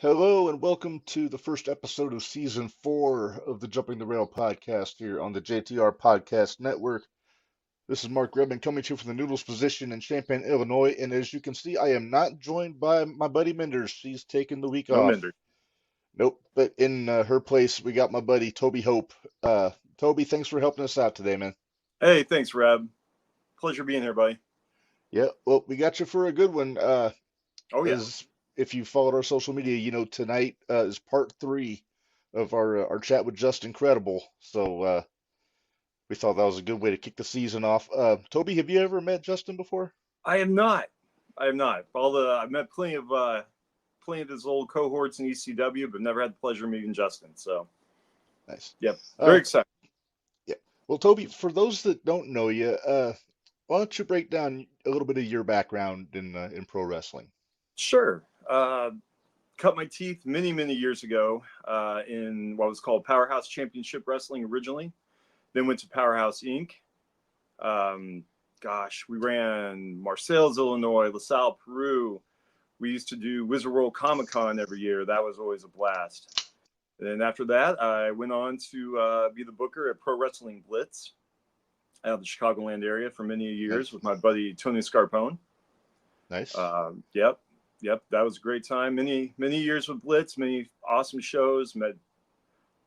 Hello and welcome to the first episode of season 4 of the Jumping the Rail podcast here on the JTR Podcast Network. This is Mark Redman coming to you from the Noodles position in Champaign, Illinois. And as you can see, I am not joined by my buddy Menders. She's taking the week No off. Minder. Nope, but in her place, we got my buddy Tobi Hope. Toby, thanks for helping us out today, man. Hey, thanks, Rab. Pleasure being here, buddy. Yeah, well, we got you for a good one. Oh yeah, As if you followed our social media, tonight is part 3 of our chat with Just Incredible. So we thought that was a good way to kick the season off. Toby, have you ever met Justin before? I am not. I am not. I've met plenty of his old cohorts in ECW, but never had the pleasure of meeting Justin. So, Nice. yep, very excited. Yeah. Well, Toby, for those that don't know you, why don't you break down a little bit of your background in pro wrestling? Sure. Cut my teeth many years ago in what was called Powerhouse Championship Wrestling originally. Then went to Powerhouse Inc. We ran Marseilles, Illinois, LaSalle, Peru. We used to do Wizard World Comic Con every year. That was always a blast. And then after that, I went on to be the booker at Pro Wrestling Blitz out of the Chicagoland area for many years with my buddy Tony Scarpone. Nice. Yep. That was a great time. Many years with Blitz, many awesome shows, met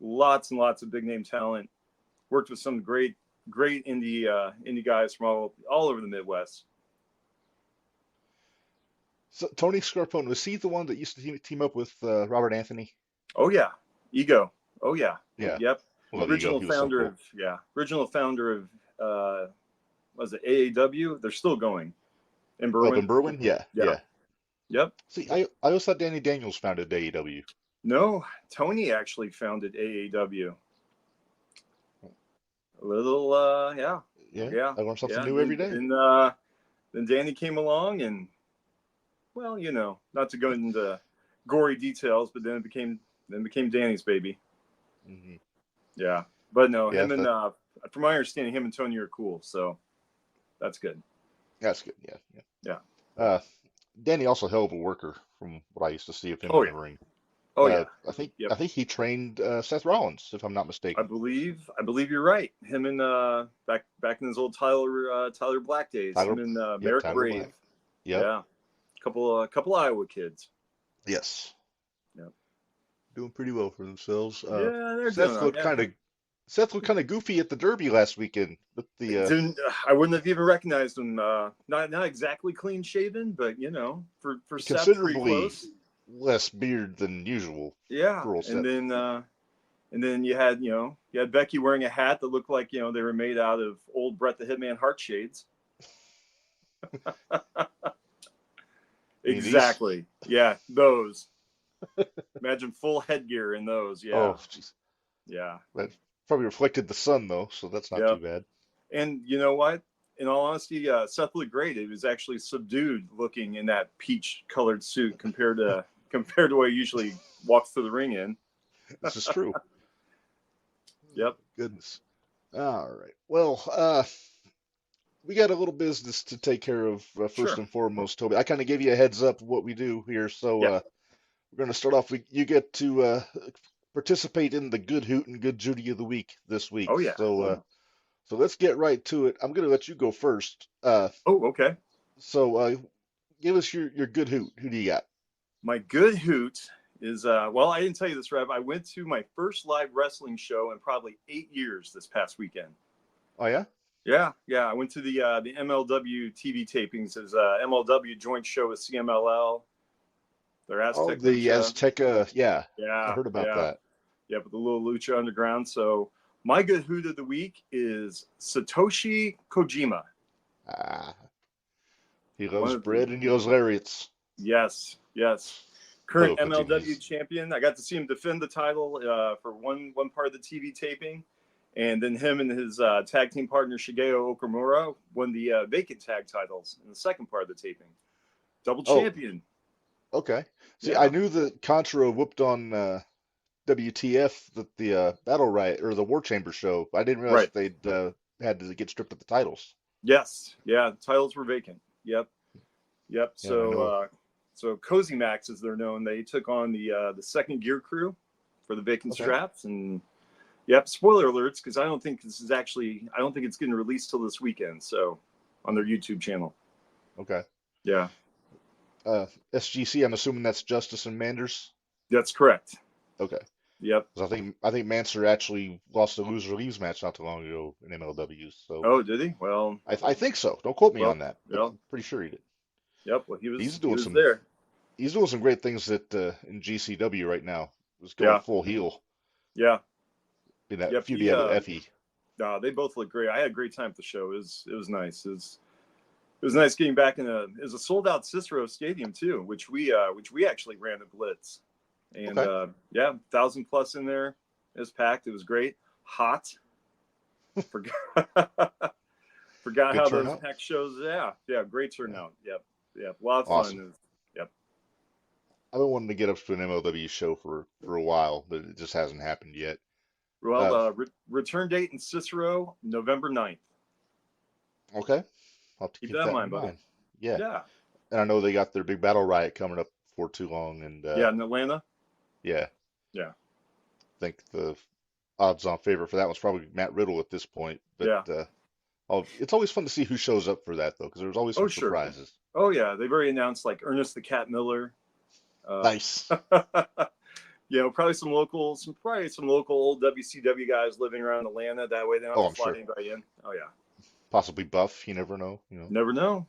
lots and lots of big name talent. Worked with some great indie guys from all over the Midwest. So Tony Scarpone, was he the one that used to team up with Robert Anthony? Oh yeah, Ego. Oh yeah. Yeah. Yep. Love Ego. Original He was so founder cool. original founder of was it AAW? They're still going in Berwyn. Up in Berwyn? Yeah. Yep. See, I always thought Danny Daniels founded AEW. No, Tony actually founded AAW. A little, yeah. I learn something new every day. And then Danny came along, and well, not to go into gory details, but then it became Danny's baby. Mm-hmm. Yeah, but no, Yeah, from my understanding, him and Tony are cool, so that's good. That's good. Yeah. Danny also a hell of a worker from what I used to see of him Oh in yeah. the ring. Oh yeah. I think Yep. I think he trained Seth Rollins, if I'm not I mistaken. believe you're right. Him and back in his old Tyler Black days. Him and Merrick Tyler Brave. Black. Yep. Yeah. Couple Iowa kids. Yes. Yep. Doing pretty well for themselves. Yeah, they're Seth doing looked kind of Seth looked kind of goofy at the Derby last weekend with the. I wouldn't have even recognized him. Not exactly clean shaven, but for Seth, pretty Considerably close. less beard than usual. Yeah, for old Seth. and then you had Becky wearing a hat that looked like they were made out of old Bret the Hitman heart shades. Exactly. Yeah, those. Imagine full headgear in those. Yeah. Oh, jeez. Yeah. That probably reflected the sun though, so that's not too bad. And you know what? In all honesty, Seth looked great. He was actually subdued looking in that peach-colored suit compared to what he usually walks through the ring in. This is true. Yep. Goodness. All right. Well, we got a little business to take care of first and foremost, Toby. I kind of gave you a heads up of what we do here, so we're going to start off. You get to participate in the Good Hoot and Good Judy of the week this week. Oh yeah. So let's get right to it. I'm going to let you go first. Okay. So give us your Good Hoot. Who do you got? My Good Hoot is well, I didn't tell you this, Rev. I went to my first live wrestling show in probably 8 years this past weekend. Oh yeah. Yeah. I went to the MLW TV tapings. It was MLW joint show with CMLL. Their Aztec. Oh, the Azteca. Yeah. Yeah. I heard about that. Yeah, with the little Lucha Underground. So my Good Hoot of the week is Satoshi Kojima. He loves bread and he loves lariats. Yes. Current MLW champion. I got to see him defend the title for one part of the TV taping. And then him and his tag team partner, Shigeo Okamura, won the vacant tag titles in the second part of the taping. Double champion. Okay. See, I knew that Contra whooped on WTF, the Battle Riot, or the War Chamber show. I didn't realize they'd had to get stripped of the titles. Yes. Yeah, the titles were vacant. Yep. Yeah, So So Cozy Max, as they're known, they took on the second gear crew for the vacant straps, and yep, spoiler alerts, because I don't think it's getting released till this weekend. So on their YouTube channel. Okay. Yeah. SGC, I'm assuming that's Justice and Manders. That's correct. Okay. Yep. 'Cause I think Manser actually lost a loser leaves match not too long ago in MLW. So Oh, did he? Well, I think so. Don't quote me on that, but well, I'm pretty sure he did. yep. Well, he He's was doing some there. he's doing some great things at in GCW right now. He's going Yeah. full heel Yeah. in that Yep. feud he had with Effie. They both look great. I had a great time at the show. It was nice. It was nice getting back in it was a sold out Cicero Stadium too, which we actually ran the Blitz, and Okay. 1,000+ in there. It was packed. It was great. Hot. Forgot Good how those turnout. packed shows. Yeah, great Yeah. turnout. Yep, a lot of Awesome. fun. Yep. I've been wanting to get up to an MLW show for a while, but it just hasn't happened yet. Well, return date in Cicero, November 9th. Okay. I'll have to Keep keep that in that in mind, buddy. mind. Yeah. Yeah. And I know they got their big battle riot coming up for too long, and Yeah, in Atlanta. yeah, Yeah. I think the odds-on favorite for that one's probably Matt Riddle at this point. But Yeah. it's always fun to see who shows up for that though, because there's always Oh, some sure. surprises. Oh, yeah. They've already announced like Ernest the Cat Miller. Nice. Probably some local old WCW guys living around Atlanta. That way they don't Oh, have I'm to slide sure. anybody in. Oh, yeah. Possibly Buff. You never know. Never know.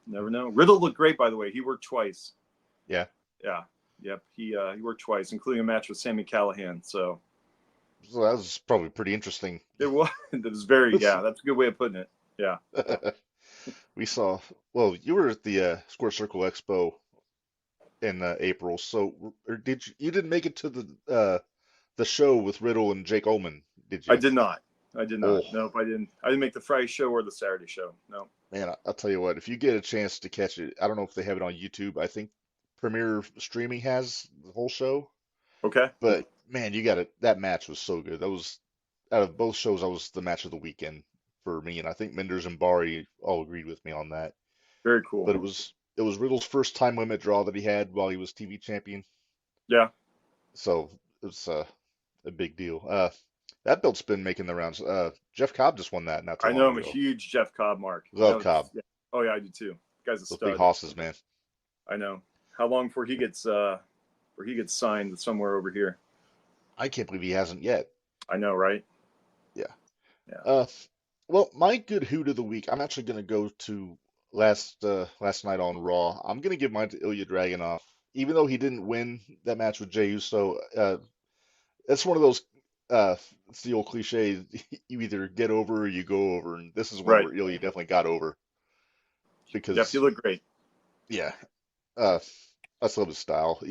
Never know. Riddle looked great, by the way. He worked twice. Yeah. Yeah. Yep. He worked twice, including a match with Sammy Callahan. So So that was probably pretty interesting. it was. It was very. Yeah. That's a good way of putting it. Yeah. We saw. Well, you were at the Square Circle Expo in April, so or you didn't make it to the show with Riddle and Jake Ullman, did I you? did not. I did not. Oh Nope. I didn't. I didn't make the Friday show or the Saturday show. No. man, I'll tell you what. If you get a chance to catch it, I don't know if they have it on YouTube. I think Premiere Streaming has the whole show. Okay. But man, you got it. That match was so good. That was out of both shows, that was the match of the weekend for me, and I think Menders and Bari all agreed with me on that. Very cool. But it was Riddle's first time limit draw that he had while he was TV champion, Yeah. so it's a big deal. That belt's been making the rounds. Jeff Cobb just won that not too I know long I'm a ago. huge Jeff Cobb mark. Love Cobb. Yeah. Oh yeah, I do too. The guy's a Those big stud. hosses, man. I know. How long before he gets signed somewhere over here? I can't believe he hasn't yet. I know, right? Yeah. Yeah. Well, my good hoot of the week, I'm actually going to go to last night on Raw. I'm going to give mine to Ilya Dragunov, even though he didn't win that match with Jey Uso. It's one of those. It's the old cliche: you either get over or you go over, and this is one Right. where Ilya definitely got over Yep, you because, look great. yeah, uh, I just love his style.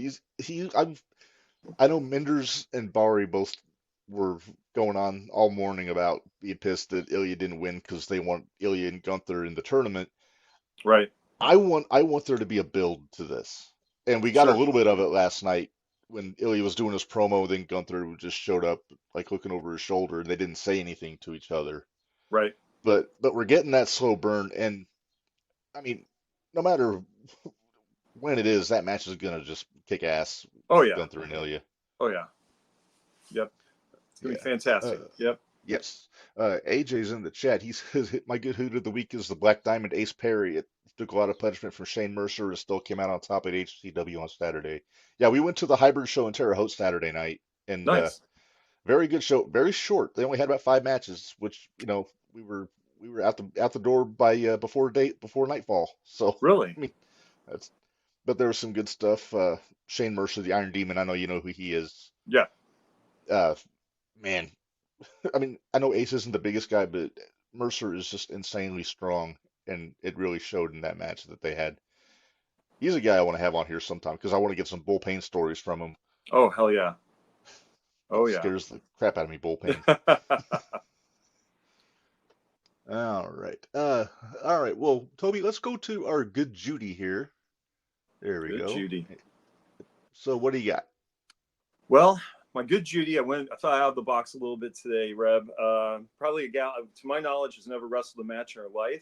I know Menders and Bari both were going on all morning about being pissed that Ilya didn't win because they want Ilya and Gunther in the tournament. Right. I want there to be a build to this. And we got a Sure. little bit of it last night when Ilya was doing his promo, then Gunther just showed up like looking over his shoulder and they didn't say anything to each other. Right. But we're getting that slow burn, and I mean, no matter when it is, that match is gonna just kick ass, Oh yeah. Gunther and Ilya. Oh yeah. Yep. It's gonna Yeah. be fantastic. Yep. Yes. AJ's in the chat. He says my good hoot of the week is the Black Diamond Ace Perry. It took a lot of punishment from Shane Mercer and still came out on top at HCW on Saturday. Yeah, we went to the hybrid show in Terre Haute Saturday night, and Nice. very good show. Very short. They only had about 5 matches, which we were out the door by before nightfall. So Really? I mean, that's but there was some good stuff. Shane Mercer, the Iron Demon. I know you know who he is. Yeah. Uh, man, I mean, I know Ace isn't the biggest guy, but Mercer is just insanely strong, and it really showed in that match that they had. He's a guy I want to have on here sometime because I want to get some bull pain stories from him. Oh hell yeah. Oh yeah. Scares the crap out of me, bull pain. All right. All right. Well, Toby, let's go to our good Judy here. There we Good go. Judy. So what do you got? Well, my good Judy, I thought out of the box a little bit today, Reb. Probably a gal, to my knowledge, has never wrestled a match in her life.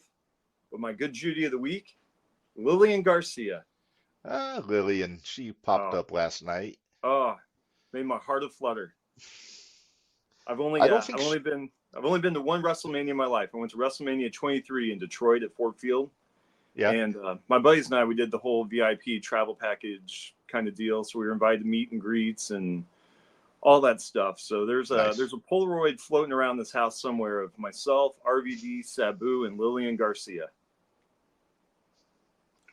But my good Judy of the week, Lillian Garcia. Lillian, she popped Oh, up last night. oh, made my heart a flutter. I don't think she, I've only been to one WrestleMania in my life. I went to WrestleMania 23 in Detroit at Ford Field, yeah, and my buddies and I we did the whole VIP travel package kind of deal. So we were invited to meet and greets and all that stuff. So nice. there's a Polaroid floating around this house somewhere of myself, RVD, Sabu, and Lillian Garcia.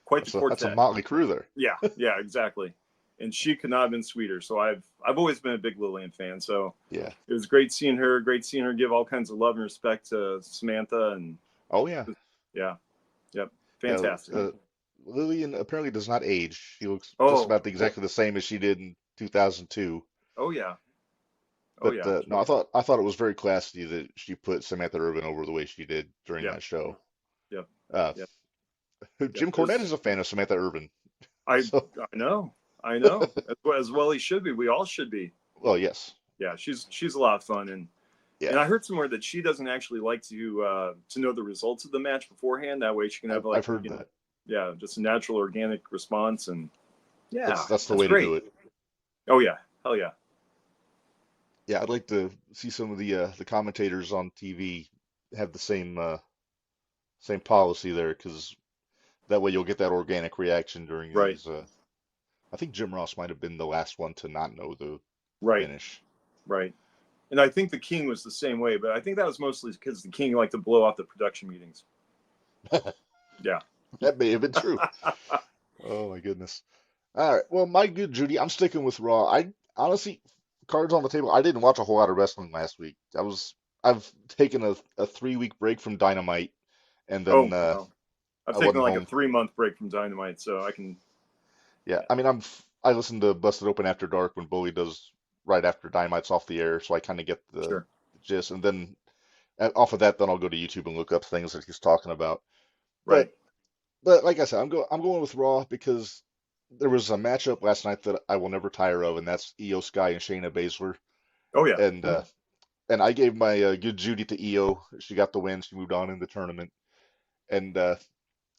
Quite the That's a quartet. motley crew there. Yeah, yeah, exactly. And she could not have been sweeter. So I've always been a big Lillian fan. So Yeah. it was great seeing her. Great seeing her give all kinds of love and respect to Samantha. And Oh yeah. yeah, yep, Yeah. fantastic. Lillian apparently does not age. She looks just Oh, about exactly the same as she did in 2002. oh yeah, oh But yeah, no, I thought it was very classy that she put Samantha Irvin over the way she did during yep, that show. yep, Uh, yep, yep. Jim Cornette is a fan of Samantha Irvin. I So, I know, I know. As well he should be. We all should be. well, yes. Yeah, she's a lot of fun, and Yeah. I heard somewhere that she doesn't actually like to know the results of the match beforehand. That way she can have I've like heard that. yeah, just a natural organic response, and yeah, That's the that's way to great. do it. Oh yeah, hell yeah, Yeah, I'd like to see some of the commentators on TV have the same policy there, because that way you'll get that organic reaction during right, these. I think Jim Ross might have been the last one to not know the right, finish. right. And I think the King was the same way, but I think that was mostly because the King liked to blow off the production meetings. Yeah. That may have been true. Oh my goodness. All right. Well, my good Judy, I'm sticking with Raw. I honestly, cards on the table. I didn't watch a whole lot of wrestling last week. I've taken a 3 week break from Dynamite, and then Oh wow. I've I taken wasn't like a home. 3 month break from Dynamite, so I can. Yeah, Yeah, I mean, I listen to Busted Open After Dark when Bully does right after Dynamite's off the air, so I kind of get the sure. gist, and then off of that, then I'll go to YouTube and look up things that he's talking about. Right. But but like I said, I'm going with Raw because there was a matchup last night that I will never tire of, and that's Io Sky and Shayna Baszler. Oh yeah. And and I gave my good Judy to Io. She got the win. She moved on in the tournament, and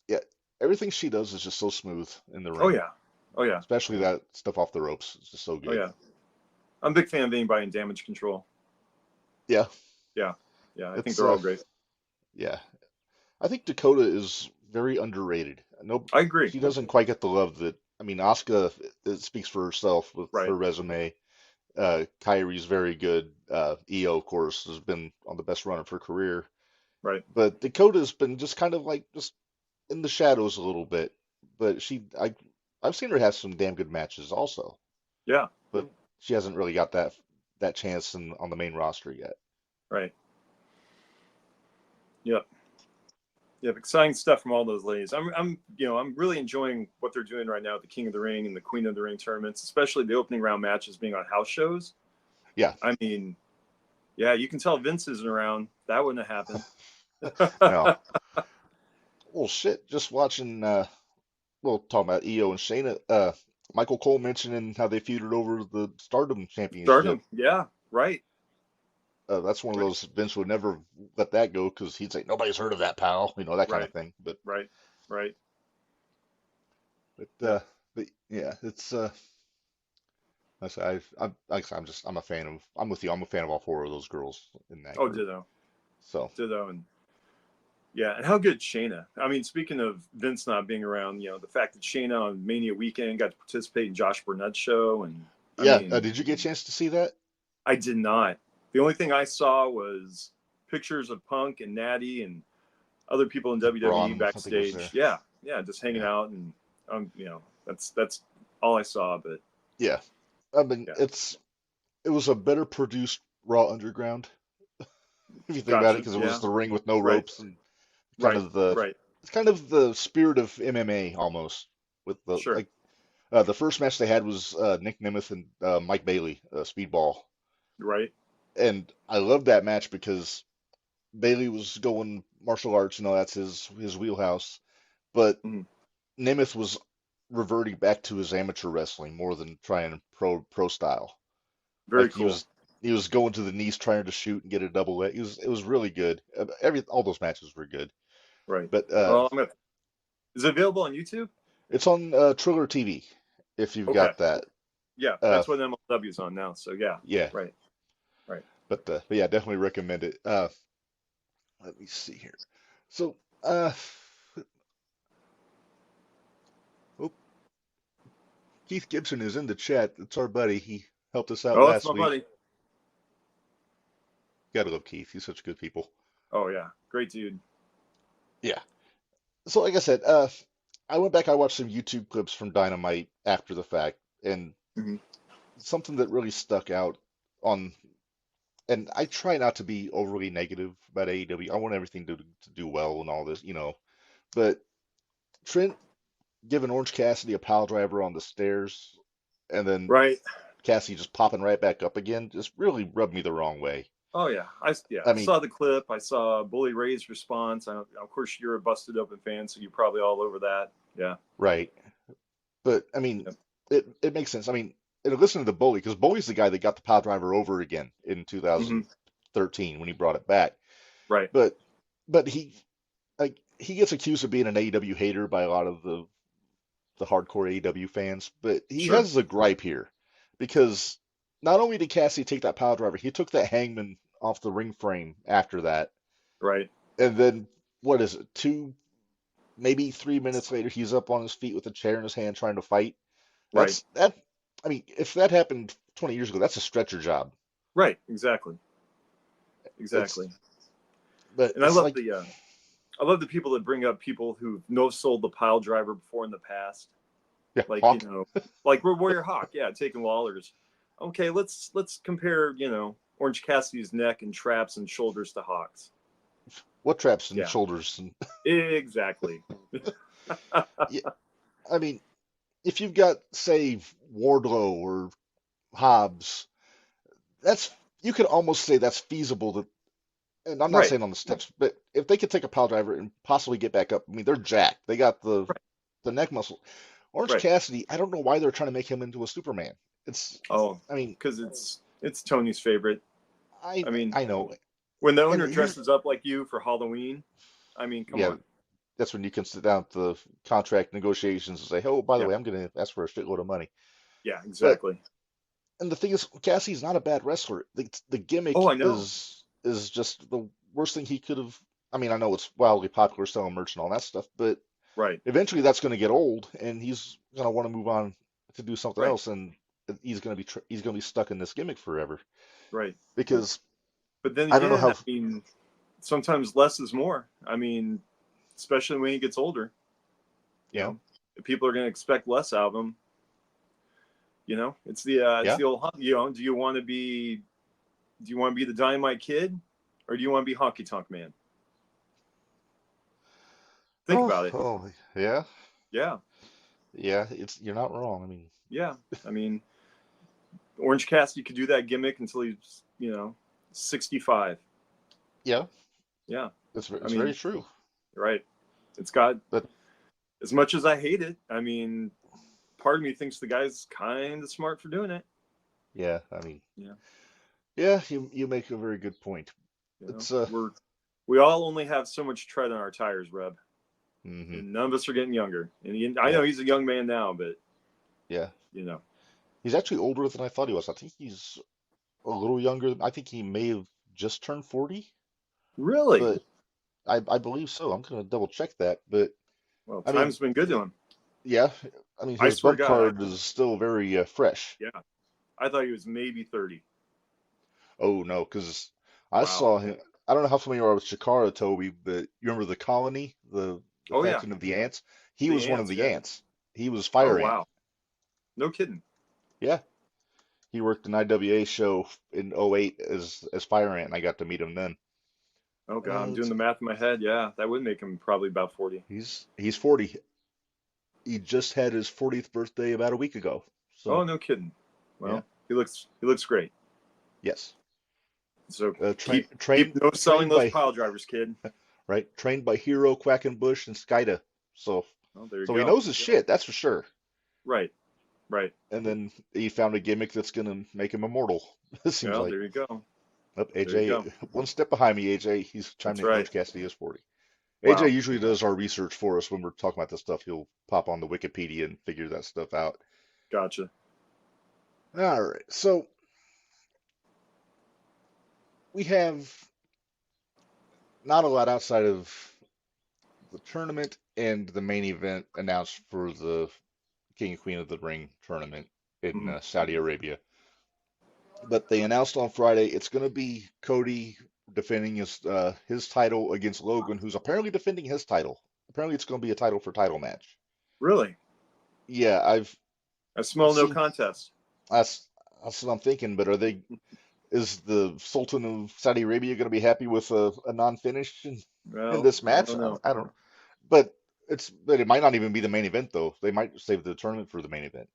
yeah, everything she does is just so smooth in the Oh ring, yeah. Oh yeah. especially that stuff off the ropes. It's just so Oh good. yeah. I'm a big fan of anybody in Damage Control. Yeah, Yeah. Yeah. I think it's they're all great. yeah. I think Dakota is very underrated. No, I agree. she doesn't quite get the love that. I mean, Asuka, it speaks for herself with Right. her resume. Kyrie's very good. Io, of course, has been on the best run of her career. Right. But Dakota's been just kind of like just in the shadows a little bit. But I've seen her have some damn good matches also. Yeah. But she hasn't really got that chance on the main roster yet. Right. Yep. Yep. Exciting stuff from all those ladies. I'm really enjoying what they're doing right now at the King of the Ring and the Queen of the Ring tournaments, especially the opening round matches being on house shows. Yeah, I mean, yeah, you can tell Vince isn't around. That wouldn't have no. happened. Well, shit, just watching well, talking about Io and Shayna, Michael Cole mentioning how they feuded over the Stardom Championship. Stardom. Yeah. Right. That's one of Right. those Vince would never let that go because he'd say nobody's heard of that, pal, that kind Right. of thing. But Right. Right. but Yep. but yeah, it's I'm like I said, I'm a fan of I'm with you. I'm a fan of all four of those girls in that Oh, group. ditto. So Ditto. And yeah, and how good Shayna. I mean, speaking of Vince not being around, the fact that Shayna on Mania weekend got to participate in Josh Burnett's show, and I yeah, mean, did you get a chance to see that? I did not. The only thing I saw was pictures of Punk and Natty and other people in I think WWE Braun, I think was there. backstage. Yeah, yeah, just hanging Yeah, out, and that's all I saw. But yeah. I mean, yeah, it was a better produced Raw Underground if you think about it, gotcha. because it was Yeah, the ring with no right, ropes and kind right, of the right. it's kind of the spirit of MMA almost with the Sure, like the first match they had was Nick Nemeth and Mike Bailey, Speedball, right. and I loved that match because Bailey was going martial arts, that's his wheelhouse, but Mhm. Nemeth was reverting back to his amateur wrestling more than trying pro style. Very Like cool. he was going to the knees trying to shoot and get a double leg. It was really good. Every all those matches were good. Right. But Well, is it available on YouTube? It's on Triller TV if you've Okay. got that. Yeah, Uh, that's what MLW's on now. So yeah, yeah, right, right. but yeah, definitely recommend it. Let me see here. So, uh, oh, Keith Gibson is in the chat. It's our buddy. He helped us out Oh, that's last my week. buddy. Gotta love Keith. He's such good people. Oh yeah, great dude. Yeah. So, like I said, I went back. I watched some YouTube clips from Dynamite after the fact, and Hmm. something that really stuck out on. And I try not to be overly negative about AEW. I want everything to do well and all this, you know. But Trent giving Orange Cassidy a pile driver on the stairs, and then Right. Cassidy just popping right back up again, just really rubbed me the wrong way. Oh yeah, I I mean, saw the clip. I saw Bully Ray's response. Of course, you're a busted open fan, so you're probably all over that. Yeah. right. But I mean, Yep. it makes sense. I mean, and listen to the Bully, because Bully's the guy that got the pile driver over again in Hmm. 2013 when he brought it back. Right. But but he gets accused of being an AEW hater by a lot of the hardcore AEW fans, but he Sure. has a gripe here because not only did Cassidy take that pile driver, he took that hangman off the ring frame after that, Right. and then what is it, 2 maybe 3 minutes later, he's up on his feet with a chair in his hand trying to fight. Right. That. I mean, if that happened 20 years ago, that's a stretcher job. Right. Exactly. It's Exactly. but And it's like I love the people that bring up people who no sold the pile driver before in the past. yeah, Like Hawk. like Warrior Hawk. Yeah, taking Lawler's. Okay, let's compare. Orange Cassidy's neck and traps and shoulders to Hawk's. What traps and Yeah. shoulders and Exactly. yeah, I mean, if you've got say Wardlow or Hobbs, that's you could almost say that's feasible to, and I'm not Right. saying on the steps, but if they could take a pile driver and possibly get back up, I mean, they're jacked. They got Right. the neck muscle. Orange Right. Cassidy, I don't know why they're trying to make him into a Superman. Oh, I mean, because it's Tony's favorite. I mean, I know, when the and owner here's dresses up like you for Halloween, I mean, come yeah, on. that's when you can sit down at the contract negotiations and say, oh, by the Yeah. way, I'm going to ask for a shitload of money. Yeah. But Exactly. and the thing is, Cassie's not a bad wrestler. The Oh, gimmick I know. is just the worst thing he could have. I mean, I know it's wildly popular, selling merch and all that stuff, but Right. eventually that's going to get old, and he's going to want to move on to do something Right. else, and he's going to be stuck in this gimmick forever. Right. Because But then I don't know again, how. I mean, sometimes less is more. I mean, especially when he gets older. You Yeah, know, if people are going to expect less out of him. It's yeah. the old. Do you want to be the Dynamite Kid, or do you want to be Honky Tonk Man? Think Oh, about it. oh, yeah, Yeah. yeah. You're not wrong. I mean, Yeah. I mean, Orange Cassidy could do that gimmick until he's 65. yeah, Yeah. I it's very mean, true. right. It's got, But as much as I hate it, I mean, part of me thinks the guy's kind of smart for doing it. yeah, I mean, Yeah. yeah, you make a very good point. You know, It's we all only have so much tread on our tires, Reb, hmm and none of us are getting younger. And I yeah, know he's a young man now, but yeah. you know, He's actually older than I thought he was. I think he's a little younger. I think he may have just turned 40, really, but I believe so. I'm gonna double check that. But well, I mean, time's been good to him. yeah, I mean I his swear to bump God, card is still very fresh. yeah, I thought he was maybe 30. Oh no, because I Wow. saw him. I don't know how familiar you are with Shikara, Toby, but you remember the colony, the Oh yeah, faction of the ants? He the was one of ants. the Yeah. ants. He was Oh Fire Ant. wow. No kidding. Yeah, he worked an IWA show in '08 as Fire Ant, and I got to meet him then. Oh God, I'm Let's doing the see. math in my head. Yeah, that would make him probably about 40. He's 40. He just had his 40th birthday about a week ago. Oh, So, no kidding. yeah. Well, he looks great. Yes. So Train keep no selling trained those by pile drivers, kid. right, trained by Hero, Quackenbush, and Skida. So Oh, there you he go. knows his shit, that's for sure. Right, right. And then he found a gimmick that's gonna make him immortal. It seems Well, like. there you go. Oh, There you AJ, go. one step behind me, AJ. He's That's chiming in. right. Orange Cassidy is 40. AJ Wow. usually does our research for us when we're talking about this stuff. He'll pop on the Wikipedia and figure that stuff out. Gotcha. All right, so we have not a lot outside of the tournament and the main event announced for the King and Queen of the Ring tournament in Hmm. Saudi Arabia. But they announced on Friday it's going to be Cody defending his title against Logan, who's apparently defending his title. Apparently, it's going to be a title for title match. Really? Yeah, I've A small no seen contest. that's that's what I'm thinking. But is the Sultan of Saudi Arabia going to be happy with a non-finish in Well, this I match? don't know. I don't. But it might not even be the main event though. They might save the tournament for the main event,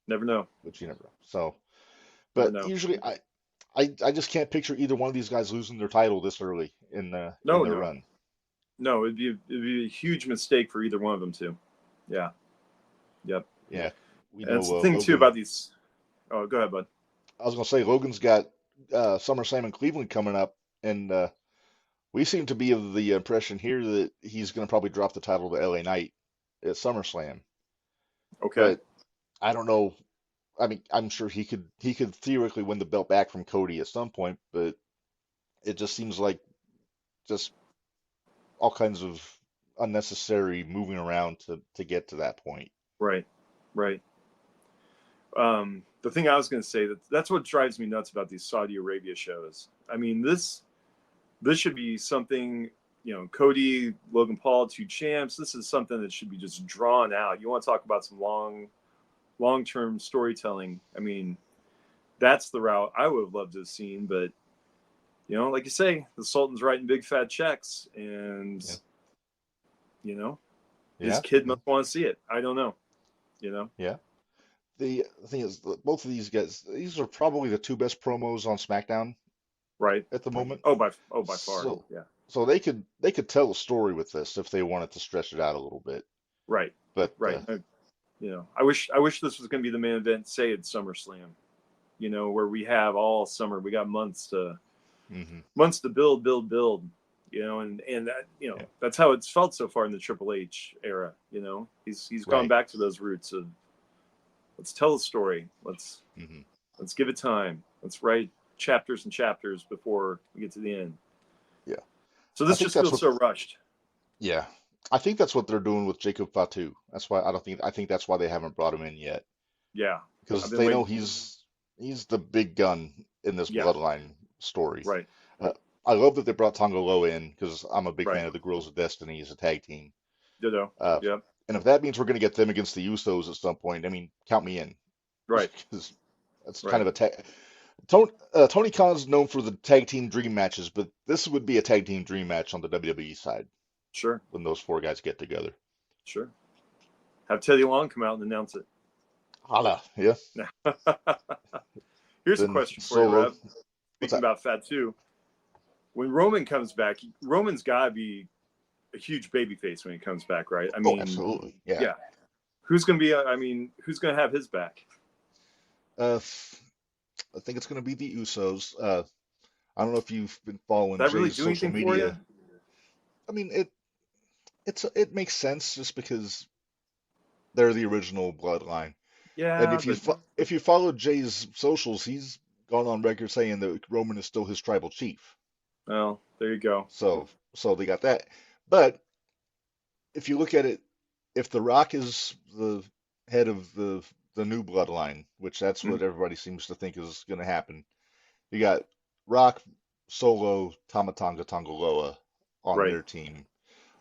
Never know. which you never know. So, Never but know. usually I just can't picture either one of these guys losing their title this early in No, their no, run. no. It'd be a huge mistake for either one of them to. Yeah. Yep. Yeah, we And know it's the thing too Logan. about these. Oh, go ahead, bud. I was gonna say Logan's got SummerSlam in Cleveland coming up, and we seem to be of the impression here that he's gonna probably drop the title to LA Knight at SummerSlam. Okay. But I don't know. I mean, I'm sure he could theoretically win the belt back from Cody at some point, but it just seems like just all kinds of unnecessary moving around to get to that point. Right. Right. The thing I was going to say that's what drives me nuts about these Saudi Arabia shows. I mean, this should be something, Cody, Logan Paul, two champs. This is something that should be just drawn out. You want to talk about some long-term storytelling. I mean, that's the route I would have loved to have seen, but like you say, the Sultan's writing big fat checks, and Yeah, you know, his yeah, kid yeah. must want to see it. I don't know. You know, Yeah. The thing is, both of these guys, these are probably the two best promos on SmackDown right? at the moment. Oh, by far, So, yeah. so they could tell a story with this if they wanted to stretch it out a little bit. Right, But right. I wish this was going to be the main event. Say at SummerSlam, where we have all summer. We got hmm months to build. And that yeah, that's how it's felt so far in the Triple H era. He's gone right. back to those roots of let's tell a story. hmm Let's give it time. Let's write chapters and chapters before we get to the end. Yeah, So I this think just that's feels what. so rushed. Yeah, I think that's what they're doing with Jacob Fatu. That's why I don't think I think that's why they haven't brought him in yet Yeah, I've because been they know waiting. he's the big gun in this Yeah, bloodline story. right, Uh, I love that they brought Tonga Loa in because I'm a big right. fan of the Girls of Destiny as a tag team. Ditto. Uh, Yep. and if that means we're going to get them against the Usos at some point, I mean, count me in Right, because that's kind right. of a tag. Tony Khan's known for the tag team dream matches, but this would be a tag team dream match on the WWE side Sure, when those four guys get together. sure. Have Teddy Long come out and announce Holla, yeah. it. Here's a Then question for you, Solo, Rev. what's Speaking that? about Fat 2, when Roman comes back, Roman's got to be a huge babyface when he comes back, right? I Oh, mean, absolutely, yeah. yeah. Who's going to be, who's going to have his back? Uh, I think it's going to be the Usos. I don't know if you've been following That really Jay's do social anything for you? media. I mean, it makes sense just because they're the original bloodline. And Yeah, but if you follow Jay's socials, he's gone on record saying that Roman is still his tribal chief. well, there you go. So they got that. But if you look at it, if The Rock is the head of the new bloodline, which that's Mhm. what everybody seems to think is going to happen, you got Rock, Solo, Tamatanga, Tongaloa on Right. their team.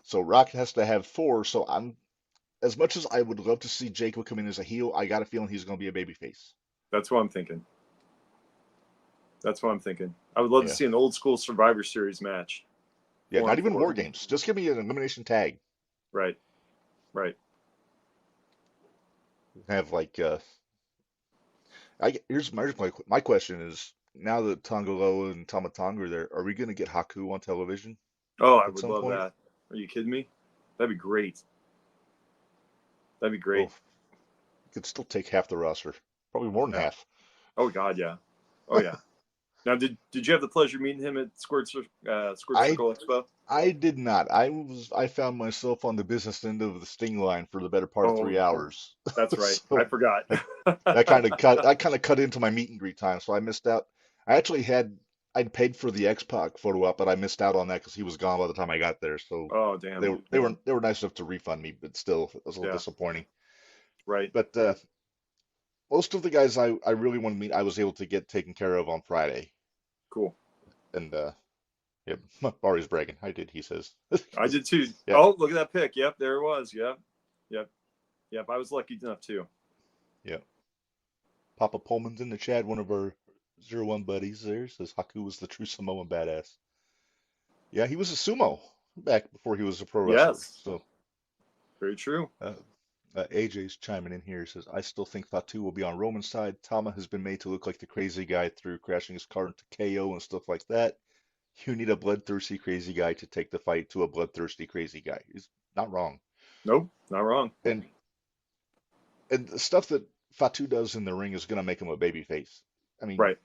So Rock has to have four. So I'm as much as I would love to see Jake come in as a heel, I got a feeling he's going to be a babyface. That's what I'm thinking. That's what I'm thinking. I would love to Yeah. see an old school Survivor Series match, Yeah, four not on even War four. Games. Just give me an elimination tag. Right. Right. Have like here's my question is now that Tongaloa and Tamatanga are there, are we gonna get Haku on television Oh, I at would some love point? that. Are you kidding me? That'd be great. That'd be Well, great. you could still take half the roster, probably more than Yeah. half. Oh God, yeah. Oh yeah. Now, did you have the pleasure of meeting him at Squirt I Circle Expo? I did not. I found myself on the business end of the Sting line for the better part of Oh, 3 hours. that's right. I So forgot. that, that kind of cut into my meet and greet time, so I missed out. I actually I'd paid for the X-Pac photo op, but I missed out on that because he was gone by the time I got there. So Oh, damn. they were nice enough to refund me, but still it was a little Yeah, disappointing. right. But most of the guys I really wanted to meet, I was able to get taken care of on Friday. Cool. And yeah, Ari's bragging. I did, he says. I did too. Yeah, Oh, look at that pic. Yep, there it was. Yep, yep, yep. I was lucky enough too. yeah. Papa Pullman's in the chat, one of our 01 buddies there, says Haku was the true Samoan badass. Yeah, he was a sumo back before he was a pro wrestler. Yes, So very true. AJ's chiming in here. He says, I still think Fatu will be on Roman's side. Tama has been made to look like the crazy guy through crashing his car into KO and stuff like that. You need a bloodthirsty crazy guy to take the fight to a bloodthirsty crazy guy. He's not wrong. Nope, not wrong. And the stuff that Fatu does in the ring is going to make him a babyface. I mean, Right.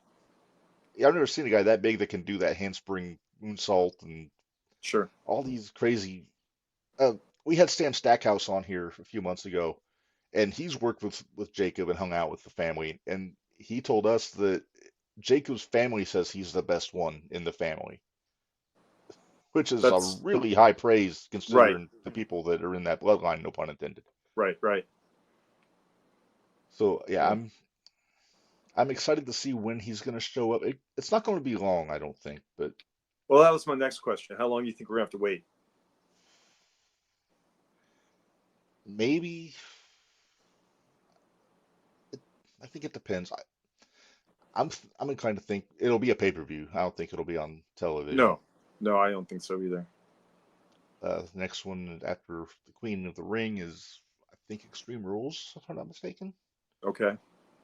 I've never seen a guy that big that can do that handspring moonsault and Sure. all these crazy. We had Stan Stackhouse on here a few months ago, and he's worked with Jacob and hung out with the family, and he told us that Jacob's family says he's the best one in the family, which is a That's really high praise right. considering the people that are in that bloodline, no pun intended. Right. Right. So yeah, Yeah. I'm excited to see when he's going to show up. It's not going to be long, I don't think, but Well, that was my next question. How long do you think we're gonna have to wait? maybe. I think it depends. I'm inclined to think it'll be a pay-per-view. I don't think it'll be on television. No, no, I don't think so either. The next one after the Queen of the Ring is, I think, Extreme Rules, if I'm not mistaken. Okay.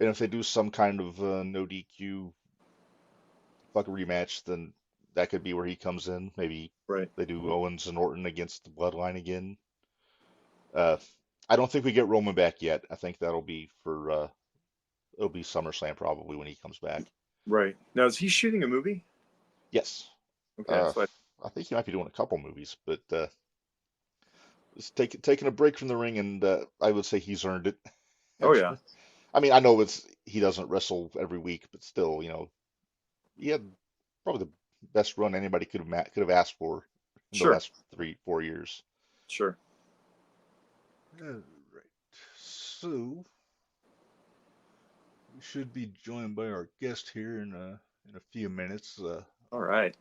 And if they do some kind of no DQ fuck rematch, then that could be where he comes in. Maybe Right. they do Owens and Orton against the Bloodline again. I don't think we get Roman back yet. I think that'll be for it'll be SummerSlam probably when he comes back. Right. Now, is he shooting a movie? Yes. Okay. So I think he might be doing a couple movies, but just taking a break from the ring, and I would say he's earned it. oh yeah. I mean, I know he doesn't wrestle every week, but still, he had probably the best run anybody could have asked for in the Sure. last 3-4 years. Sure. All right. So we should be joined by our guest here in a few minutes. All right.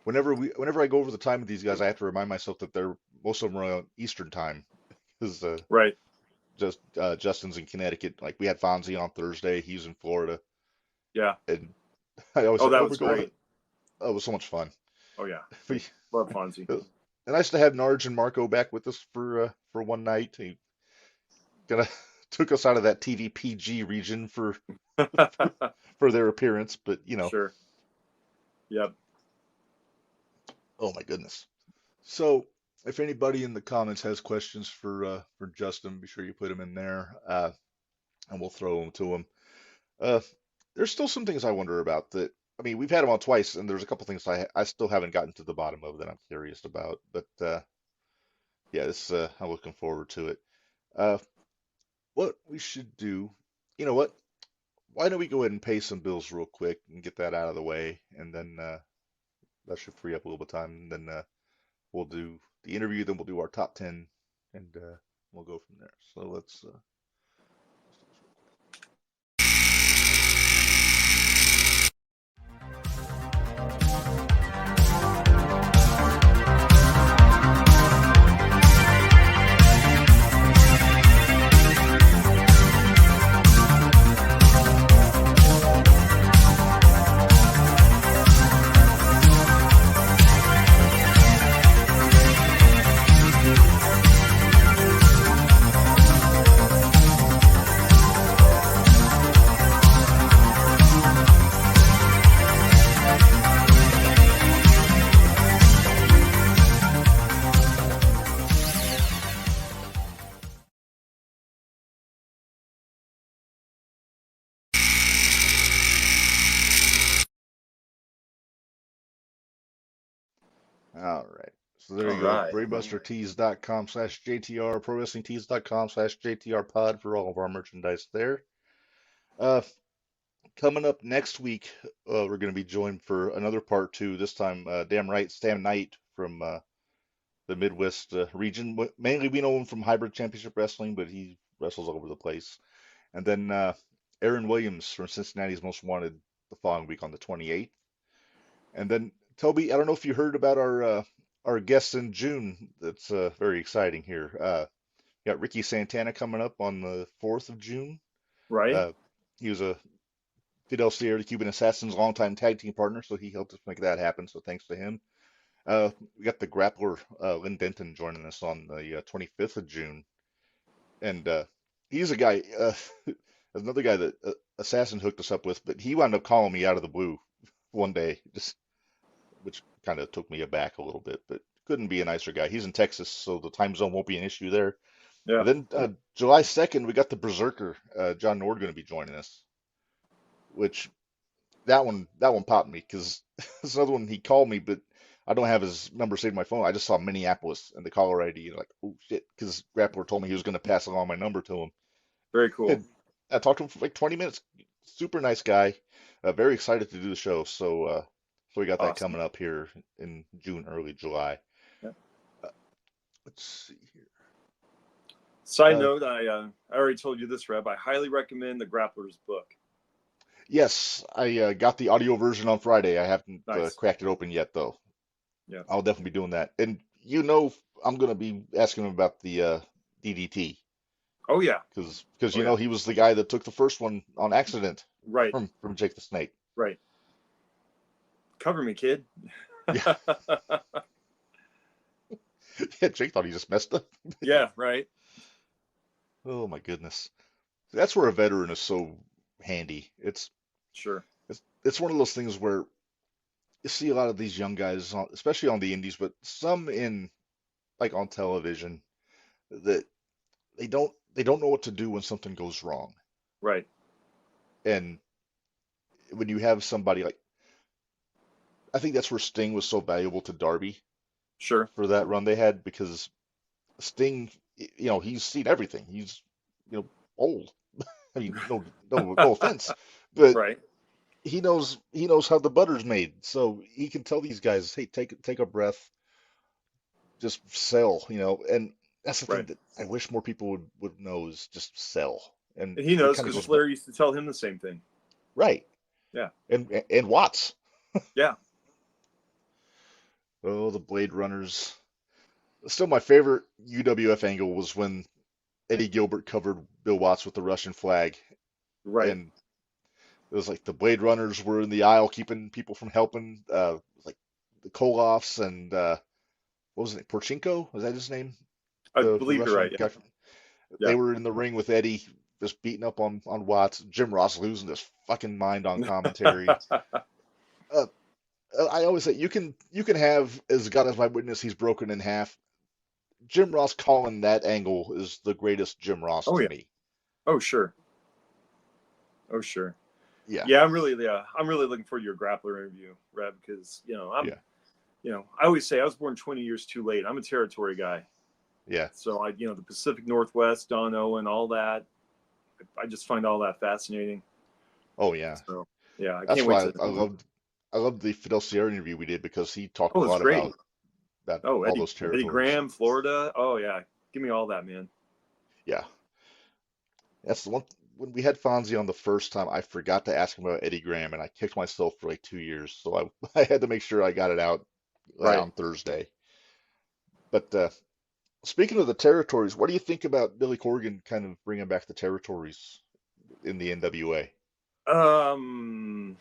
Whenever I go over the time with these guys, I have to remind myself that most of them are on Eastern time because Right. Justin's in Connecticut. Like we had Fonzie on Thursday, he's in Florida, Yeah. and I always Oh, say, that we're was going. great. Oh, it was so much fun. Oh yeah. We- Love Fonzie. and nice to have Narge and Marco back with us for one night. He took us out of that TVPG region for their appearance, but Sure. Yep. oh my goodness. So if anybody in the comments has questions for Justin, be sure you put them in there, and we'll throw them to him. There's still some things I wonder about that. I mean, we've had him on twice, and there's a couple things I still haven't gotten to the bottom of that I'm curious about. But yeah, I'm looking forward to it. What we should do, you know what? Why don't we go ahead and pay some bills real quick and get that out of the way, and then that should free up a little bit of time. And then we'll do the interview, then we'll do our top 10, and we'll go from there. So let's. All right. So there All you go. right. BravebusterTees.com/JTR, ProWrestlingTees.com/JTR Pod for all of our merchandise there. Uh, Coming up next week, we're going to be joined for another part two. This time, damn right, Stan Knight from the Midwest region. Mainly, we know him from Hybrid Championship Wrestling, but he wrestles all over the place. And then Aaron Williams from Cincinnati's Most Wanted the following week on the 28th. And then Toby, I don't know if you heard about our guest in June. That's very exciting here. We got Ricky Santana coming up on the 4th of June. Right. Uh, he was a Fidel Sierra, the Cuban Assassin's longtime tag team partner, so he helped us make that happen. So thanks to him. We got the grappler Lynn Denton joining us on the 25th of June, and he's a guy. Another guy that Assassin hooked us up with, but he wound up calling me out of the blue one day, just which kind of took me aback a little bit, but couldn't be a nicer guy. He's in Texas, so the time zone won't be an issue there. Yeah. And then July 2nd, we got the Berserker, John Nord, going to be joining us, which that one popped me because it's another one he called me, but I don't have his number saved in my phone. I just saw Minneapolis and the caller ID, and like, oh shit, because Grappler told me he was going to pass along my number to him. Very cool. And I talked to him for like 20 minutes. Super nice guy. Very excited to do the show. So we got that Awesome. coming up here in June, early July. Yeah. Uh, let's see here. Side note, I already told you this, Reb. I highly recommend the Grappler's book. Yes, I got the audio version on Friday. I haven't Nice. cracked it open yet, though. Yeah. I'll definitely be doing that. And I'm going to be asking him about the DDT Oh yeah. because Oh yeah. he was the guy that took the first one on accident Right. from Jake the Snake. Right. Cover me, kid. Yeah, yeah. Jake thought he just messed up. Yeah. Right. Oh my goodness. That's where a veteran is so handy. Sure. It's one of those things where you see a lot of these young guys, especially on the indies, but some in like on television that they don't know what to do when something goes wrong. Right. And when you have somebody like, I think that's where Sting was so valuable to Darby Sure. for that run they had because Sting, he's seen everything. He's, old. I mean, no offense, but Right. he knows how the butter's made. So he can tell these guys, hey, take a breath, just sell, and that's the thing Right. that I wish more people would know is just sell. And And he it knows kind of because goes back, Flair used to tell him the same thing. right. Yeah. And Watts. Yeah. Oh, the Blade Runners. Still, my favorite UWF angle was when Eddie Gilbert covered Bill Watts with the Russian flag, Right. and it was like the Blade Runners were in the aisle keeping people from helping, like the Koloffs and what was it, Porchenko? Was that his name? I The believe you're Russian right. guy. Yeah. They were in the ring with Eddie, just beating up on Watts. Jim Ross losing his fucking mind on commentary. Yeah. Uh, I always say you can have as God as my witness, he's broken in half. Jim Ross calling that angle is the greatest Jim Ross Oh to yeah. me. Oh sure. Oh sure. Yeah, Yeah, I'm really looking forward to your grappler interview, Reb, because yeah, I always say I was born 20 years too late. I'm a territory guy. yeah. So the Pacific Northwest, Don Owen, all that. I just find all that fascinating. Oh yeah. So yeah, I That's can't wait why to. I loved the Fidel Sierra interview we did because he talked Oh, a it's lot great. about Oh, all Eddie those Eddie territories. Graham, Florida. Oh yeah, give me all that, man. Yeah, that's the one. When we had Fonzie on the first time, I forgot to ask him about Eddie Graham, and I kicked myself for like 2 years. So I had to make sure I got it out Right. on Thursday. But speaking of the territories, what do you think about Billy Corgan kind of bringing back the territories in the NWA? Um,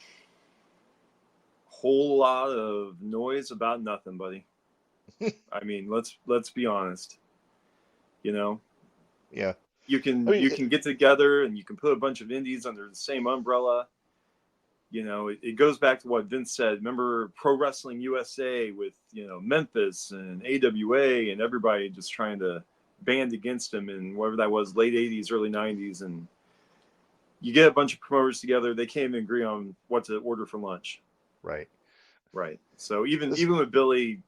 whole lot of noise about nothing, buddy. I mean, let's be honest. You know, Yeah, you I can mean, you can get together and you can put a bunch of indies under the same umbrella. It goes back to what Vince said. Remember Pro Wrestling USA with Memphis and AWA and everybody just trying to band against him in whatever that was, late '80s, early '90s, and you get a bunch of promoters together. They can't even agree on what to order for lunch. right. Right. So even This, with Billy,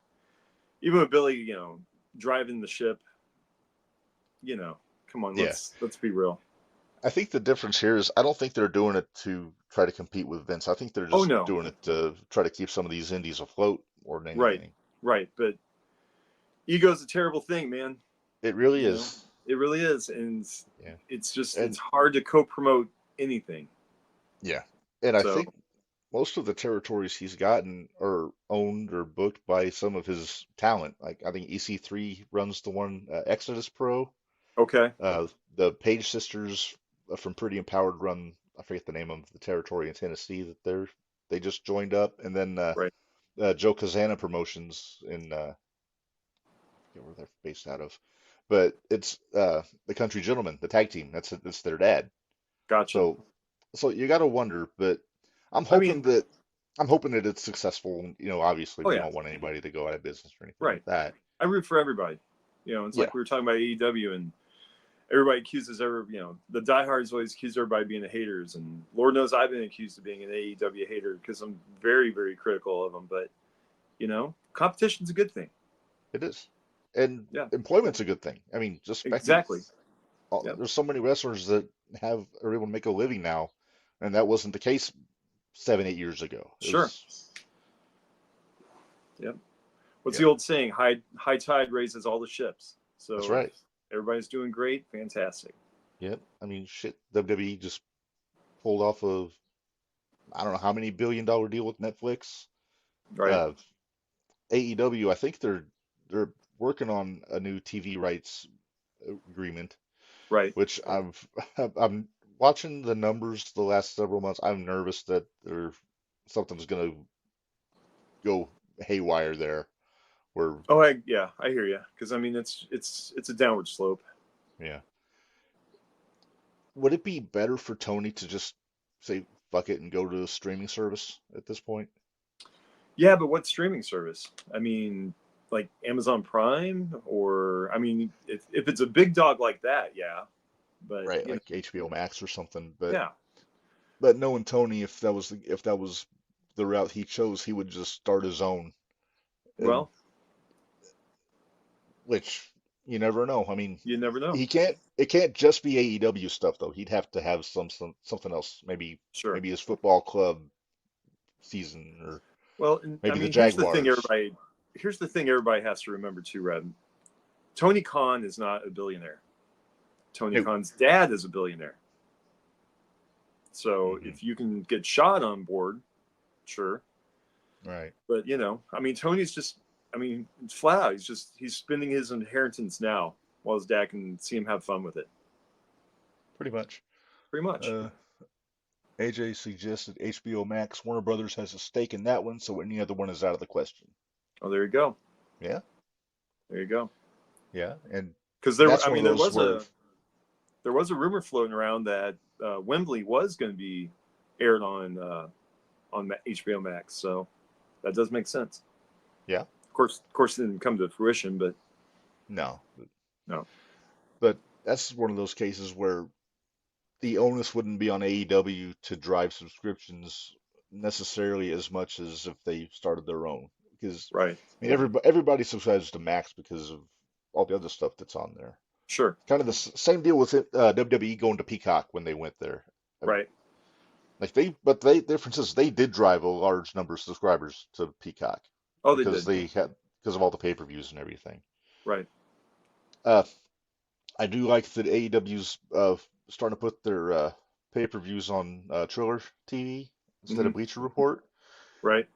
even with Billy, driving the ship, come on, Yeah. let's be real. I think the difference here is I don't think they're doing it to try to compete with Vince. I think they're Oh just no, doing it to try to keep some of these indies afloat more than right, anything. right. But ego's a terrible thing, man. It really You know, is. it really is, and Yeah. it's And hard to co-promote anything. yeah. And I So think most of the territories he's gotten are owned or booked by some of his talent. Like I think EC3 runs the one Exodus Pro. okay, The Page sisters from Pretty Empowered run, I forget the name of the territory in Tennessee that they just joined up, and then right, Joe Kazana Promotions in I forget where they're based out of, but it's the Country Gentlemen, the tag team. That's their dad. gotcha. So you got to wonder, but I'm I hoping mean, that I'm hoping that it's successful. Obviously oh we yeah, don't want anybody to go out of business or anything right. like that. I root for everybody. It's Yeah, like we were talking about AEW, and everybody accuses the diehards always accuse everybody of being haters, and Lord knows I've been accused of being an AEW hater because I'm very, very critical of them. But competition's a good thing. it is, and Yeah, employment's a good thing. I mean, just the fact that exactly. Yep. there's so many wrestlers that are able to make a living now, and that wasn't the case 7, 8 years ago. It Sure. was, Yep. What's yeah, the old saying? High tide raises all the ships. that's So if right. everybody's doing great, fantastic. Yep. I mean, shit, WWE just pulled off of I don't know how many billion-dollar deal with Netflix. Right. Uh, AEW, I think they're working on a new TV rights agreement, Right. which I'm watching the numbers the last several months. I'm nervous that something's gonna go haywire there. Where Oh, yeah, I hear you. Because I mean, it's a downward slope. yeah, would it be better for Tony to just say fuck it and go to a streaming service at this point? Yeah, but what streaming service? I mean, like Amazon Prime, or I mean, if it's a big dog like that, yeah. But Right, like HBO Max or something. yeah. But knowing Tony, if that was the route he chose, he would just start his own, and Well, which you never know. I mean, you never know. he can't. It can't just be AEW stuff though. He'd have to have something else. Sure. Maybe his football club season, or Well, and, I maybe the mean, Jaguars. here's the thing everybody has to remember too, Red. Tony Khan is not a billionaire. Tony No. Khan's dad is a billionaire. So Hmm. if you can get shot on board, sure. Right. But I mean, Tony's just, I mean, it's flat out. He's spending his inheritance now while his dad can see him have fun with it. Pretty much. Pretty much. Uh, AJ suggested HBO Max. Warner Brothers has a stake in that one, so any other one is out of the question. Oh, there you go. Yeah. There you go. Yeah. And Because that's I one of mean, those where there was a rumor floating around that Wembley was going to be aired on HBO Max. So that does make sense. yeah. Of course, it didn't come to fruition, but No. no. But that's one of those cases where the onus wouldn't be on AEW to drive subscriptions necessarily as much as if they started their own. Because Right. I mean, everybody subscribes to Max because of all the other stuff that's on there. Sure. Kind of the same deal with WWE going to Peacock when they went there. Right. Like difference is they did drive a large number of subscribers to Peacock Oh, they because did. because of all the pay-per-views and everything. Right. Uh, I do like that AEW's starting to put their pay-per-views on Triller TV instead Mm-hmm. of Bleacher Report. Right.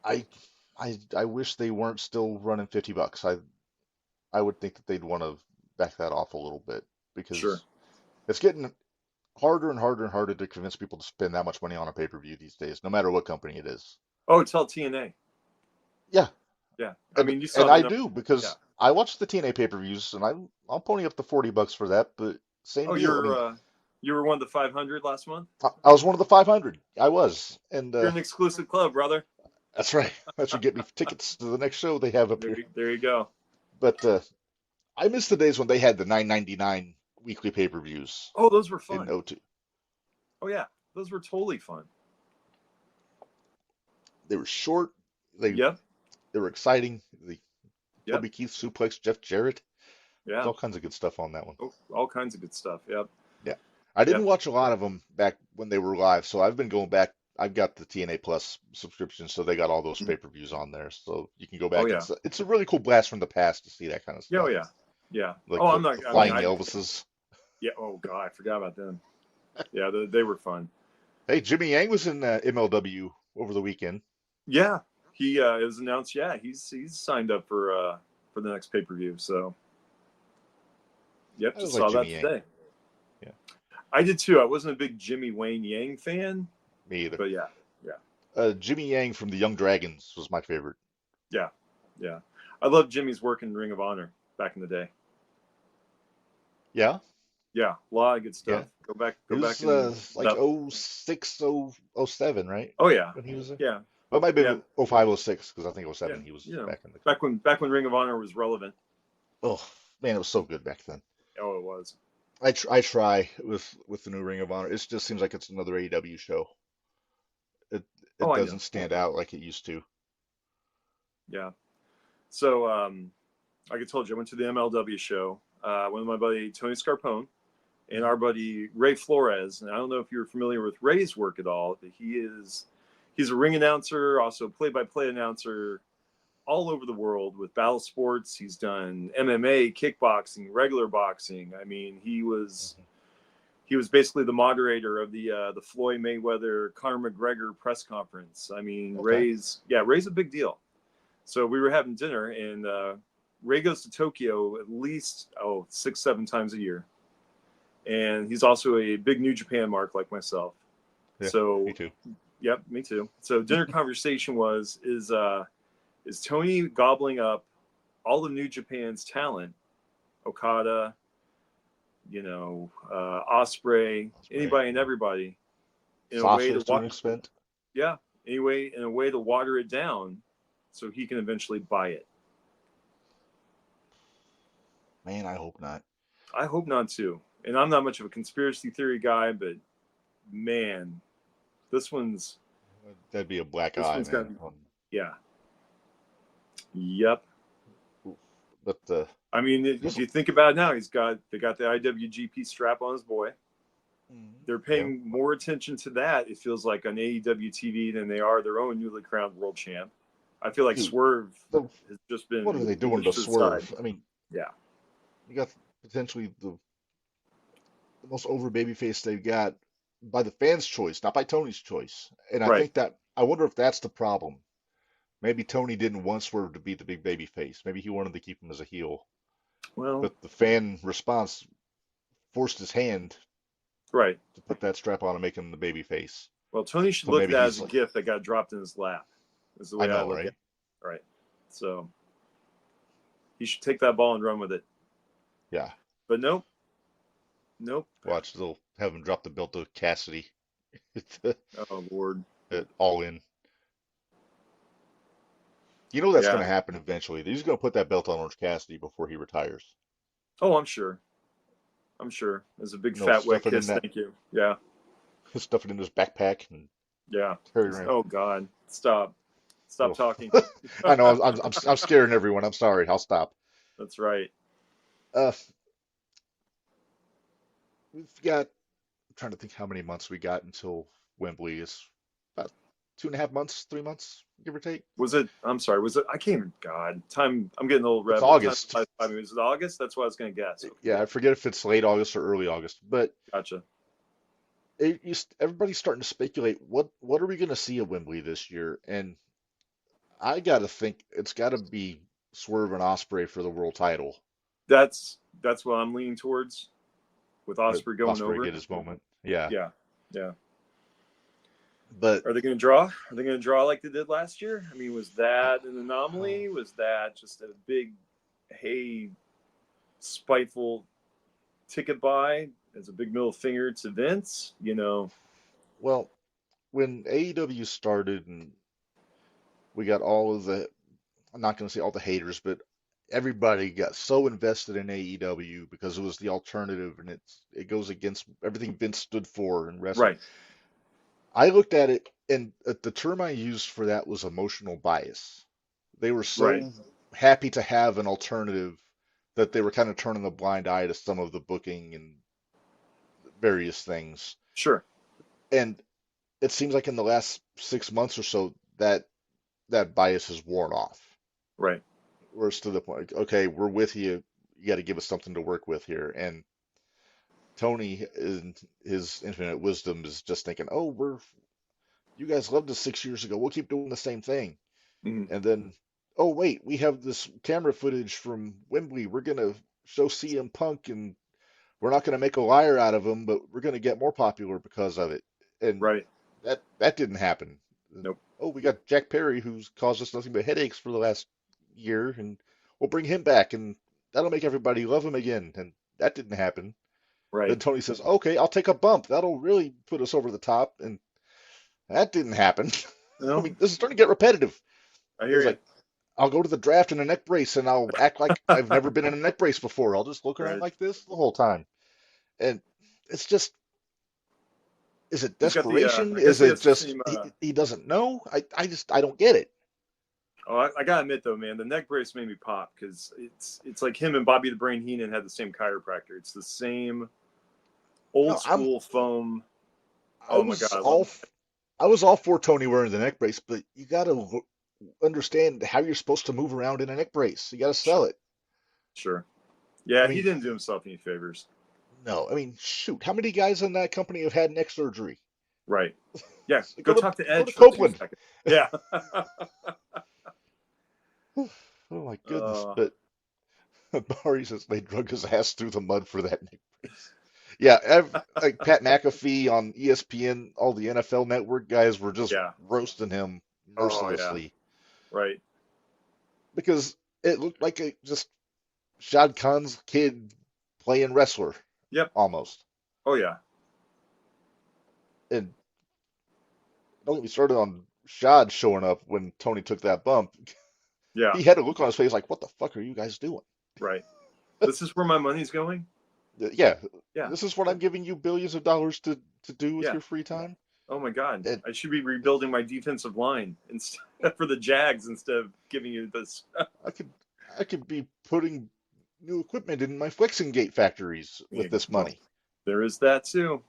I I wish they weren't still running $50. I would think that they'd want to back that off a little bit Sure. because it's getting harder and harder and harder to convince people to spend that much money on a pay-per-view these days, no matter what company it is. Oh, tell TNA. Yeah, Yeah. I and mean, you saw and the I number. do Yeah. because I watch the TNA pay-per-views and I'll pony up the $40 for that, but same Oh, deal. I mean, you were one of the 500 last month. I was one of the 500. I was, and You're an exclusive club, brother. that's right. That should get me tickets to the next show they have up here. There you go. But I miss the days when they had the 9.99 weekly pay-per-views Oh, those were in fun. '02. Oh yeah, those were totally fun. They were short. They Yep. they were exciting. Yep. Toby Keith suplex Jeff Jarrett. There's Yeah. all kinds of good stuff on that one. Oh, all kinds of good stuff. Yep. Yeah. I didn't Yep. watch a lot of them back when they were live, so I've been going back. I've got the TNA Plus subscription, so they got all those Mhm. pay-per-views on there, so you can go Oh back. yeah. It's a really cool blast from the past to see that kind of Yeah. Oh stuff, yeah. Yeah. like Oh, I'm not. the I mean, Flying Elvises. yeah. Oh God, I forgot about them. Yeah, they were fun. Hey, Jimmy Yang was in MLW over the weekend. Yeah. He it was announced. Yeah, he's signed up for the next pay-per-view. So yep, I just like saw that Jimmy Yang. today. Yeah, I did too. I wasn't a big Jimmy Wayne Yang fan, me either. but yeah. Yeah. Jimmy Yang from the Young Dragons was my favorite. Yeah. Yeah. I loved Jimmy's work in Ring of Honor back in the day. Yeah, Yeah, a lot of good yeah. stuff. Go back, It go was back and like that. 06, 07, right? Oh yeah, When he was there. yeah, Well, it might yeah, be 05, 06, because I think yeah. 07 he was You know, back in the back company. when Ring of Honor was relevant. Oh man, it was so good back then. Oh, it was. I try with the new Ring of Honor. It just seems like it's another AEW show. It Oh, it I know. doesn't stand out like it used to. Yeah. So, like I told you, I went to the MLW show. With my buddy Tony Scarpone and Mhm. our buddy Ray Flores. And I don't know if you're familiar with Ray's work at all, but he's a ring announcer, also play-by-play announcer all over the world with battle sports. He's done MMA, kickboxing, regular boxing. I mean, Mhm. he was basically the moderator of the Floyd Mayweather Conor McGregor press conference. I mean, Okay. Ray's a big deal. So we were having dinner, and Ray goes to Tokyo at least 6, 7 times a year, and he's also a big New Japan mark like myself. Yeah, me So, too. yep, me too. So dinner conversation is Tony gobbling up all of New Japan's talent, Okada, Osprey, Osprey, anybody and yeah. everybody, in a way Sasha to to an extent. yeah, anyway, in a way to water it down, so he can eventually buy it. Man, I hope not. I hope not too. And I'm not much of a conspiracy theory guy, but man, this one's That'd be a black this eye, one's got man. yeah, yep. But I mean, if just you think about it now, they got the IWGP strap on his boy. Mhm. They're Yeah, paying more attention to that, it feels like, on AEW TV than they are their own newly crowned world champ. I feel like dude. Swerve So has just what are been they doing to pushed to the side. Swerve? I mean, Yeah. you got potentially the most over babyface they've got by the fans' choice, not by Tony's choice. And I Right. think that I wonder if that's the problem. Maybe Tony didn't want Swerve to be the big baby face. Maybe he wanted to keep him as a heel. Well, But the fan response forced his hand right. to put that strap on and make him the baby face. Well, Tony should So look at maybe that as he's a like, gift that got dropped in his lap, is the I way I know, look at right? it. Right. So he should take that ball and run with it. Yeah. But nope. Nope. Watch, they'll have him drop the belt to Cassidy. Oh, Lord. All in. You know that's going Yeah. to happen eventually. He's going to put that belt on Orange Cassidy before he retires. Oh, I'm sure. I'm sure. As a big You know, fat wet stuff it in kiss. that, Thank you. Yeah. stuff it in his backpack and Yeah. carry it around. Oh, God. Stop. Stop Oh. talking. I know, I'm scaring everyone. I'm sorry. I'll stop. That's right. Uh, we've got, I'm trying to think how many months we got until Wembley is about 2.5 months, 3 months, give or take. Was it? I'm sorry. Was it? I can't even. God, time. I'm getting a little It's red. But time August. flies by me. Was it August? That's what I was going to guess. Okay, Yeah, yeah. I forget if it's late August or early August, but Gotcha. everybody's starting to speculate what are we going to see at Wembley this year? And I got to think it's got to be Swerve and Osprey for the world title. That's what I'm leaning towards, with Let Osprey going Osprey over. get his moment. Yeah, Yeah. Yeah. but Are they going to draw? Are they going to draw like they did last year? I mean, was that an oh, anomaly? Was that just a big, hey, spiteful ticket buy as a big middle finger to Vince? well, when AEW started and we got all of the, I'm not going to say all the haters, but everybody got so invested in AEW because it was the alternative and it goes against everything Vince stood for in wrestling. Right. I looked at it and the term I used for that was emotional bias. They were Right. so happy to have an alternative, that they were kind of turning a blind eye to some of the booking and various things. Sure. And it seems like in the last 6 months or so that that bias has worn off. Right. Where it's to the point, okay, we're with you. You got to give us something to work with here. And Tony, in his infinite wisdom, is just thinking, oh, you guys loved us 6 years ago. We'll keep doing the same thing. Hmm. And then, oh, wait, we have this camera footage from Wembley. We're going to show CM Punk, and we're not going to make a liar out of him, but we're going to get more popular because of it. And Right. that didn't happen. Nope. Oh, we got Jack Perry, who's caused us nothing but headaches for the last year, and we'll bring him back, and that'll make everybody love him again. And that didn't happen. Then Right. Tony says, okay, I'll take a bump. That'll really put us over the top. And that didn't happen. I No, mean, this is starting to get repetitive. I hear It's you. like, I'll go to the draft in a neck brace and I'll act like I've never been in a neck brace before. I'll just look around Right. like this the whole time. And it's just, is it He's got the. desperation? I guess Is he it has the just same. he doesn't know? I don't get it. Oh, I gotta admit though, man, the neck brace made me pop because it's like him and Bobby the Brain Heenan had the same chiropractor. It's the same old No, school foam. I Oh my was god, I love all it. I was all for Tony wearing the neck brace, but you got to understand how you're supposed to move around in a neck brace. You got to sell it. Sure. I Yeah, he mean, didn't do himself any favors. no, I mean, shoot, how many guys in that company have had neck surgery? Right. Yeah. Go Go to talk to go to Edge for two Copeland. seconds. Yeah. Oh my goodness! uh, But Barry says they drug his ass through the mud for that neck brace. Yeah, like Pat McAfee on ESPN, all the NFL Network guys were just yeah. roasting him Oh yeah. mercilessly Right. because it looked like just Shad Khan's kid playing wrestler Yep. almost. Oh yeah. And don't get me started on Shad showing up when Tony took that bump. Yeah. He had a look on his face like, "What the fuck are you guys doing?" Right. This is where my money's going. Yeah, Yeah. this is what I'm giving you billions of dollars to do with Yeah. your free time. Oh my god. And I should be rebuilding my defensive line instead for the Jags instead of giving you this. I could I could be putting new equipment in my flexing gate factories with this Well, money. there is that too.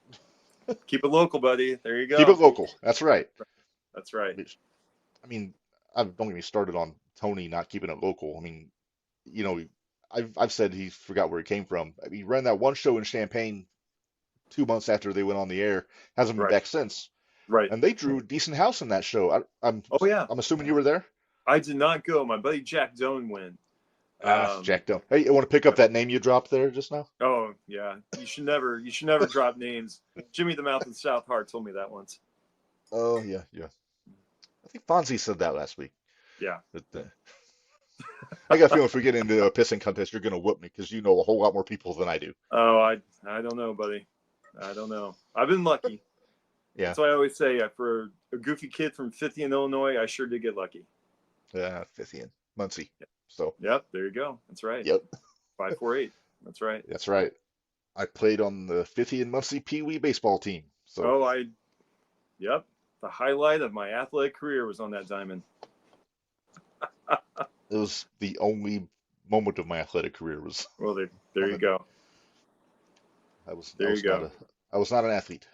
Keep it local, buddy. There you Keep it go. local. That's right. That's right. I mean, don't get me started on Tony not keeping it local. I mean, you know, I've said he forgot where he came from. I mean, he ran that one show in Champaign 2 months after they went on the air. Hasn't been Right. back since. Right. And they drew a decent house in that show. Oh yeah. I'm assuming you were there. I did not go. My buddy Jack Doan went. Ah, Um, Jack Doe. Hey, you want to pick up that name you dropped there just now? oh yeah. You should never drop names. Jimmy the Mouth and South Heart told me that once. Oh yeah, yeah. I think Fonzie said that last week. Yeah. But, I got a feeling if we get into a pissing contest, you're going to whoop me because you know a whole lot more people than I do. Oh, I don't know, buddy. I don't know. I've been lucky. Yeah. That's why I always say, for a goofy kid from 50 in Illinois, I sure did get lucky. Fithian, Muncie. So, Yep, there you go. That's right. yep, 548. That's right. that's right. I played on the Fithian Muncie Pee Wee baseball team. So, Oh, yep. The highlight of my athletic career was on that diamond. it was the only moment of my athletic career was Well, there you go. I was There you go. I was not an athlete.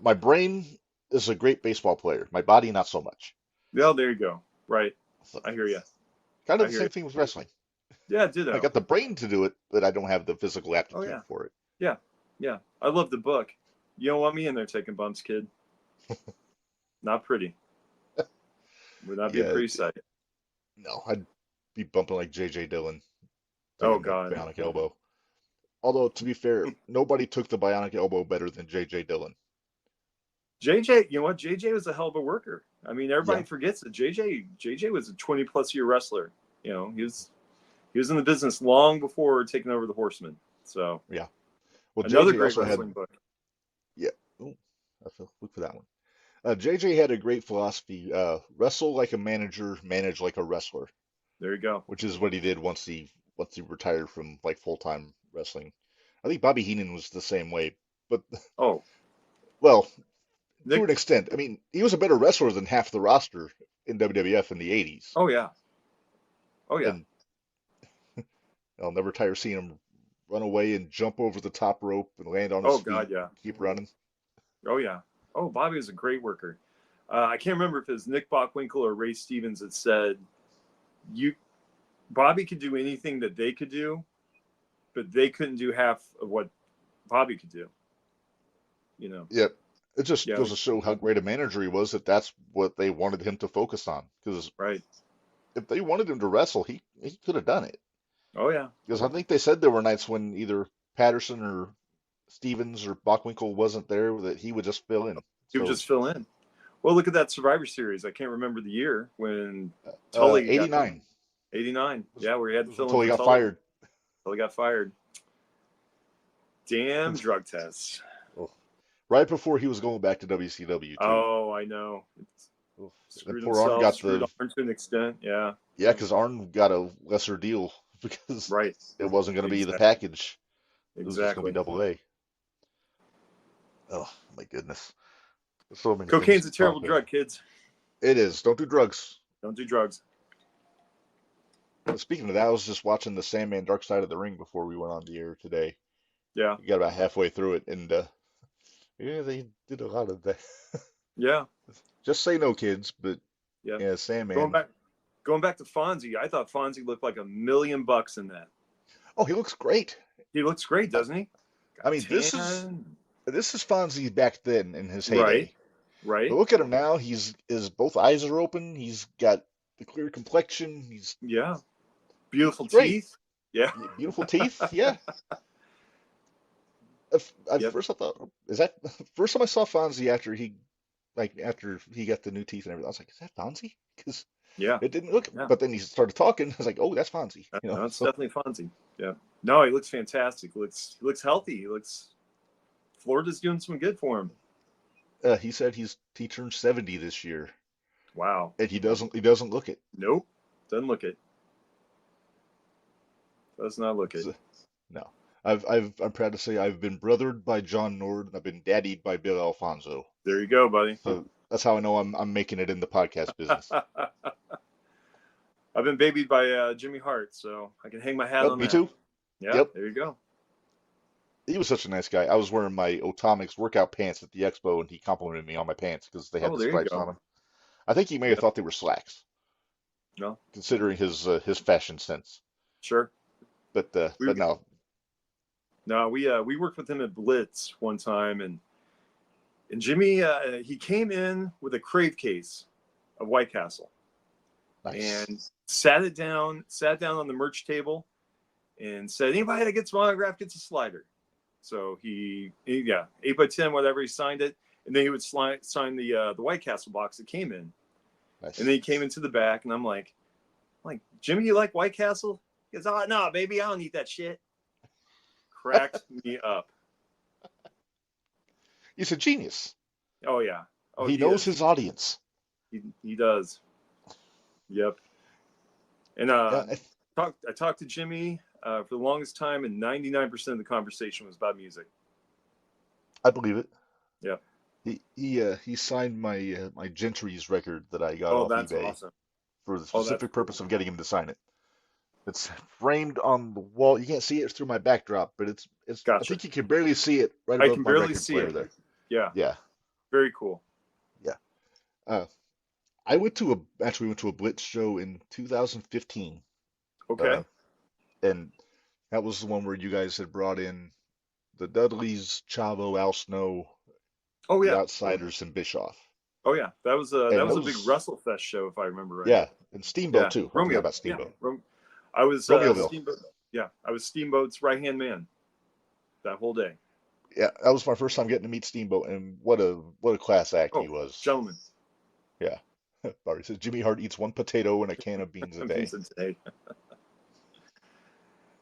My brain is a great baseball player. My body not so much. Well, there you go. Right. So, I hear you. kind I of the hear same you. thing with wrestling. Yeah, I ditto. got the brain to do it, but I don't have the physical Oh, aptitude yeah. for it. Yeah. Yeah. I love the book. You don't want me in there taking bumps, kid. Not pretty. Would not be a Yeah, pretty sight. no, I'd be bumping like J.J. Dillon Oh, taking the God. bionic elbow. Although, to be fair, nobody took the bionic elbow better than J.J. Dillon. JJ, you know what? JJ was a hell of a worker. I mean, everybody Yeah, forgets that JJ was a 20+ year wrestler. You know, he was in the business long before taking over the Horsemen. So yeah. Well, another J.J. great also had, wrestling book. yeah. Oh, I feel look for that one. J.J. had a great philosophy: wrestle like a manager, manage like a wrestler, There you go. which is what he did once he retired from like full-time wrestling. I think Bobby Heenan was the same way, but Oh, well, to Nick. an extent. I mean, he was a better wrestler than half the roster in WWF in the 80s. Oh yeah. Oh yeah. And I'll never tire seeing him run away and jump over the top rope and land on his Oh feet, God, yeah. keep running. Oh yeah. Oh, Bobby was a great worker. I can't remember if it was Nick Bockwinkel or Ray Stevens that said you Bobby could do anything that they could do, but they couldn't do half of what Bobby could do. You know. Yep. It just Yeah. goes to show how great a manager he was that that's what they wanted him to focus on. Because Right. if they wanted him to wrestle, he could have done it. Oh yeah. Because I think they said there were nights when either Patterson or Stevens or Bockwinkel wasn't there that he would just fill in. He would So just fill in. Well, look at that Survivor Series. I can't remember the year when Tully got 89 89. Yeah, where he had to was fill in until he for got Tully. fired. Tully got fired. Damn drug tests. Oh, right before he was going back to WCW too. Oh, I know. Oh, and Screwed poor Arn himself, got screwed the Arn to an extent. Yeah. yeah, because Arn got a lesser deal because Right. it wasn't going to be the Exactly. package. It was just going to be Exactly. double A. Oh my goodness. So many things Cocaine's to a terrible talk about. drug, kids. It is. Don't do drugs. Don't do drugs. Speaking of that, I was just watching the Sandman Dark Side of the Ring before we went on the air today. Yeah. We got about halfway through it, and yeah, they did a lot of that. Yeah. Just say no, kids. But Yeah. yeah, Going Sandman. back going back to Fonzie, I thought Fonzie looked like $1 million in that. Oh, he looks great. He looks great, doesn't he? I Got mean, tan. this is Fonzie back then in his Right. heyday. But Right. look at him now. His both eyes are open. He's got the clear complexion. Yeah. Beautiful great. teeth. Yeah. Beautiful teeth. Yeah. At Yep. first I thought, is that first time I saw Fonzie after he got the new teeth and everything? I was like, is that Fonzie? Because Yeah. it didn't look. Yeah. But then he started talking. I was like, oh, that's Fonzie. You know. No, it's So definitely Fonzie. Yeah. No, he looks fantastic. He looks healthy. Florida's doing some good for him. he said he turned 70 this year, Wow. and he doesn't look it. Nope. Doesn't look it. Does not look it. So, no. I'm proud to say I've been brothered by John Nord and I've been daddied by Bill Alfonso. There you go, buddy. So that's how I know I'm making it in the podcast business. I've been babied by Jimmy Hart, so I can hang my hat on Me that. too. Yeah, Yep. there you go. He was such a nice guy. I was wearing my Otomics workout pants at the expo, and he complimented me on my pants because they had Oh, the there you stripes go. on them. I think he may have thought they were slacks, No, considering his fashion sense. sure. But no, No, we worked with him at Blitz one time, and Jimmy he came in with a crave case of White Castle nice. and sat down on the merch table, and said, "Anybody that gets my autograph gets a slider." So he 8x10, whatever. He signed it, and then he would sign the White Castle box that came in, Nice. and then he came into the back, and I'm like, Jimmy, you like White Castle? He goes, "Oh no, baby, I don't eat that shit." Cracked me up. He's a genius. Oh yeah. Oh, he knows his audience. He does. Yep. And Yeah, I talked to Jimmy for the longest time, and 99% of the conversation was about music. I believe it. Yeah. He signed my Gentry's record that I got Oh, off that's eBay awesome. for the specific purpose of getting him to sign it. It's framed on the wall. You can't see it through my backdrop, but it's Gotcha. I think you can barely see it right I above can my barely record see player it. there. Yeah. Yeah. Very cool. Yeah. I went to a Blitz show in 2015. Okay. And that was the one where you guys had brought in the Dudleys, Chavo, Al Snow, Oh the yeah. Outsiders, and Bischoff. Oh yeah. That was a And big WrestleFest show, if I remember right. Yeah, and Steamboat Yeah. too. I Romeo. forgot about Steamboat. Yeah. I was Romeoville. Steamboat. Yeah, I was Steamboat's right-hand man that whole day. Yeah, that was my first time getting to meet Steamboat, and what a class act he was. Gentlemen. Yeah. Barry says Jimmy Hart eats one potato and a can of beans a day.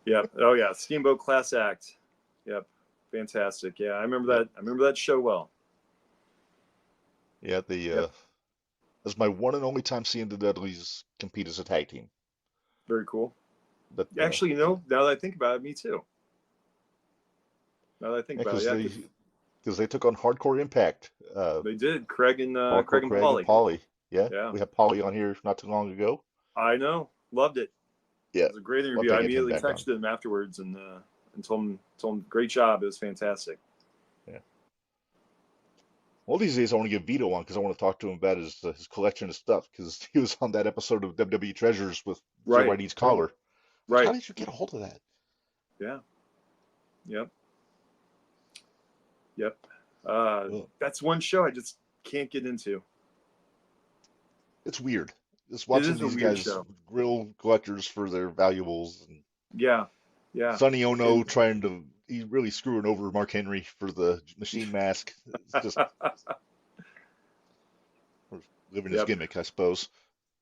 Yep. Oh yeah, Steamboat class act. Yep. Fantastic. Yeah, I remember that show well. Yeah, that's my one and only time seeing the Dudleys compete as a tag team. Very cool. But actually, now that I think about it, me too. Now that I think about it, because they took on Hardcore Impact. They did. Craig and Craig and Paulie. Paulie. Yeah, Yeah. we had Paulie on here not too long ago. I know. Loved it. Yeah, was a great love interview. to I get him immediately back on. texted him afterwards and told him great job. It was fantastic. Yeah. All these days I want to get Vito on because I want to talk to him about his collection of stuff because he was on that episode of WWE Treasures with Right. JYD's collar. Like, how Right. did you get a hold of that? Yeah. Yep. Yep. Well, That's one show I just can't get into. it's weird. Just It watching is a these weird guys show. grill collectors for their valuables, and Yeah. Yeah. Sonny Ono And trying to he's really screwing over Mark Henry for the machine mask. It's just living his yep. gimmick, I suppose.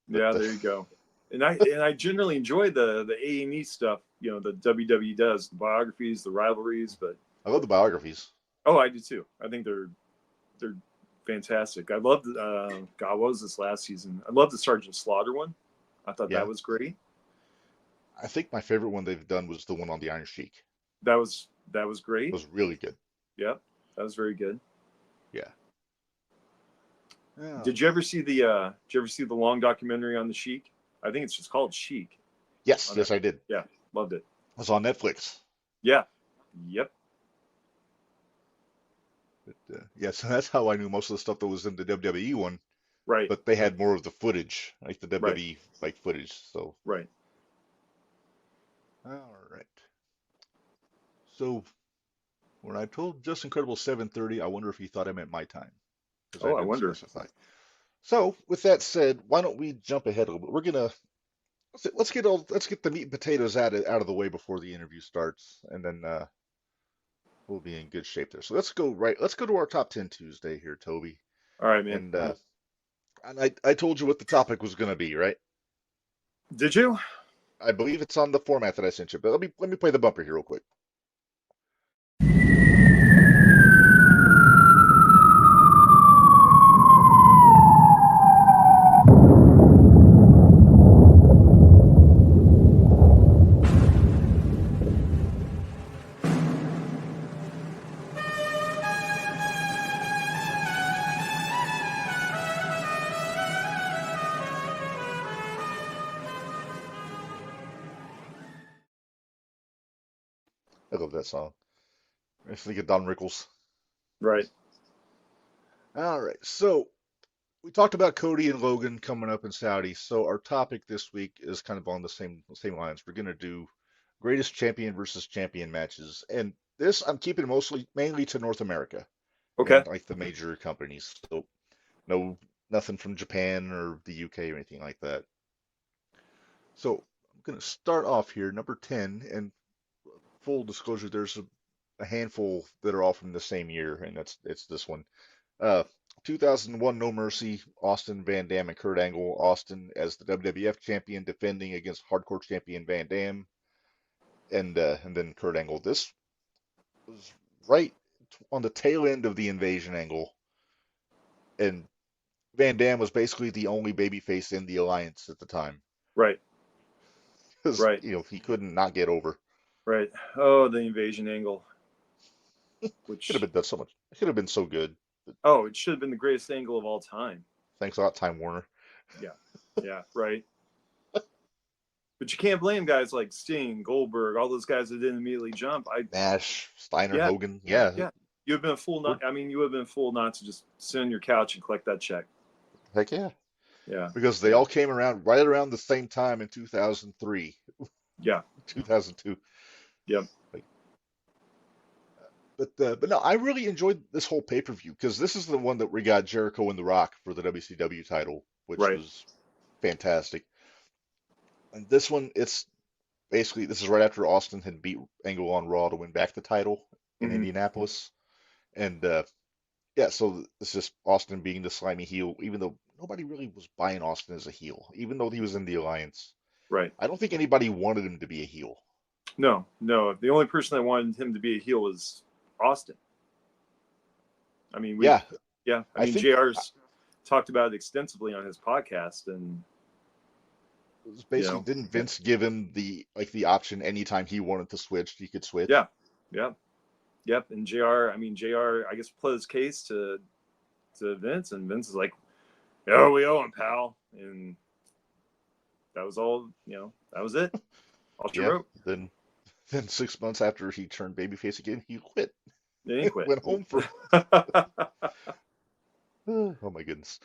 But Yeah, there you go. And I generally enjoy the A&E stuff, the WWE does, the biographies, the rivalries, but I love the biographies. oh, I do too. I think they're fantastic. I loved God, what was this last season? I loved the Sergeant Slaughter one. I thought that Yeah, was great. I think my favorite one they've done was the one on the Iron Sheik. That was It great. was really good. Yep, that was very good. Yeah. Yeah. Did you ever see the long documentary on the Sheik? I think it's just called Sheik. Yes, On yes, that. I did. It Yeah, loved it. was on Netflix. Yeah. Yep. But, yeah, so that's how I knew most of the stuff that was in the WWE one. Right. But they had more of the footage, like the Right. WWE like footage. So, Right. all right. So when I told Just Incredible 7:30, I wonder if he thought I meant my time because I Oh, I didn't wonder. specify. So with that said, why don't we jump ahead a little bit? We're gonna let's get the meat and potatoes out of the way before the interview starts, and then we'll be in good shape there. So let's go to our top 10 Tuesday here, Toby. All right, man. And I told you what the topic was going to be, right? Did you? I believe it's on the format that I sent you, but let me play the bumper here real quick. I love that song. I think of Don Rickles. Right. All right, so we talked about Cody and Logan coming up in Saudi. So our topic this week is kind of on the same lines. We're gonna do greatest champion versus champion matches, and this I'm keeping mainly to North America Okay. and like the major companies. So no nothing from Japan or the UK or anything like that. So I'm gonna start off here, number 10, and full disclosure, there's a handful that are all from the same year, and it's this one. Uh, 2001 No Mercy, Austin, Van Dam, and Kurt Angle. Austin as the WWF champion defending against hardcore champion Van Dam, and then Kurt Angle. This was right on the tail end of the invasion angle, and Van Dam was basically the only babyface in the alliance at the time Right. because Right. he couldn't not get over. Right. Oh, the invasion angle, Could have which been done so much. It could have been so good. But it should have been the greatest angle of all time. thanks a lot, Time Warner. Yeah. Yeah. Right. But you can't blame guys like Sting, Goldberg, all those guys that didn't immediately jump. Nash, Steiner, Yeah. Hogan. Yeah, Yeah. You have been a fool not. I mean, you have been a fool not to just sit on your couch and collect that check. heck yeah. Yeah. Because they all came around right around the same time in 2003, Yeah. 2002. Yep. Like, but no, I really enjoyed this whole pay-per-view because this is the one that we got Jericho and The Rock for the WCW title, which Right. was fantastic. And this one, it's basically this is right after Austin had beat Angle on Raw to win back the title in Hmm. Indianapolis, and yeah, so it's just Austin being the slimy heel, even though nobody really was buying Austin as a heel, even though he was in the alliance. Right. I don't think anybody wanted him to be a heel. No. No. The only person that wanted him to be a heel was Austin. I mean, Yeah, yeah. I I mean, think JR's talked about it extensively on his podcast, and it was basically didn't Vince give him the option anytime he wanted to switch, he could switch. yeah, yeah, yep. And JR, I mean, JR, I guess put his case to Vince, and Vince is like, "Oh, we owe him, pal," and that was all. That was it. All she Yeah. wrote. Then 6 months after he turned babyface again, he quit. They didn't quit. Went home for. Oh my goodness.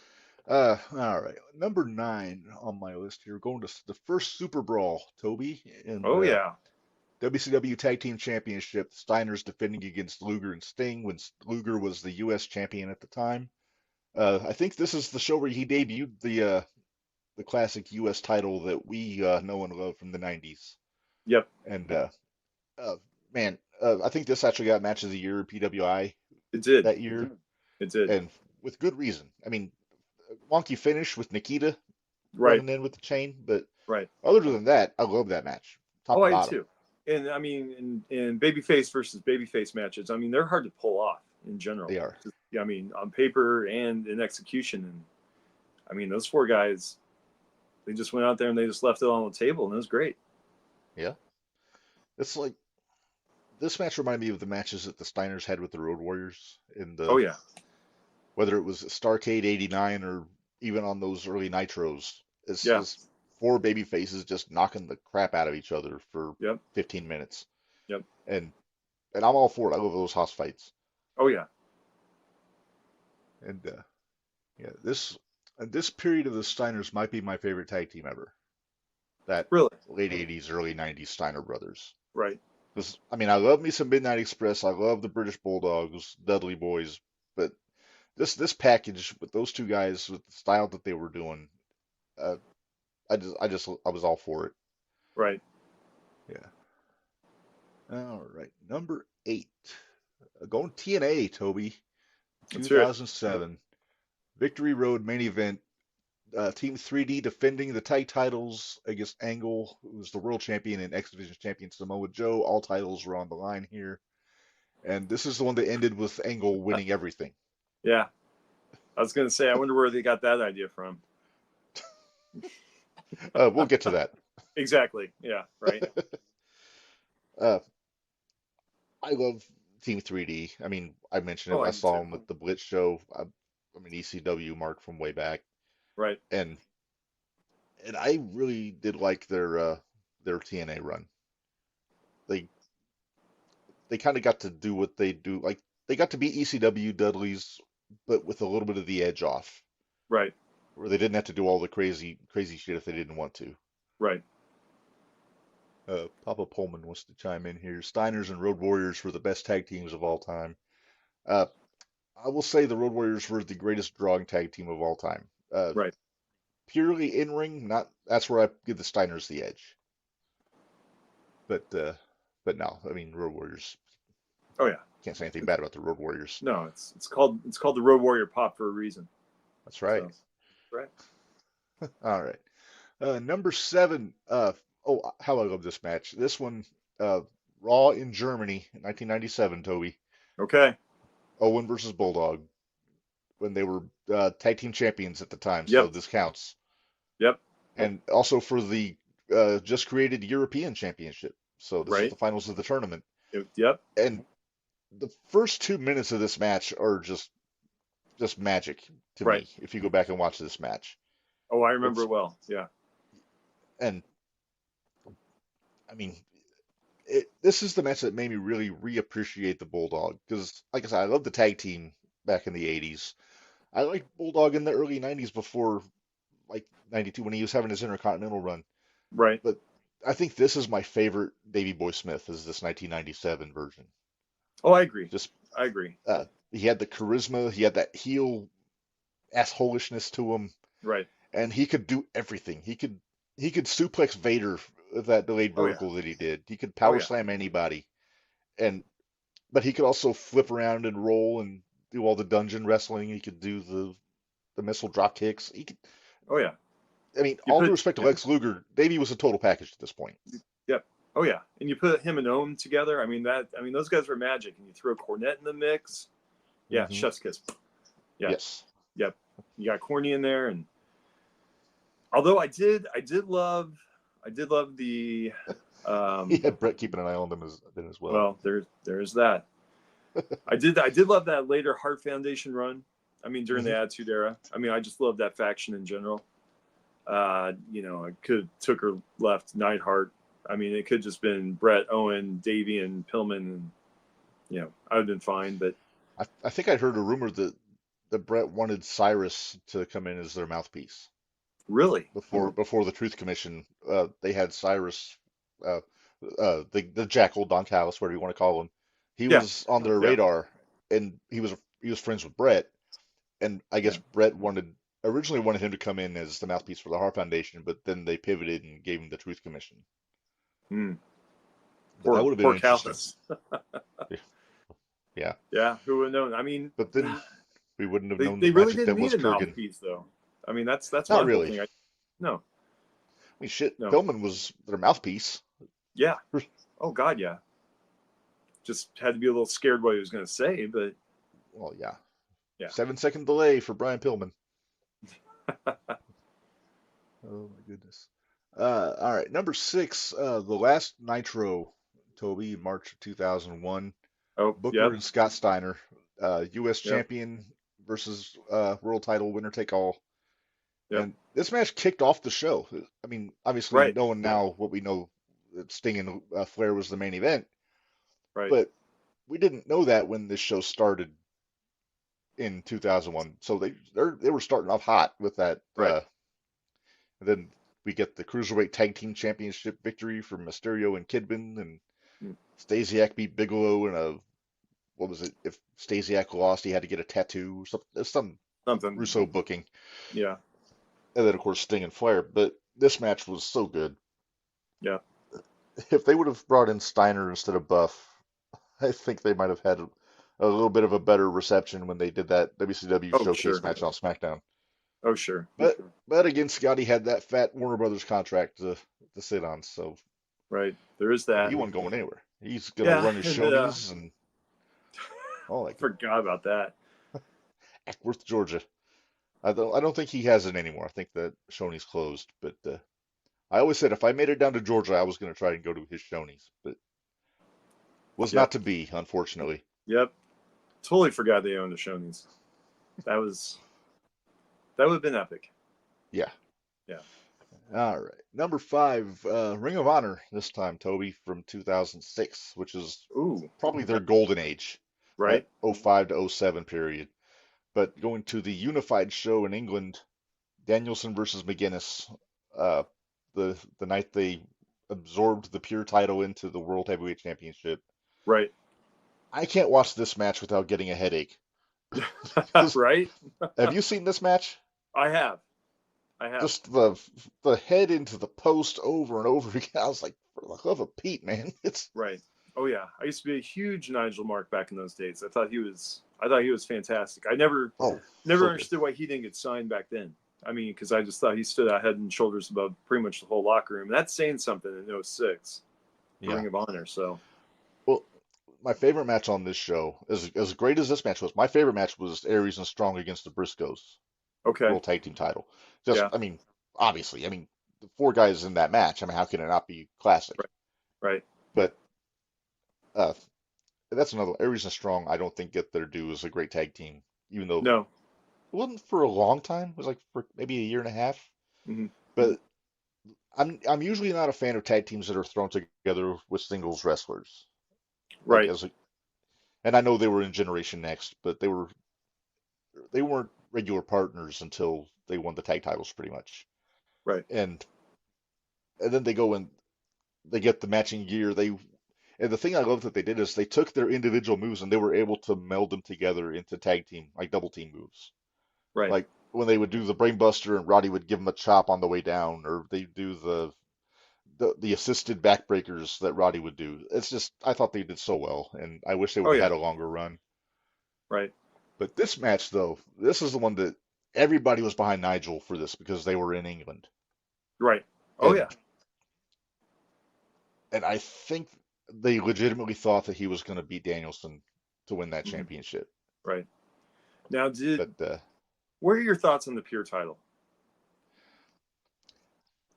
All right. Number 9 on my list here, going to the first Super Brawl, Toby, in Oh yeah. WCW Tag Team Championship. Steiner's defending against Luger and Sting when Luger was the U.S. champion at the time. I think this is the show where he debuted the classic U.S. title that we know and love from the 90s. Yep. And uh, man, I think this actually got Match of the Year PWI It did. that year, It did. and with good reason. I mean, wonky finish with Nikita Right. running in with the chain, but Right. other than that, I love that match, top Oh, to I do bottom. too. And I mean, in babyface versus babyface matches, I mean, they're hard to pull off in general. They are. I mean, on paper and in execution. And I mean, those 4 guys, they just went out there and they just left it on the table, and it was great. Yeah. It's like this match reminded me of the matches that the Steiners had with the Road Warriors in Oh the yeah. whether it was Starrcade '89 or even on those early Nitros. It's Yeah. just 4 baby faces just knocking the crap out of each other for Yep. 15 minutes. Yep. And I'm all for it. I love those house fights. Oh yeah. And yeah, this period of the Steiners might be my favorite tag team ever. That Really. late '80s, early '90s Steiner brothers. Right. Because I mean, I love me some Midnight Express. I love the British Bulldogs, Dudley Boys, but this package with those 2 guys with the style that they were doing, uh, I was all for it. Right. Yeah. All right, number 8, going TNA, Toby, Let's hear it. 2007, Victory Road main event. Team 3D defending the tag titles against Angle, who was the world champion and X Division champion Samoa Joe. All titles were on the line here. And this is the one that ended with Angle winning everything. Yeah. I was going to say, I wonder where they got that idea from. We'll get to that. Exactly. Yeah. Right. I love Team 3D. I mean, I mentioned it. Oh, I I do saw too. them at the Blitz show. I'm an ECW mark from way back, Right. and I really did like their TNA run. They kind of got to do what they do. Like they got to beat ECW Dudleys, but with a little bit of the edge off, Right. where they didn't have to do all the crazy shit if they didn't want to. Right. Papa Pullman wants to chime in here. Steiners and Road Warriors were the best tag teams of all time. Uh, I will say the Road Warriors were the greatest drawing tag team of all time. Right. Purely in ring, not that's where I give the Steiners the edge. But no, I mean Road Warriors. Oh yeah. Can't say anything bad about the Road Warriors. No, it's called the Road Warrior Pop for a reason. That's right. So, right. All right. Number 7. How I love this match. This one, Raw in Germany in 1997. Toby. Okay. Owen versus Bulldog when they were tag team champions at the time. So Yep. this counts. Yep. And also for the just created European Championship. So this is Right. the finals of the tournament. Yep. And the first 2 minutes of this match are just magic to Right. me. If you go back and watch this match. Oh, I remember It's- it well. Yeah. And I mean, this is the match that made me really reappreciate the Bulldog because, like I said, I love the tag team back in the '80s. I liked Bulldog in the early '90s before, like '92 when he was having his Intercontinental run. Right. But I think this is my favorite Davey Boy Smith is this 1997 version. Oh, I agree. Just I agree. he had the charisma, he had that heel assholishness to him, Right. and he could do everything. He could suplex Vader with that delayed Oh, yeah. vertical that he did. He could power yeah. slam anybody, but he could also flip around and roll and do all the dungeon wrestling. He could do the missile drop kicks. He could. Oh yeah. I mean, You all put- due respect to Lex Luger, Davey was a total package at this point. Yep. Oh yeah. And you put him and Ohm together. I mean those guys were magic. And you throw Cornette in the mix. Yeah. Mhm. Chef's kiss. Yeah. Yes. Yep. You got Corny in there, and although I did love the He had Brett keeping an eye on them as well. well, there's that. I did love that later Hart Foundation run. I mean, during the Attitude Era. I mean, I just love that faction in general. I could have took or left Neidhart. I mean, it could just been Brett, Owen, Davey, and Pillman, and I would have been fine. But I think I heard a rumor that Brett wanted Cyrus to come in as their mouthpiece really, before the Truth Commission. They had Cyrus, uh, the Jackal, Don Callis, whatever you want to call him. He yeah, was on their yeah, radar, and he was friends with Brett, and I guess yeah. Brett originally wanted him to come in as the mouthpiece for the Heart Foundation, but then they pivoted and gave him the Truth Commission. Mm. But that would have been Poor interesting. Callis. Yeah, Yeah, who would have known? I mean, but then we wouldn't have known the they really magic didn't that need was a Kurgan. mouthpiece, though. I mean, that's Not one cool really. thing. No, I mean, shit, no, Pillman was their mouthpiece. yeah. Oh God, yeah. Just had to be a little scared what he was going to say, but Well, yeah. yeah. 7-second delay for Brian Pillman. Oh my goodness. All right, number 6, the last Nitro, Toby, March of 2001. Oh, Booker yep, and Scott Steiner, U.S. yep, champion versus world title winner take all. yep. And this match kicked off the show. I mean, obviously, Right, knowing now what we know, that Sting and Flair was the main event, right, but we didn't know that when this show started in 2001. So they were starting off hot with that. right. And then we get the Cruiserweight Tag Team Championship victory for Mysterio and Kidman, and Mm. Stasiak beat Bigelow in a, what was it? If Stasiak lost, he had to get a tattoo or something. Some Something. Russo booking. Yeah, And then, of course, Sting and Flair. But this match was so good. yeah. If they would have brought in Steiner instead of Buff, I think they might have had a little bit of a better reception when they did that WCW Oh, showcase sure. match on SmackDown. Oh, sure. But again, Scotty had that fat Warner Brothers contract to sit on, so Right. There is he that. wasn't going anywhere. He's gonna Yeah, run his and Shoney's and all that good. forgot about that. Ackworth, Georgia. I don't think he has it anymore. I think that Shoney's closed. But I always said if I made it down to Georgia, I was gonna try and go to his Shoney's, but was Yep, not to be, unfortunately. yep. Totally forgot they owned the Shoney's. That would have been epic. Yeah. Yeah. All right. Number 5, Ring of Honor this time, Toby, from 2006, which is Ooh. probably their golden age, Right. that '05 to '07 period. But going to the Unified show in England, Danielson versus McGuinness, uh, the night they absorbed the pure title into the World Heavyweight Championship. Right. I can't watch this match without getting a headache. 'Cause- Right. have you seen this match? I have. I have. Just the head into the post over and over again. I was like, for the love of Pete, man, it's Right. Oh yeah. I used to be a huge Nigel Mark back in those days. I thought he was fantastic. I never oh never so good. understood why he didn't get signed back then. I mean, because I just thought he stood out head and shoulders above pretty much the whole locker room. And that's saying something in '06 for Yeah. Ring of Honor. So Well, my favorite match on this show, as great as this match was, my favorite match was Aries and Strong against the Briscoes, okay. World Tag Team title. Just, Yeah. I mean, obviously, I mean, the 4 guys in that match. I mean, how can it not be classic? Right. Right. But uh, that's another Aries and Strong. I don't think get their due as a great tag team, even though No. it wasn't for a long time. It was like for maybe a year and a half. Hmm. But I'm usually not a fan of tag teams that are thrown together with singles wrestlers. Like Right. and I know they were in Generation Next, but they weren't regular partners until they won the tag titles pretty much. Right. And then they go and they get the matching gear. And the thing I love that they did is they took their individual moves and they were able to meld them together into tag team, like double team moves. Right. Like when they would do the brainbuster and Roddy would give them a chop on the way down, or they do the assisted backbreakers that Roddy would do. It's just I thought they did so well, and I wish they Oh would have yeah. had a longer run. Right. But this match, though, this is the one that everybody was behind Nigel for this because they were in England, Right. Oh yeah. and and I think they legitimately thought that he was going to beat Danielson to win that Mhm. championship. Right. Now, But what are your thoughts on the pure title?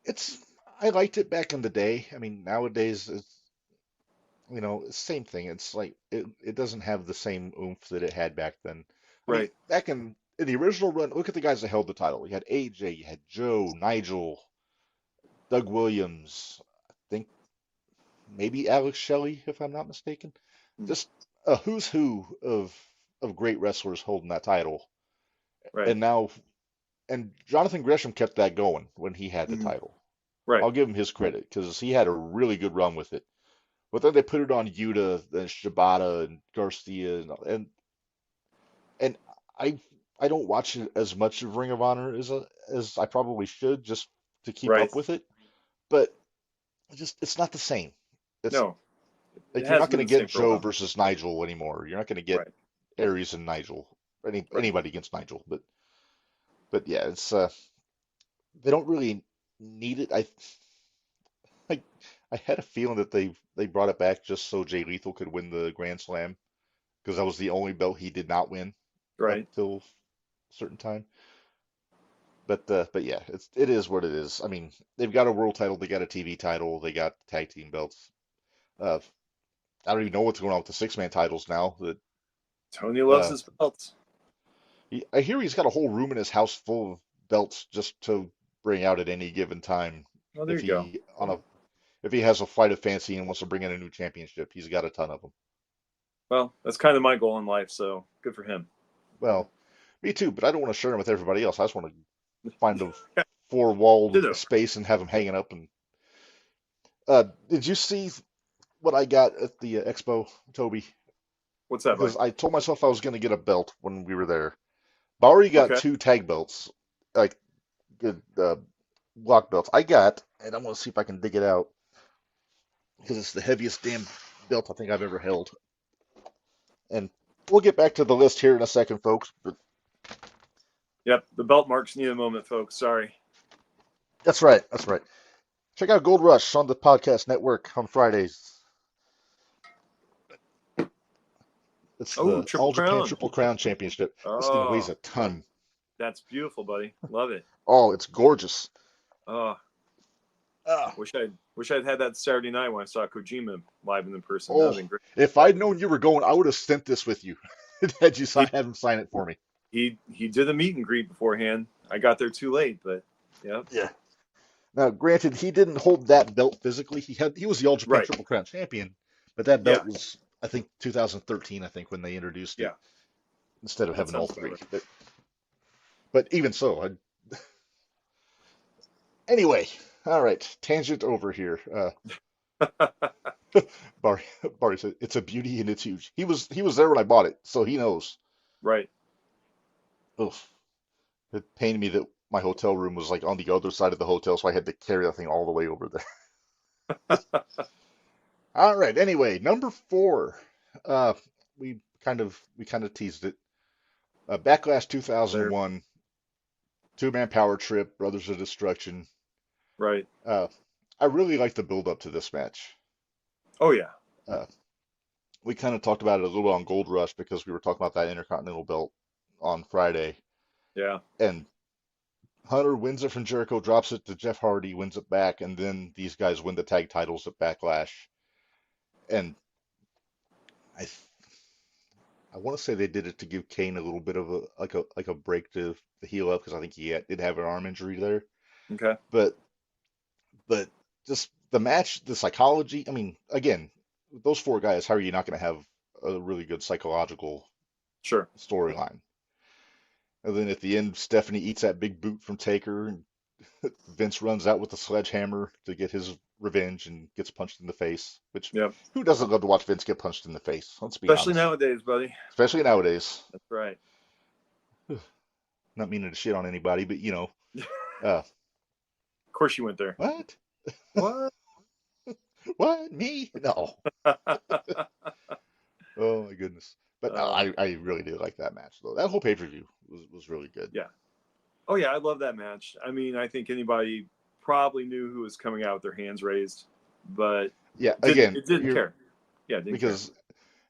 it's I liked it back in the day. I mean, nowadays it's same thing. It's like it doesn't have the same oomph that it had back then. I mean, Right. back in in the original run, look at the guys that held the title. You had AJ, you had Joe, Nigel, Doug Williams, I think maybe Alex Shelley, if I'm not mistaken. Mm. Just a who's who of great wrestlers holding that title. Right. And now, and Jonathan Gresham kept that going when he had the Mm. title. Right. I'll give him his credit because he had a really good run with it. But then they put it on Yuta, then Shibata and Garcia, and I I don't watch it as much of Ring of Honor as I probably should just to keep Right. up with it. But it's not the same. It's No, it like you're not hasn't been going the to get same for a Joe while. versus Nigel anymore. You're not going to get Right. Aries and Nigel, Right. anybody against Nigel. But yeah, it's they don't really need it. I I had a feeling that they brought it back just so Jay Lethal could win the Grand Slam because that was the only belt he did not win up Right. till a certain time. But yeah, it is what it is. I mean, they've got a world title, they got a TV title, they got tag team belts. Uh, I don't even know what's going on with the six-man titles now. That Tony loves uh, his belts. I hear he's got a whole room in his house full of belts just to bring out at any given time. Oh, there If you go. he on a if he has a flight of fancy and wants to bring in a new championship, he's got a ton of them. Well, that's kind of my goal in life, so good for him. Well, me too, but I don't want to share them with everybody else. I just want to find a four-walled Ditto. space and have them hanging up. And did you see what I got at the expo, Toby? What's that, Because buddy? I told myself I was going to get a belt when we were there. Bowery got Okay. two tag belts, like good block belts. I got, and I'm going to see if I can dig it out because it's the heaviest damn belt I think I've ever held. And we'll get back to the list here in a second, folks. But Yep. The belt marks need a moment, folks. Sorry. that's right. That's right. Check out Gold Rush on the podcast network on Fridays. It's Oh, the Triple All Japan Crown. Triple Crown Championship. This thing weighs Oh, a ton. that's beautiful, buddy. Love it. Oh, it's gorgeous. Oh, Ah. wish I'd had that Saturday night when I saw Kojima live and in person. That would have Oh, been great. if I'd known you were going, I would have sent this with you. Had you He have him sign it for me? he did a meet and greet beforehand. I got there too late, but yeah. Yeah. Now, granted, he didn't hold that belt physically. He was the All Japan Right. Triple Crown champion, but that Yeah. belt was, I think, 2013. I think when they introduced it Yeah. instead of That having all sounds about three. right. But even so, anyway. All right, tangent over here. Barry, Barry said it's a beauty and it's huge. He was there when I bought it, so he knows. Right. Oof. It pained me that my hotel room was like on the other side of the hotel, so I had to carry that thing all the way over there. All right. Anyway, number four. Uh, we kind of teased it. Backlash There. 2001, two-man power trip, Brothers of Destruction. Right. Uh, I really like the build up to this match. Oh yeah. Uh, we kind of talked about it a little bit on Gold Rush because we were talking about that Intercontinental belt on Friday, Yeah. and Hunter wins it from Jericho, drops it to Jeff Hardy, wins it back, and then these guys win the tag titles at Backlash. And I I want to say they did it to give Kane a little bit of a break to heal up because I think did have an arm injury there. Okay. But but just the match, the psychology. I mean, again, those four guys. How are you not going to have a really good psychological Sure. storyline? And then at the end, Stephanie eats that big boot from Taker, and Vince runs out with a sledgehammer to get his revenge and gets punched in the face. Which Yep. who doesn't love to watch Vince get punched in the face? Let's be Especially honest. nowadays, buddy. Especially nowadays. That's right. Not meaning to shit on anybody, but Of uh, course you went there. what? What? What? Me? No. Oh my goodness. But no, I really did like that match though. That whole pay-per-view was really good. Yeah. Oh yeah, I love that match. I mean, I think anybody probably knew who was coming out with their hands raised, but Yeah, again, it didn't you're care. Yeah, it didn't care. because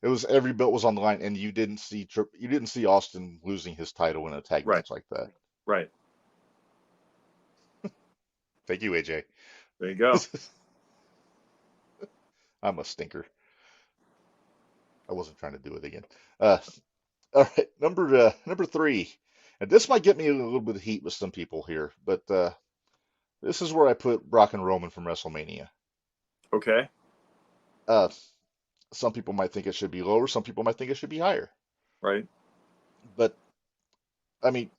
it was every belt was on the line, and you didn't see Austin losing his title in a tag Right. match like that. Right. Thank you, AJ. There you go. I'm a stinker. I wasn't trying to do it again. Uh, all right, number three. And this might get me a little bit of heat with some people here, but this is where I put Brock and Roman from WrestleMania. Okay. Uh, some people might think it should be lower, some people might think it should be higher. Right. But I mean,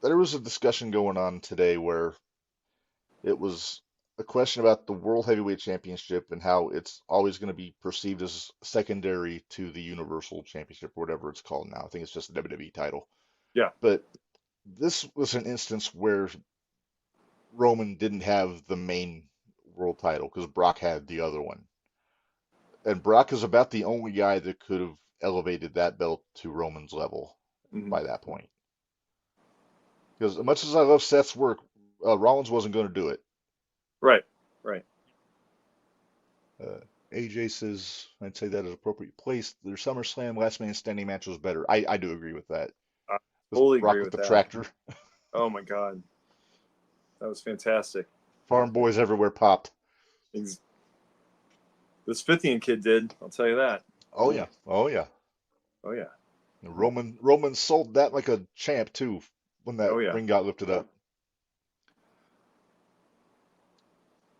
there was a discussion going on today where it was a question about the World Heavyweight Championship and how it's always going to be perceived as secondary to the Universal Championship or whatever it's called now. I think it's just the WWE title. Yeah. But this was an instance where Roman didn't have the main world title because Brock had the other one. And Brock is about the only guy that could have elevated that belt to Roman's level Hmm. by that point. Because as much as I love Seth's work, Rollins wasn't going to do it. Right. Right. Uh, AJ says, I'd say that is appropriate place. Their SummerSlam Last Man Standing match was better. I do agree with that. I With totally Brock agree with with the that. tractor. Oh my God, that was fantastic. Farm boys everywhere popped. Ex- This 50 kid did. I'll tell you that. Oh yeah. Oh yeah. Oh yeah. Roman sold that like a champ too when that Oh yeah. ring got lifted up.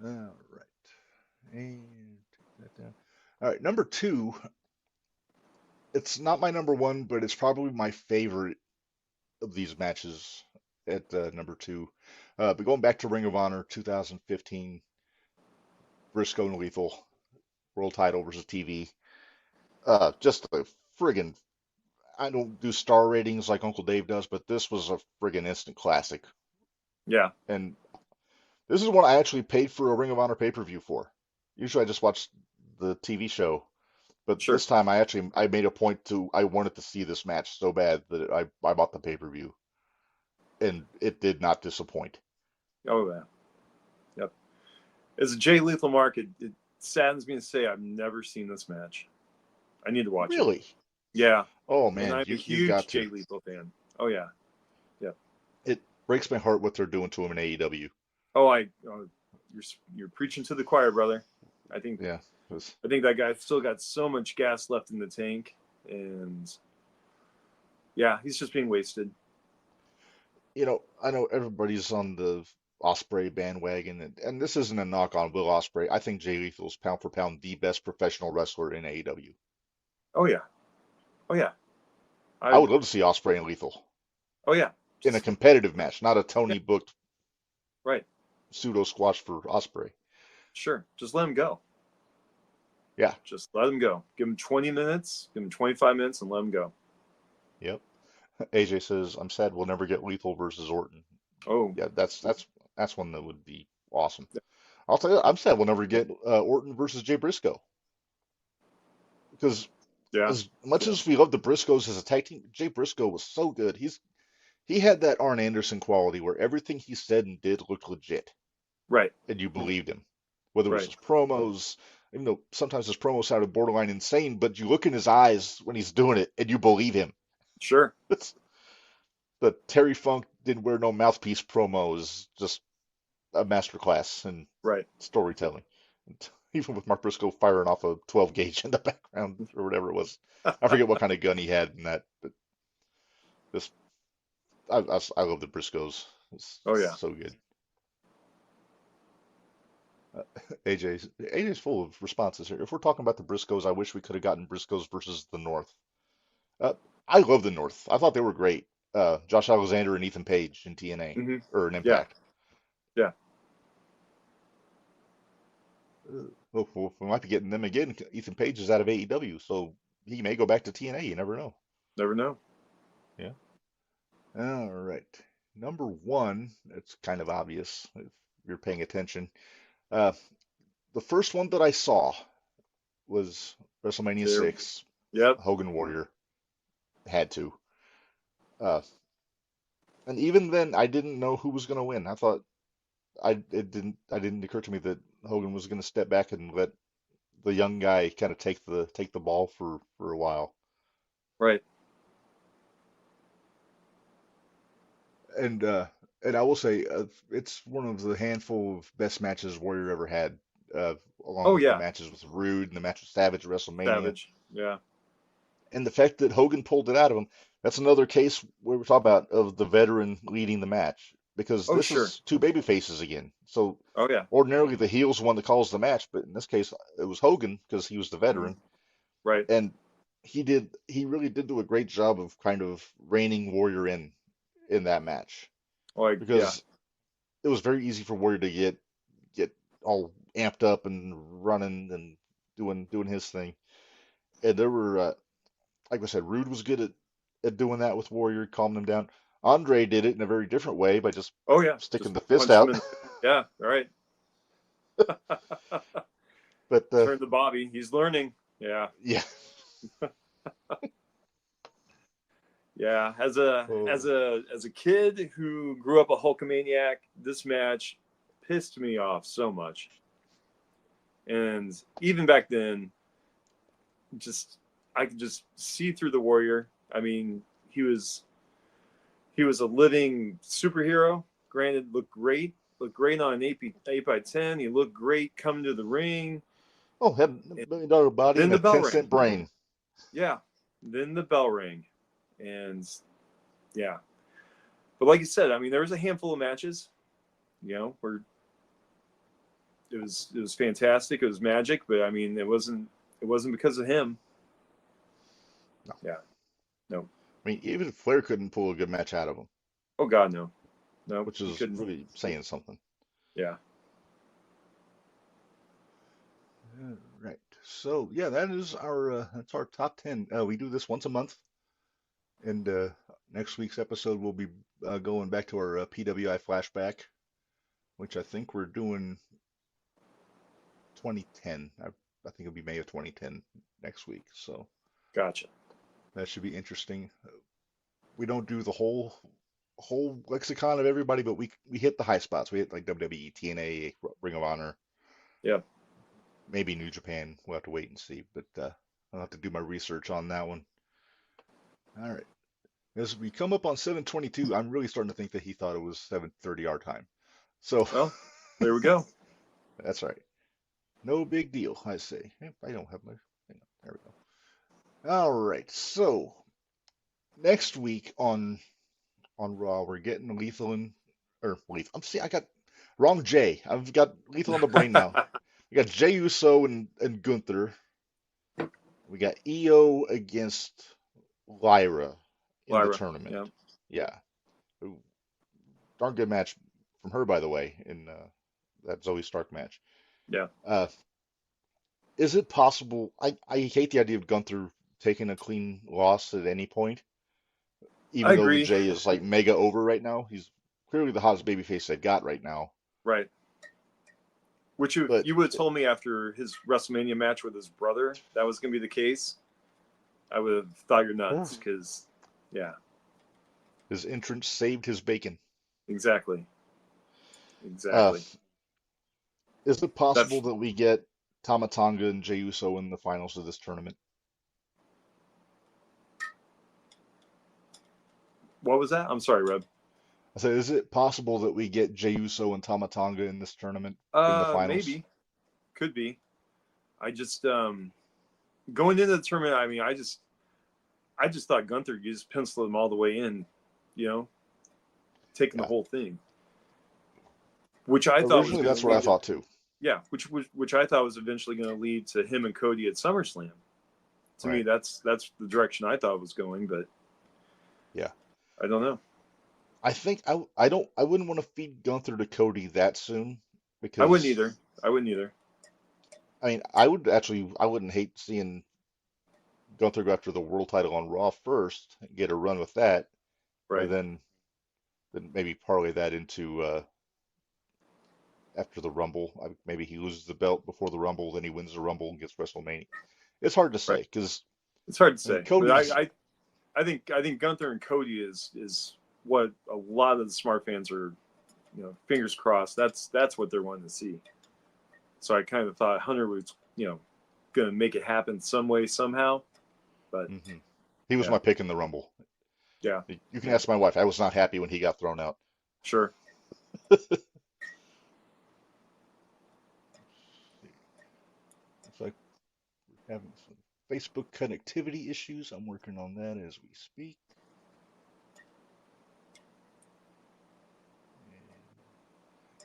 All right. And take that down. All right, number two. It's not my number one, but it's probably my favorite of these matches at number two. But going back to Ring of Honor 2015, Briscoe and Lethal World Title versus TV. Just a friggin' I don't do star ratings like Uncle Dave does, but this was a friggin' instant classic. Yeah. And this is one I actually paid for a Ring of Honor pay-per-view for. Usually I just watch the TV show, but Sure. this time I made a point to I wanted to see this match so bad that I bought the pay-per-view, and it did not disappoint. Oh yeah. Yep. As a Jay Lethal mark, it saddens me to say I've never seen this match. I need to watch it. Really? Yeah. Oh And man, I'm a you've got huge to. Jay Lethal fan. Oh yeah. Yeah. It breaks my heart what they're doing to him in AEW. Oh, you're preaching to the choir, brother. I think Yeah, 'cause, I think that guy still got so much gas left in the tank, and yeah, he's just being wasted. I know everybody's on the Osprey bandwagon, and this isn't a knock on Will Osprey. I think Jay Lethal's pound for pound the best professional wrestler in AEW. Oh yeah. Oh yeah. I I would agree. love to see Osprey and Lethal Oh yeah. in a Just competitive match, not a yeah. Tony booked Right. pseudo squash for Osprey. Sure. Just let him go. Yeah, Just let him go. Give him 20 minutes. Give him 25 minutes, and let him go. yep. AJ says, "I'm sad we'll never get Lethal versus Orton." Oh. Yeah, that's one that would be awesome. I'll tell you, I'm sad we'll never get Orton versus Jay Briscoe because Yeah. as much Yeah. as we love the Briscoes as a tag team, Jay Briscoe was so good. He had that Arn Anderson quality where everything he said and did looked legit, Right. and you believed him. Whether it was Right. his promos, even though sometimes his promos sounded borderline insane, but you look in his eyes when he's doing it and you believe him. Sure. It's, the Terry Funk didn't wear no mouthpiece promo is just a masterclass in Right. storytelling. And even with Mark Briscoe firing off a 12 gauge in the background or whatever it was. I forget what kind of gun he had in that, but this I love the Briscoes. Oh It's yeah. so good. Uh, AJ's full of responses here. If we're talking about the Briscoes, I wish we could have gotten Briscoes versus the North. Uh, I love the North. I thought they were great. Josh Alexander and Ethan Page in TNA Hmm. or in Yeah. Impact. Yeah. Well, we might be getting them again. Ethan Page is out of AEW, so he may go back to TNA. You never know. Never know. Yeah. All right. Number one, it's kind of obvious if you're paying attention. Uh, the first one that I saw was WrestleMania There. 6, Yep. Hogan Warrior. Had to. Uh, and even then, I didn't know who was going to win. I thought I didn't occur to me that Hogan was going to step back and let the young guy kind of take the ball for a while. Right. And uh, and I will say it's one of the handful of best matches Warrior ever had, along Oh with the yeah. matches with Rude and the match with Savage at WrestleMania. Savage. Yeah. And the fact that Hogan pulled it out of him. that's another case where we're talking about of the veteran leading the match because Oh, this sure. is two baby faces again. So Oh, yeah. ordinarily the heel's the one that calls the match, but in this case it was Hogan because he was the Mhm. veteran, Right. and he really did do a great job of kind of reining Warrior in that match Yeah. because it was very easy for Warrior to get all amped up and running and doing his thing. And there were like I said, Rude was good at doing that with Warrior, calming him down. Andre did it in a very different way by just Oh, yeah. sticking Just the fist punch him out. in the face. Yeah. All right. But Turn to Bobby. He's learning. Yeah. yeah, Yeah. oh, As a kid who grew up a Hulkamaniac, this match pissed me off so much. And even back then, just I could just see through the Warrior. I mean, he was a living superhero. Granted, looked great on an 8 by 10. He looked great coming to the ring. oh, had And $1 million body then and a the bell 10-cent rang. brain. Yeah. Then the bell rang. And yeah. But like you said, I mean, there was a handful of matches, where it was fantastic. It was magic, but I mean, it wasn't because of him. No, Yeah. No. I mean even Flair couldn't pull a good match out of him, Oh God, no. No, which he is couldn't. really saying something. Yeah. All right. So yeah, that is our that's our top 10. We do this once a month, and next week's episode we'll be going back to our PWI flashback, which I think we're doing 2010. I think it'll be May of 2010 next week. So Gotcha. that should be interesting. We don't do the whole lexicon of everybody, but we hit the high spots. We hit like WWE, TNA, Ring of Honor, Yeah. maybe New Japan. We'll have to wait and see, but I'll have to do my research on that one. All right. As we come up on 7:22, I'm really starting to think that he thought it was 7:30 our time. So Well, there we go. that's right. No big deal, I say. I don't have my. Hang on, there we go. All right. So next week on Raw, we're getting Lethal and or Lethal. I'm see, I got wrong Jay. I've got Lethal on the brain now. We got Jey Uso and Gunther. We got EO against Lyra in the Lyra. tournament. Yeah. Yeah, darn good match from her, by the way, in that Zoe Stark match. Yeah. Uh, is it possible? I hate the idea of Gunther taking a clean loss at any point, I even though agree. Jay is like mega over right now. He's clearly the hottest babyface they've got right now. Right. Which But you would have told me after his WrestleMania match with his brother that was going to be the case, I would have thought you're nuts. Because, yeah, his entrance saved his bacon. exactly, Uh, exactly. is it That possible that we get Tama Tonga and Jey Uso in the finals of this tournament? what was that? I'm sorry, Reb. I said, is it possible that we get Jey Uso and Tama Tonga in this tournament in the finals? Maybe, could be. I just going into the tournament. I mean, I just thought Gunther could just pencil him all the way in, you know, taking the Yeah. whole thing, which I thought was Originally, going that's to what I lead to, thought too. yeah, which I thought was eventually going to lead to him and Cody at SummerSlam. To me, Right. that's the direction I thought it was going, but Yeah. I don't know. I think I wouldn't want to feed Gunther to Cody that soon I wouldn't because either. I wouldn't either. I mean I wouldn't hate seeing Gunther go after the world title on Raw first, get a run with that, and Right. then maybe parlay that into after the Rumble. Maybe he loses the belt before the Rumble, then he wins the Rumble and gets WrestleMania. It's hard to Right. say because It's hard to I mean say, but Cody's I think Gunther and Cody is what a lot of the smart fans are, fingers crossed. That's what they're wanting to see. So I kind of thought Hunter was, going to make it happen some way somehow, but mhm. He was yeah, my pick in the Rumble. yeah, You can yeah, ask my wife. I was not happy when he got thrown out. sure. Looks like we're having some Facebook connectivity issues. I'm working on that as we speak.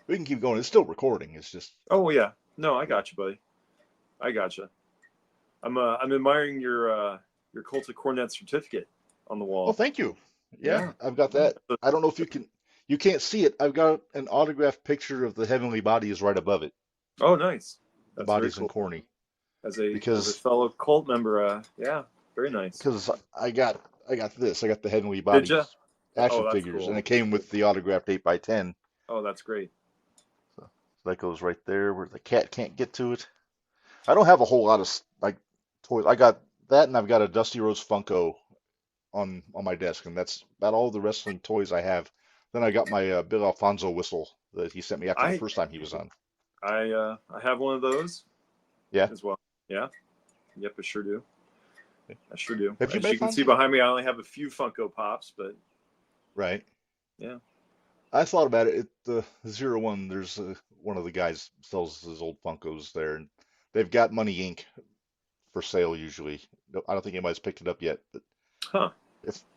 We can keep going. It's still recording. It's just. Oh yeah, no, I Yeah. got you, buddy. I got you. I'm admiring your Cult of Cornet certificate on the Oh, wall. thank you. Yeah, Yeah. I've got that. I don't know if you can. You can't see it. I've got an autographed picture of the heavenly bodies right above it. Oh, nice. The That's very bodies in cool. Corny. As a Because fellow cult member, yeah, very nice. because I got this. I got the heavenly Did ya? bodies action Oh, that's figures, and cool. it came with the autographed 8x10. Oh, that's great. So that goes right there where the cat can't get to it. I don't have a whole lot of like toys. I got that, and I've got a Dusty Rhodes Funko on my desk, and that's about all the wrestling toys I have. Then I got my Bill Alfonso whistle that he sent me after the I first time he was on. I have one of those Yeah. as well. Yeah. Yep, I sure do. I sure do. Have you As met you can see Fonzie? behind me, I only have a few Funko Pops, but Right. yeah. I thought about it. At the Zero One, there's one of the guys sells his old Funkos there, and they've got Money Inc. for sale usually. No, I don't think anybody's picked it up yet, but Huh.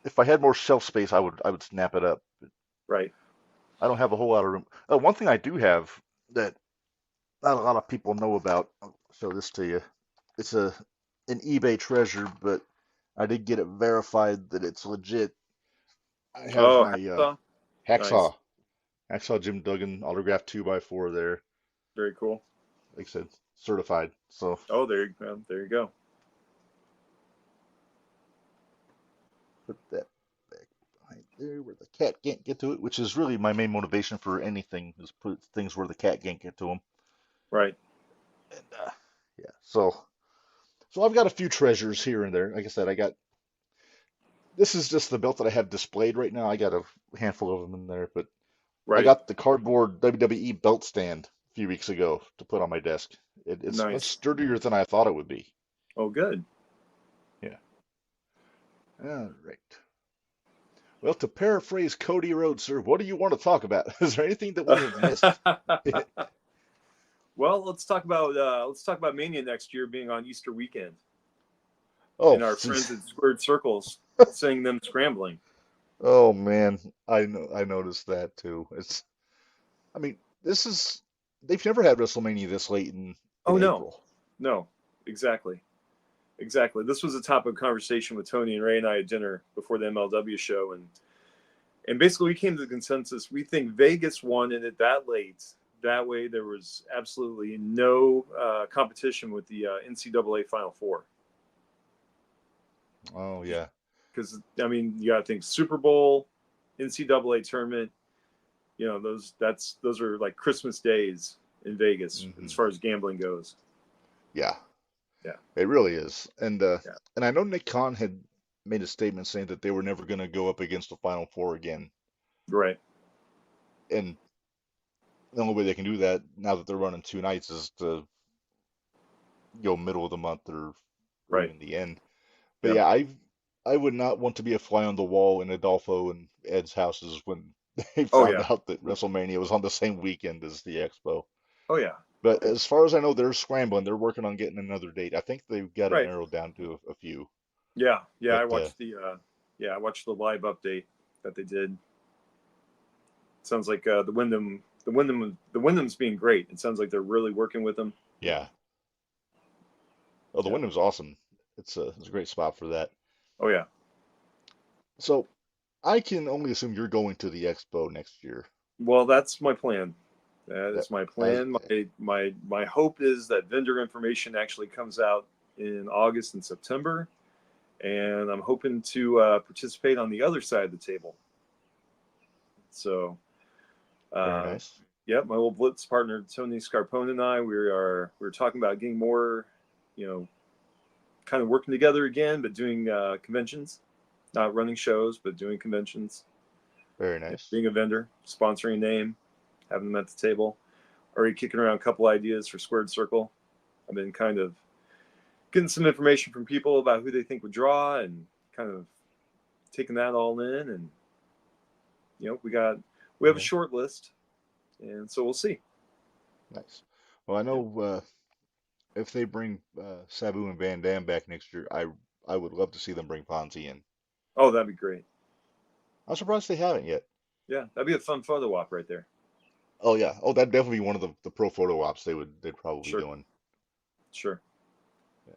if I had more shelf space, I would snap it up. But Right. I don't have a whole lot of room. One thing I do have that not a lot of people know about. I'll show this to you. It's an eBay treasure, but I did get it verified that it's legit. I have Oh, my hacksaw. Nice. hacksaw hacksaw Jim Duggan autographed 2x4 there. Very cool. Like I said, certified. So Oh, there you go. put that back behind there where the cat can't get to it, which is really my main motivation for anything is put things where the cat can't get to them. Right. And yeah, so I've got a few treasures here and there. Like I said, I got this is just the belt that I have displayed right now. I got a handful of them in there, but I Right. got the cardboard WWE belt stand a few weeks ago to put on my desk. It's much Nice. sturdier than I thought it would be. Oh, good. Yeah. All right. Well, to paraphrase Cody Rhodes, sir, what do you want to talk about? Is there anything that we have missed? Well, let's talk about Mania next year being on Easter weekend, Oh, and our friends at Squared Circles seeing them scrambling. oh man, I noticed that too. I mean, this is they've never had WrestleMania this late in Oh no, April. no, exactly, exactly. This was a topic of conversation with Tony and Ray and I at dinner before the MLW show, and basically we came to the consensus we think Vegas wanted it that late. That way, there was absolutely no competition with the NCAA Final Four. Oh yeah, Because I mean, you got to think Super Bowl, NCAA tournament. You know, those are like Christmas days in Vegas hmm as far as gambling goes. yeah, Yeah, it really is. yeah, And I know Nick Khan had made a statement saying that they were never going to go up against the Final Four again. right, And the only way they can do that now that they're running two nights is to go middle of the month or right. even the end. But Yep. yeah, I would not want to be a fly on the wall in Adolfo and Ed's houses when they Oh found yeah. out that WrestleMania was on the same weekend as the Expo. Oh yeah. But as far as I know, they're scrambling. They're working on getting another date. I think they've got it Right. narrowed down to a few. Yeah. Yeah. But I watched the live update that they did. Sounds like the Wyndham's being great. It sounds like they're really working with them. yeah, oh, the Yeah. Wyndham's awesome. It's a great spot for that. Oh yeah. So I can only assume you're going to the Expo next year. Well, that's my plan. That That is my as plan. My hope is that vendor information actually comes out in August and September, and I'm hoping to participate on the other side of the table. So, very uh, nice. yeah, my old Blitz partner Tony Scarpone and I we're talking about getting more, you know, kind of working together again, but doing conventions, not running shows, but doing conventions. Very Yeah, nice. being a vendor, sponsoring a name, having them at the table. Already kicking around a couple ideas for Squared Circle. I've been kind of getting some information from people about who they think would draw and kind of taking that all in. And, you know, we have a Okay, short list. And so we'll see. nice. Well, I Yeah. know if they bring Sabu and Van Dam back next year, I would love to see them bring Fonzie in. Oh, that'd be great. I'm surprised they haven't yet. Yeah. That'd be a fun photo op right there. Oh yeah. Oh, that'd definitely be one of the pro photo ops they'd probably be Sure, doing. sure. Yeah.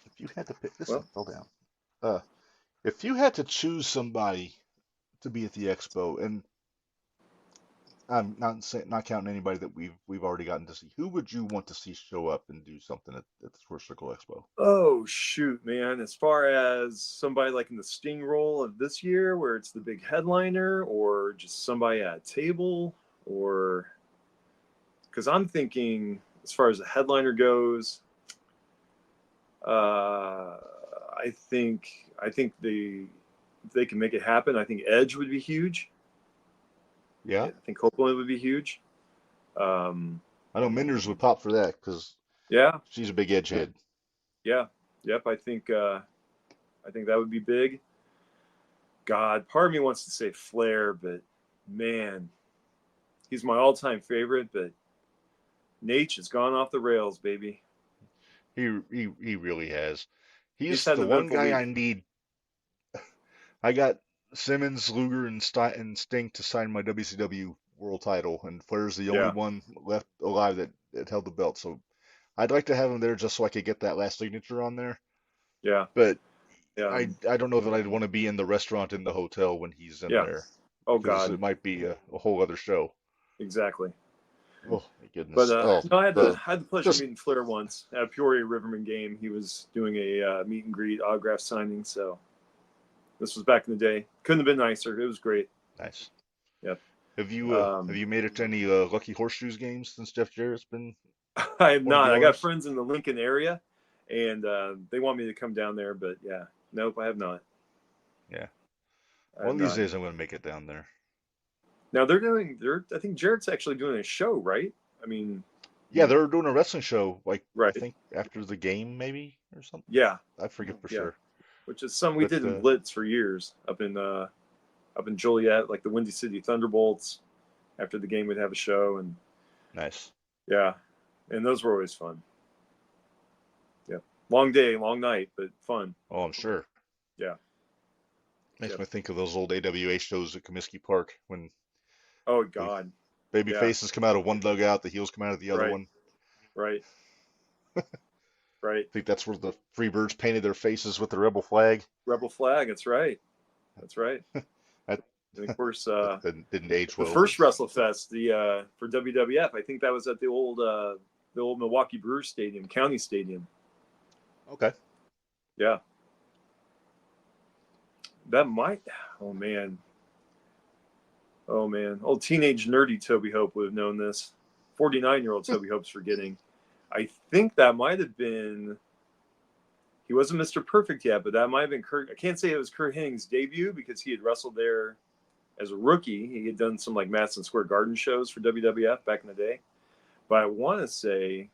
If you had to pick, this thing Well, fell down. Uh, if you had to choose somebody to be at the expo, and I'm not counting anybody that we've already gotten to see, who would you want to see show up and do something at the Square Circle Expo? oh shoot, man. As far as somebody like in the Sting role of this year, where it's the big headliner, or just somebody at a table, or because I'm thinking as far as the headliner goes, uh, I think they if they can make it happen, I think Edge would be huge. Yeah, I think Copeland would be huge. Um, I know Menders would pop for that because yeah, she's a big edge head. yeah, yep. I think that would be big. God, part of me wants to say Flair, but man, he's my all-time favorite. But Nate has gone off the rails, baby. He really has. He's He's had the an one eventful guy I week. need. I got Simmons, Luger, and Sting to sign my WCW World Title, and Flair's the only Yeah, one left alive that held the belt. So I'd like to have him there just so I could get that last signature on there. yeah, But yeah, I don't know that I'd want to be in the restaurant in the hotel when he's in yeah. there Oh because God, it might be a whole other show. exactly. Oh my But goodness. Oh, no, the I had the pleasure of just meeting Flair once at a Peoria Riverman game. He was doing a meet and greet autograph signing. So this was back in the day. Couldn't have been nicer. It was great. nice. Yep. Have Um, you made it to any Lucky Horseshoes games since Jeff Jarrett's been I have one of the not. I got owners? friends in the Lincoln area, and they want me to come down there. But yeah, nope, I have not. Yeah. I One have of these not. days I'm going to make it down there. Now they're doing. They're. I think Jarrett's actually doing a show, right? I mean, Yeah, they're doing a wrestling show, like I right? think after the game maybe or something. Yeah, I forget for yeah. sure. Which is something we But did in Blitz for years up in Joliet, like the Windy City Thunderbolts. After the game, we'd have a show, and nice. yeah, and those were always fun. Yeah, long day, long night, but fun. Oh, I'm sure. Yeah, Makes yep. me think of those old AWA shows at Comiskey Park when Oh the God, baby yeah, faces come out of one dugout, the heels come out of the other right, one. right, right. I think that's where the Freebirds painted their faces with the rebel flag. Rebel flag. That's right. That's right. That And of course, that didn't age the well, but first WrestleFest, the for WWF, I think that was at the old Milwaukee Brewers Stadium, County Stadium. okay. Yeah, that might. Oh man, oh man, old teenage nerdy Toby Hope would have known this. 49-year-old Toby Hope's forgetting. I think that might have been. He wasn't Mr. Perfect yet, but that might have been Kurt. I can't say it was Kurt Hennig's debut because he had wrestled there as a rookie. He had done some like Madison Square Garden shows for WWF back in the day. But I want to say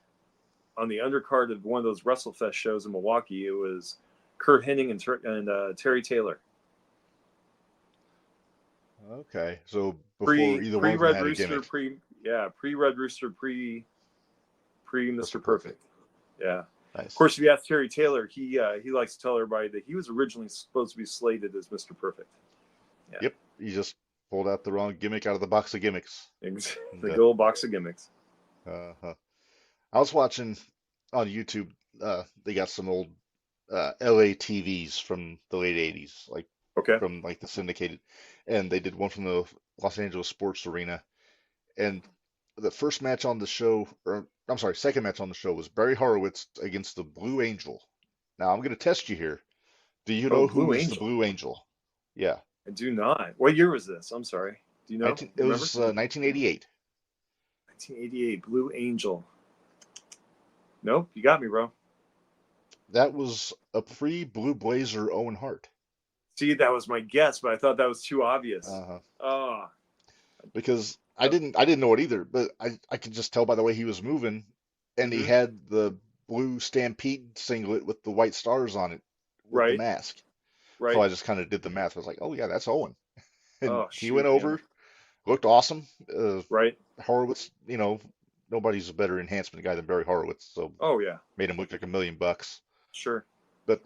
on the undercard of one of those WrestleFest shows in Milwaukee, it was Kurt Hennig and Terry Taylor. Okay. So before Pre either one pre of them Red had a Rooster, gimmick. pre Red Rooster, pre Mr. Mr. Perfect. Perfect. Yeah. Of Nice. course, if you ask Terry Taylor, he likes to tell everybody that he was originally supposed to be slated as Mr. Perfect. Yeah. Yep. You just pulled out the wrong gimmick out of the box of gimmicks. And The good old box of gimmicks. uh, I was watching on YouTube. They got some old LA TVs from the late '80s, like Okay. from like the syndicated, and they did one from the Los Angeles Sports Arena. And the first match on the show, or I'm sorry, second match on the show was Barry Horowitz against the Blue Angel. Now I'm going to test you here. Do you Oh, know who Blue is the Angel. Blue Angel? Yeah, I do not. What year was this? I'm sorry. Do you know? 19, You it remember? was 1988. 1988. Blue Angel. Nope. You got me, bro. That was a pre-Blue Blazer Owen Hart. See, that was my guess, but I thought that was too obvious. Uh, Oh, because yep. I didn't know it either, but I could just tell by the way he was moving, and he Mm-hmm. had the blue Stampede singlet with the white stars on it with the Right. mask. So Right. I just kind of did the math. I was like, oh yeah, that's Owen. And Oh, he went shoot, man. over, looked awesome. Right. Horowitz, nobody's a better enhancement guy than Barry Horowitz, so Oh, yeah. made him look like $1 million. Sure. But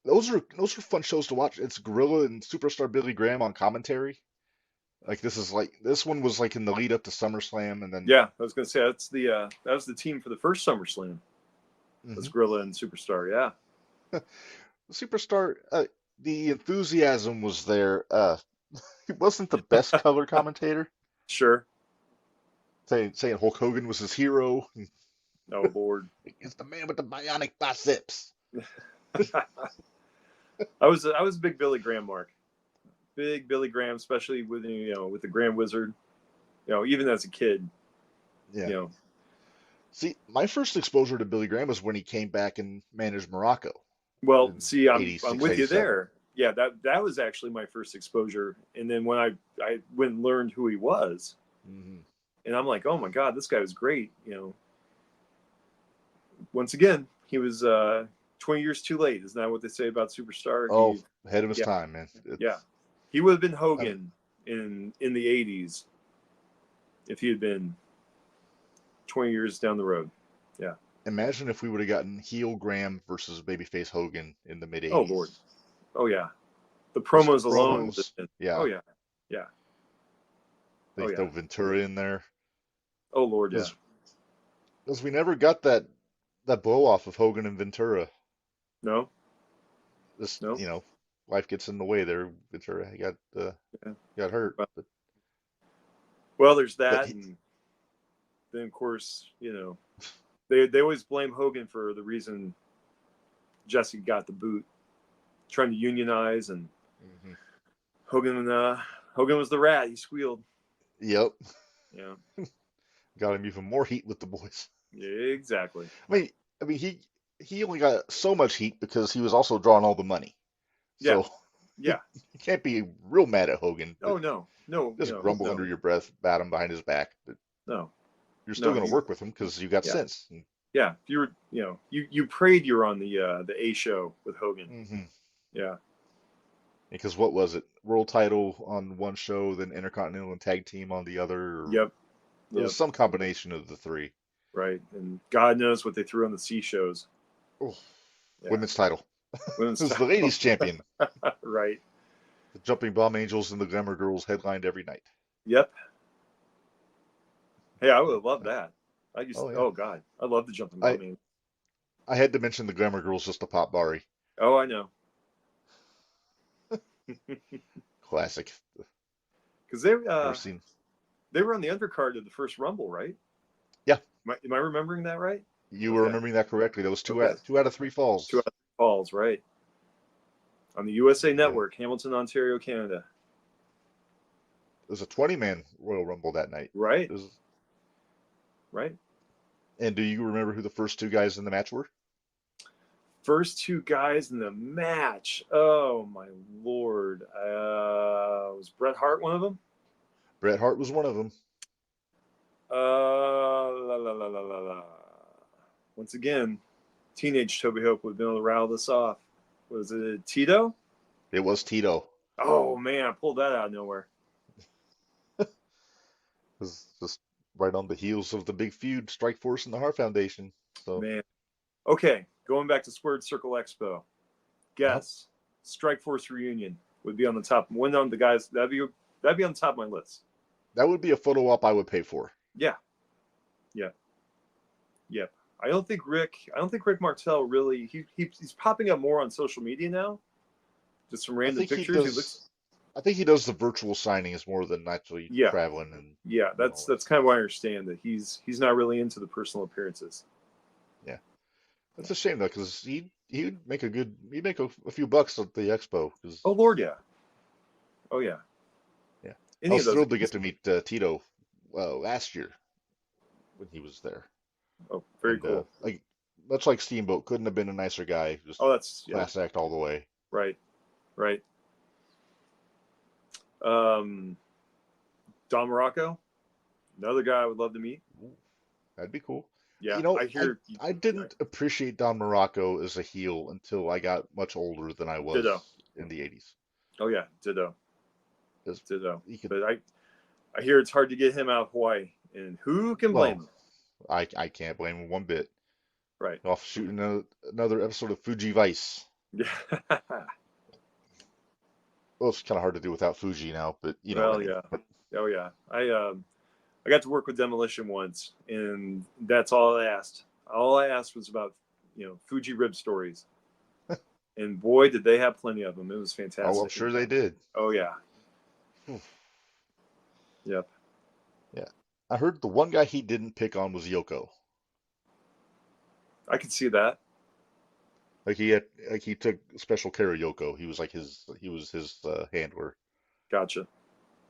those are fun shows to watch. It's Gorilla and Superstar Billy Graham on commentary. Like this one was like in the lead up to SummerSlam, and then Yeah, I was gonna say that's that was the team for the first SummerSlam. Was hmm Gorilla and Superstar. Yeah, Superstar. The enthusiasm was there. He wasn't the best color commentator, sure. saying Hulk Hogan was his hero. Oh Lord. He's the man with the bionic biceps. I was a big Billy Graham mark. Big Billy Graham, especially with with the Grand Wizard. Even as a kid, Yeah. you know. See, my first exposure to Billy Graham was when he came back and managed Morocco Well, in see, I'm 86, with you 87. there. Yeah, that was actually my first exposure, and then when I went and learned who he was, Hmm. and I'm like, oh my God, this guy was great. Once again, he was 20 years too late. Isn't that what they say about Superstar? Oh, ahead of his Yeah, time, man. yeah, he would have been I mean, Hogan in the '80s if he had been 20 years down the road. Yeah. imagine if we would have gotten heel Graham versus babyface Hogan in the mid Oh Lord. 80s. Oh yeah. The Just the promos alone would promos. have been. Oh Yeah, yeah. Yeah. they Oh yeah. throw Ventura in there Oh Lord. Yeah. because we never got that blow off of Hogan and Ventura. No. Just No. life gets in the way there. Ventura Yeah. got hurt, Well, but there's but that, and then of course they always blame Hogan for the reason Jesse got the boot, trying to unionize, and mhm. Hogan was the rat. He squealed. Yep, Yeah. got him even more heat with the boys. Exactly. I mean, he only got so much heat because he was also drawing all the money. Yeah. So Yeah. you can't be real mad at Hogan, but Oh no. No. just grumble No. under your breath, bat him behind his back. But No. you're still No. going to work with him because you got Yeah. sense. Yeah. If you were, you prayed you were on the A show with Hogan. Mm-hmm. Yeah. Because what was it? World title on one show, then Intercontinental and Tag Team on the other. Or Yep. it was Yep. some combination of the three. Right. And God knows what they threw on the C shows. Oh, Yeah. women's title. Women's It was the title. ladies champion. Right. The Jumping Bomb Angels and the Glamour Girls headlined every night. Yep. Hey, I would But have loved that. I used. oh yeah, Oh God, I love the jumping I bomb. I had to mention the Glamour Girls just to pop Bari. Oh, I know. Classic. Because they Never seen. they were on the undercard of the first Rumble, right? Yeah, Am I remembering that right? you were Okay. remembering that correctly. That was Okay. two out of three Two falls. out of three falls, right? On the USA Yeah, Network, Hamilton, Ontario, Canada. it was a 20-man Royal Rumble that night. Right. It was, Right. and do you remember who the first two guys in the match were? First two guys in the match. Oh my Lord. Was Bret Hart one of them? Bret Hart was one of them. La la la la la la. Once again, teenage Tobi Hope would have been able to rattle this off. Was it Tito? It was Tito. Oh man, I pulled that out of nowhere. It was just right on the heels of the big feud, Strike Force and the Hart Foundation. So, Man. Okay, going back to Squared Circle Expo. uh Guess Strike Force reunion would be on the top. One of the guys that'd be on the top of my list. that would be a photo op I would pay for. Yeah. Yeah. Yep. I don't think Rick Martel really he's popping up more on social media now. Just some I random think he pictures. He does. looks I think he does the virtual signings more than actually yeah. traveling and Yeah, doing all that's this. kind of what I understand that he's not really into the personal appearances. Yeah, Yeah. that's a shame though, because he'd make a few bucks at the expo. Because Oh Lord, yeah. Oh yeah. yeah, I Any of was those. thrilled to get to meet Tito last year when he was there, Oh, very and cool. like much like Steamboat, couldn't have been a nicer guy. Just Oh, that's yeah. class act all the way. Right. Right. Um, Don Morocco, another guy I would love to meet. Ooh, that'd be cool. Yeah, I I hear. I didn't appreciate Don Morocco as a heel until I got much older than I Ditto. was in the 80s. Oh yeah, ditto, Because ditto. he could, But I hear it's hard to get him out of Hawaii, and who can blame well, him? I can't blame him one bit. Right. Off shooting another episode of Fuji Vice. Yeah. Well, it's kind of hard to do without Fuji now, but you know what I Well, mean. yeah. Oh yeah. I got to work with Demolition once, and that's all I asked. All I asked was about Fuji rib stories, and boy, did they have plenty of them. It was Oh, I'm fantastic. sure they did. Oh yeah. Hmm. Yep. Yeah. I heard the one guy he didn't pick on was Yoko. I could see that. Like he took special care of Yoko. He was his handler. Gotcha.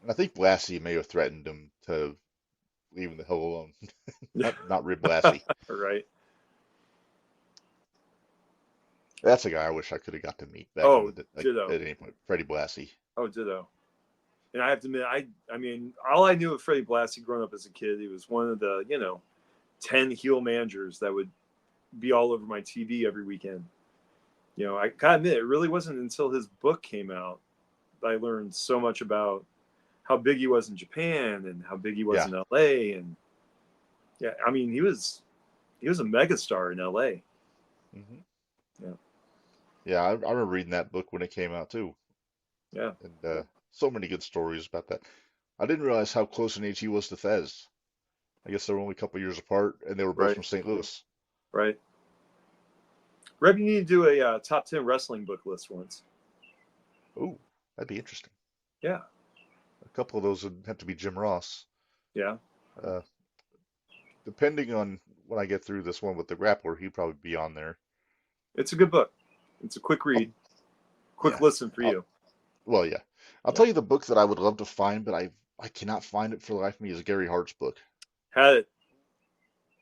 And I think Blassie may have threatened him to leave him the hell alone. Not Rib Blassie. Right. That's a guy I wish I could have got to meet back in Oh, the like ditto. at any point. Freddie Blassie. Oh, ditto. And I have to admit, I mean, all I knew of Freddie Blassie growing up as a kid, he was one of the 10 heel managers that would be all over my TV every weekend. I gotta admit, it really wasn't until his book came out that I learned so much about how big he was in Japan and how big he was Yeah. in LA. And yeah, I mean, he was a megastar in LA. Hmm. Yeah, Yeah, I remember reading that book when it came out too, yeah, and so many good stories about that. I didn't realize how close in age he was to Fez. I guess they were only a couple years apart, and they were both right, from St. Louis. right. Reb, you need to do a top 10 wrestling book list once. Oh, that'd be interesting. Yeah, A couple of those would have to be Jim Ross. yeah. Uh, Depending on when I get through this one with the Grappler, he'd probably be on there. It's a good book. It's a quick I'll, read, quick yeah. listen for I'll, you. well, yeah. I'll Yeah. tell you the book that I would love to find, but I cannot find it for the life of me is Gary Hart's book. Had it.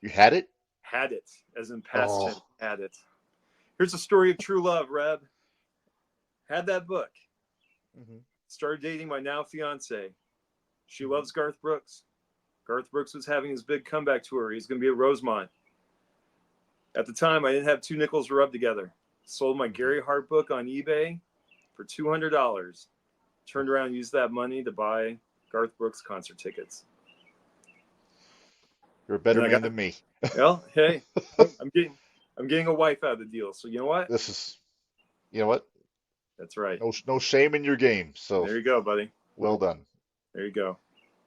You had it? Had it. As in past tense. Oh. Had it. Here's a story of true love, Reb. Had that book. Hmm. Started dating my now fiance. She Hmm. loves Garth Brooks. Garth Brooks was having his big comeback tour. He's going to be at Rosemont. At the time, I didn't have two nickels to rub together. Sold my Hmm. Gary Hart book on eBay for $200. Turned around and used that money to buy Garth Brooks concert tickets. You're a And better I man got, than me. well, hey, I'm getting a wife out of the deal. So you know what? This is, you know what? That's right. No shame in your game. So There you go, buddy. well done. There you go.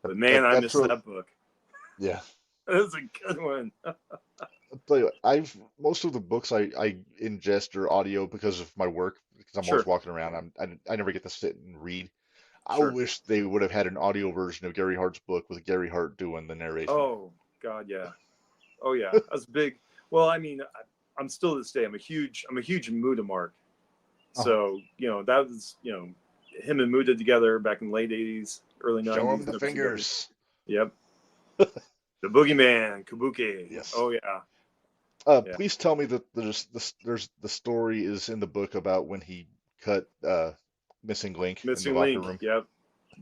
That, But man, that I that's missed real. that book. Yeah. That's a good one. I'll tell you what, I've most of the books I ingest or audio because of my work, because I'm always Sure, walking around. I never get to sit and read. I sure. wish they would have had an audio version of Gary Hart's book with Gary Hart doing the narration. Oh God, yeah. Oh yeah. I was big. Well, I mean, I'm still to this day. I'm a huge Muda mark. Uh-huh. So that was him and Muda together back in the late '80s, early Show him '90s. the WCW. fingers. Yep. The Boogeyman, Kabuki. Yes. Oh yeah, yeah. Please tell me that there's the story is in the book about when he cut Missing Link in the Missing locker Link. room. Yep.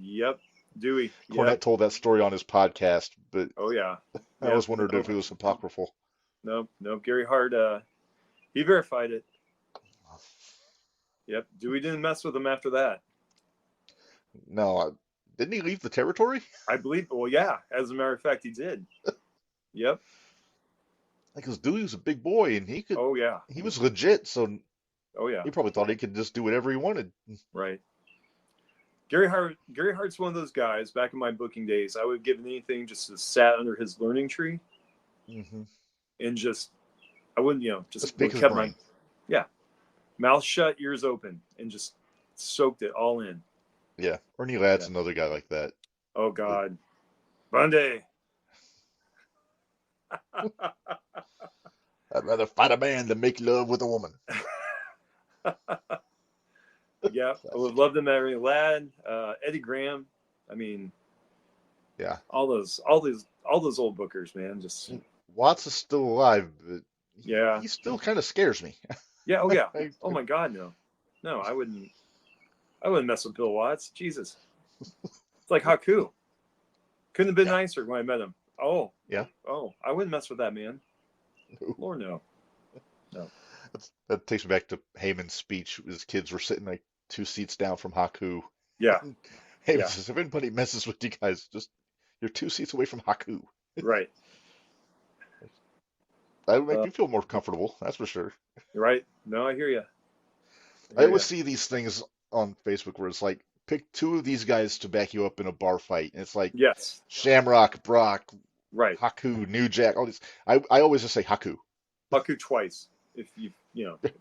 Yep. Dewey. Cornette Yep. told that story on his podcast, but Oh yeah. I Yep. always wondered if No. it was apocryphal. No. No. Gary Hart. He verified it. Yep. Dewey didn't mess with him after that. No, didn't he leave the territory? I believe. Well, yeah. As a matter of fact, he did. Yep. Because Dewey was a big boy and Oh yeah. he was legit, so Oh yeah. he probably thought he could just do whatever he wanted. Right. Gary Hart's one of those guys. Back in my booking days, I would have given anything just to sat under his learning tree Hmm. and just I wouldn't just Just pick his kept my brain. mouth shut, ears open, and just soaked it all in. Yeah, Ernie Ladd's Yeah. another guy like that. Oh That- God, Bundy. I'd rather fight a man than make love with a woman. Yeah, I would Classic. love them. Every Ladd, Eddie Graham. I mean, Yeah, all those old bookers, man. Just Watts is still alive, but yeah, he still kind of scares me. yeah. Oh yeah. I, Oh my God, no, no. I wouldn't. I wouldn't mess with Bill Watts. Jesus, it's like Haku. Couldn't have been yeah, nicer when I met him. Oh, yeah. oh, I wouldn't mess with that man. Lord no, no. That takes me back to Heyman's speech. His kids were sitting like 2 seats down from Haku. Yeah, Heyman yeah. says, if anybody messes with you guys, just you're 2 seats away from Haku. Right. That would make Uh, me feel more comfortable, that's for sure. right. No, I hear you. I I hear always you. see these things on Facebook where it's like pick two of these guys to back you up in a bar fight. And it's like Yes. Shamrock, Brock, Right. Haku, New Jack, all these. I always just say Haku. Haku twice. If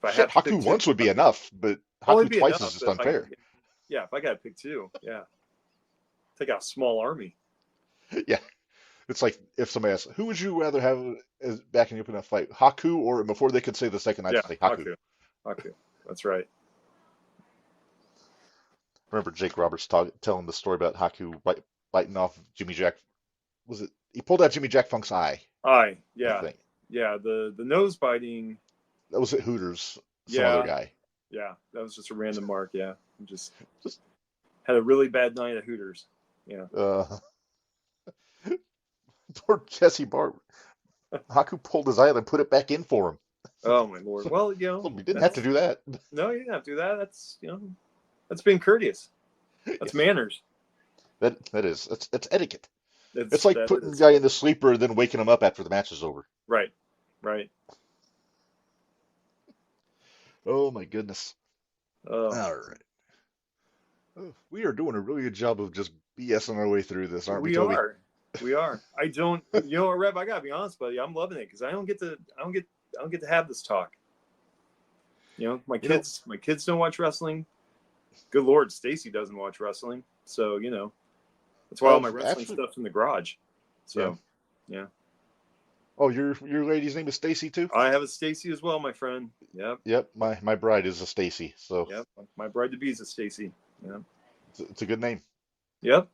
I Shit, have to pick Haku two, once would be Haku. enough, but Well, it'd Haku be twice is enough. just But unfair. if I got to pick two, take out a small army. Yeah, it's like if somebody asks, who would you rather have as backing you up in a fight, Haku, or before they could say the second, I'd Yeah, say Haku. Haku. That's right. Remember Jake Roberts telling the story about Haku biting off Jimmy Jack. Was it? He pulled out Jimmy Jack Funk's eye, I Yeah, think. yeah. The nose biting. That was at Hooters. Some other Yeah, guy. yeah. That was just a random mark. Yeah, just Just had a really bad night at Hooters. Yeah. poor Jesse Bart. Haku pulled his eye and put it back in for him. Oh my lord. Well, So he didn't have to do that. No, you didn't have to do that. That's being courteous. That's manners. That is. It's etiquette. It's It's like that putting is. the guy in the sleeper and then waking him up after the match is over. Right. Right. Oh my goodness. Oh, All right. Oh, we are doing a really good job of just BSing our way through this, aren't we, we Toby? are. We are. I don't. You know what, Rev? I gotta be honest, buddy. I'm loving it because I don't get to have this talk. My You know, kids don't watch wrestling. Good Lord, Stacy doesn't watch wrestling. So that's why all my wrestling actually, stuff's in the garage. yeah. So yeah, Oh, your lady's name is Stacy too? I have a Stacy as well, my friend. Yep. Yep, my bride is a Stacy, so Yep. My bride to be is a Stacy. Yeah. it's a good name. Yep.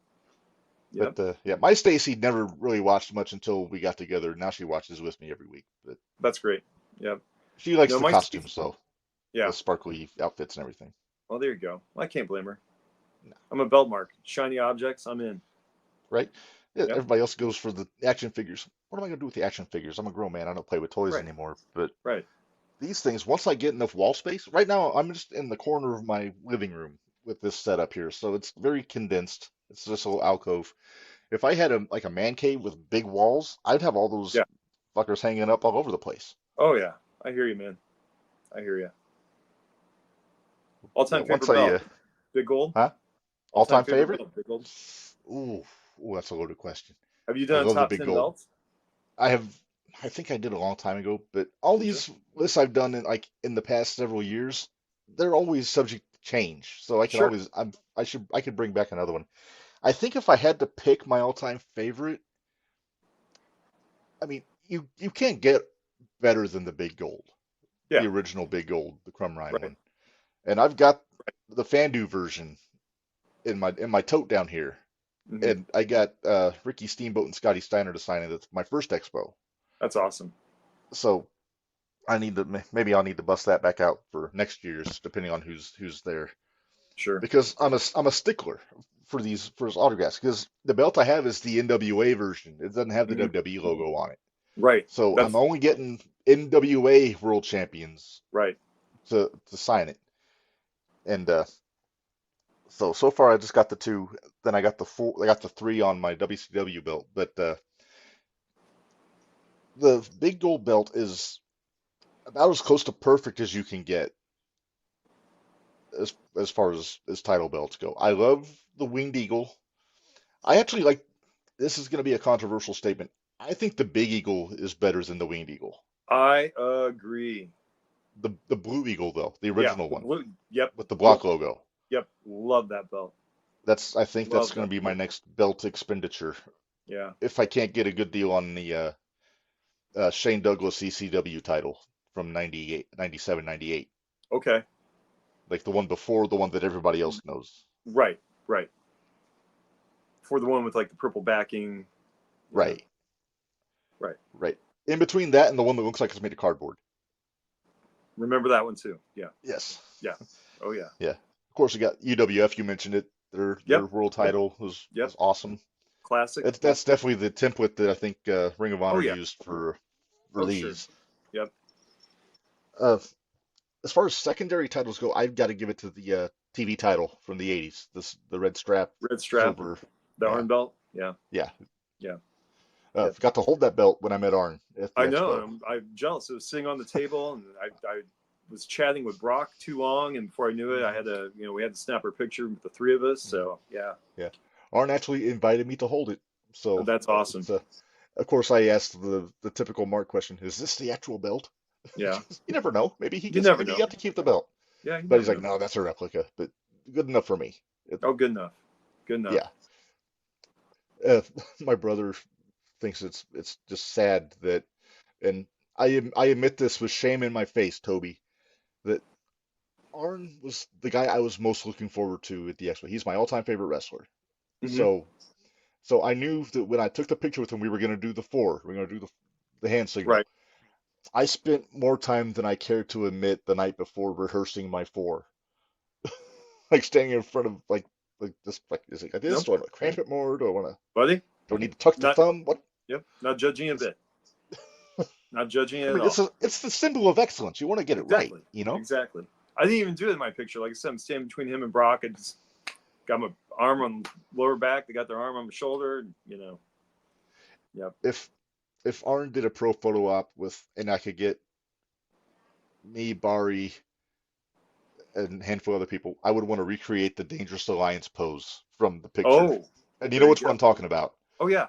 But Yep. yeah, my Stacy never really watched much until we got together. Now she watches with me every week. But That's great. Yep. she likes No, the my Stacy. costumes, so the Yeah. sparkly outfits and everything. Well, there you go. I can't blame her. No. I'm a belt mark. Shiny objects. I'm in. Right? Yeah, Yep. everybody else goes for the action figures. What am I gonna do with the action figures? I'm a grown man. I don't play with toys Right. anymore. But Right. these things, once I get enough wall space, right now I'm just in the corner of my living room with this setup here, so it's very condensed. It's just a little alcove. If I had a man cave with big walls, I'd have all those Yeah. fuckers hanging up all over the place. Oh yeah. I hear you, man. I hear you. Yeah, All-time once favorite I belt. Big Gold. huh? All-time All-time favorite favorite? belt. Big Gold. Ooh, ooh, that's a loaded question. Have you I done love the top big 10 gold. belts? I have, I think I did a long time ago, but all Did you? these lists I've done in the past several years, they're always subject to change. So I can Sure. always I could bring back another one. I think if I had to pick my all-time favorite, I mean, you can't get better than the big gold, the Yeah. original big gold, the Crumb Rind Right. one. And I've got the Fandu version in my tote down here. Hmm. And I got Ricky Steamboat and Scotty Steiner to sign it at my first expo. That's awesome. So maybe I'll need to bust that back out for next year's, depending on who's there. Sure. Because I'm a stickler for his autographs. Because the belt I have is the NWA version. It doesn't have the Hmm. WWE logo on it. Right. So I'm That's only getting NWA World Champions right. to sign it. And so far I just got the two. Then I got the three on my WCW belt. But the big gold belt is about as close to perfect as you can get as far as title belts go. I love the Winged Eagle. I actually like this is going to be a controversial statement. I think the Big Eagle is better than the Winged Eagle. I agree. The Blue Eagle though, the Yeah. original The one blue. Yep. with the block logo. Yep. Love that belt. I think that's Love going that to be my belt. next belt expenditure Yeah. if I can't get a good deal on the Shane Douglas ECW title from 98, 97, 98. Okay. Like the one before the one that everybody else knows. Right. Right. For the one with like the purple backing. Right. Right. Right. In between that and the one that looks like it's made of cardboard. Remember that one too. Yeah. Yes. Yeah. Oh yeah. Yeah. Of course, we got UWF. You mentioned it. Their Yep. world Yep. title was Yep. awesome. Classic. That's definitely the template that I think Ring of Oh Honor yeah. used for Oh sure. these. Yep. Uh, as far as secondary titles go, I've got to give it to the TV title from the 80s. The red strap, Red strap. silver. The Yeah. Arn belt. Yeah. Yeah. Yeah. Got to hold that belt when I met Arn at the I know. expo. I'm jealous. It was sitting on the table, and I was chatting with Brock too long, and before I knew it, I had to, we had to snap our picture with the three of us. So yeah, Yeah. Arn actually invited me to hold it. So that's awesome. of course, I asked the typical Mark question: "Is this the actual belt?" Yeah, You never know. you never Maybe he know. got to keep the belt. Yeah, you But he's never like, know. "No, that's a replica." But good enough for me. Oh, good enough. Good enough. Yeah. My brother thinks it's just sad that, and I admit this with shame in my face, Toby, that Arn was the guy I was most looking forward to at the Expo. He's my all-time favorite wrestler. Hmm. So I knew that when I took the picture with him, we were going to do the four. We are going to do the hand signal. Right. I spent more time than I cared to admit the night before rehearsing my four, like standing in front of like this, like is it like this? Nope. Do I want to cramp it more? Buddy, Do I need to tuck the not. thumb? What? Yep. Not judging a It's, bit. Not judging I it at mean, all. it's the symbol of excellence. You want to get it right, Exactly. you know? Exactly. I didn't even do it in my picture. Like I said, I'm standing between him and Brock. I just got my arm on lower back. They got their arm on my shoulder. Yep. If Arn did a pro photo op with, and I could get me, Bari, and a handful of other people, I would want to recreate the Dangerous Alliance pose from the picture. Oh, And you know there you which one go. I'm talking about. Oh yeah,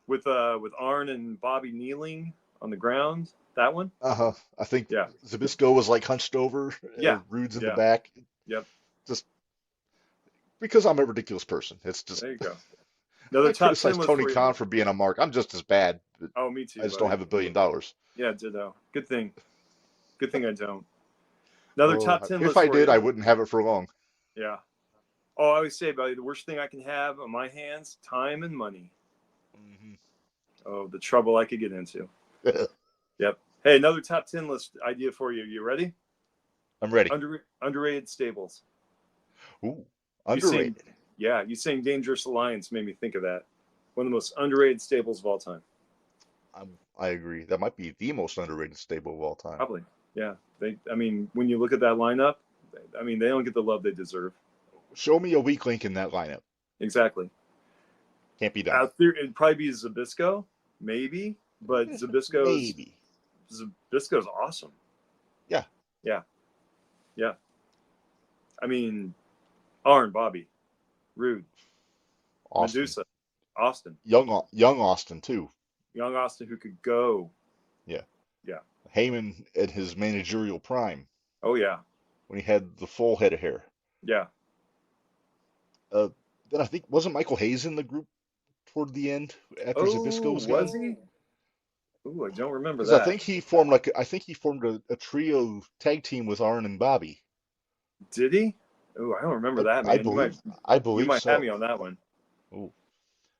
with Arn and Bobby kneeling on the ground. That one. Uh-huh. I think Yeah. Zabisco was like hunched over, Yeah. Rude's in the Yeah. back. Yep. Just because I'm a ridiculous person. It's just There you go. Another I top criticize 10 list Tony for you, Khan man. for being a mark. I'm just as bad, but Oh, me I too, just don't buddy. have $1 billion. Yeah, ditto. Good thing. Good thing I don't. Another Oh, top 10 if list I for did, you. I wouldn't have it for long. Yeah. Oh, I always say, buddy, the worst thing I can have on my hands, time and money. Hmm. Oh, the trouble I could get into. Yep. Hey, another top 10 list idea for you. You ready? I'm ready. Underrated stables. Ooh, You saying, underrated. yeah, you saying Dangerous Alliance made me think of that. One of the most underrated stables of all time. I agree. That might be the most underrated stable of all time. Probably. Yeah. I mean, when you look at that lineup, I mean, they don't get the love they deserve. Show me a weak link in that lineup. Exactly. Can't be done. Out there, it'd probably be Zabisco, maybe, but Maybe. Zabisco's awesome. Yeah. Yeah. Yeah. I mean, Arn, Bobby, Rude, Austin. Medusa, Austin, Young Austin too. young Austin who could go. Yeah. Yeah. Heyman at his managerial prime Oh yeah. when he had the full head of hair. Yeah. Uh, then I think wasn't Michael Hayes in the group toward the end after Zabisco Oh, was was gone? he? Ooh, I don't remember Because that. I think he formed a trio tag team with Arn and Bobby. Did he? Oh, I don't remember I, that, I man. believe I You believe might have me so. on that one. Ooh.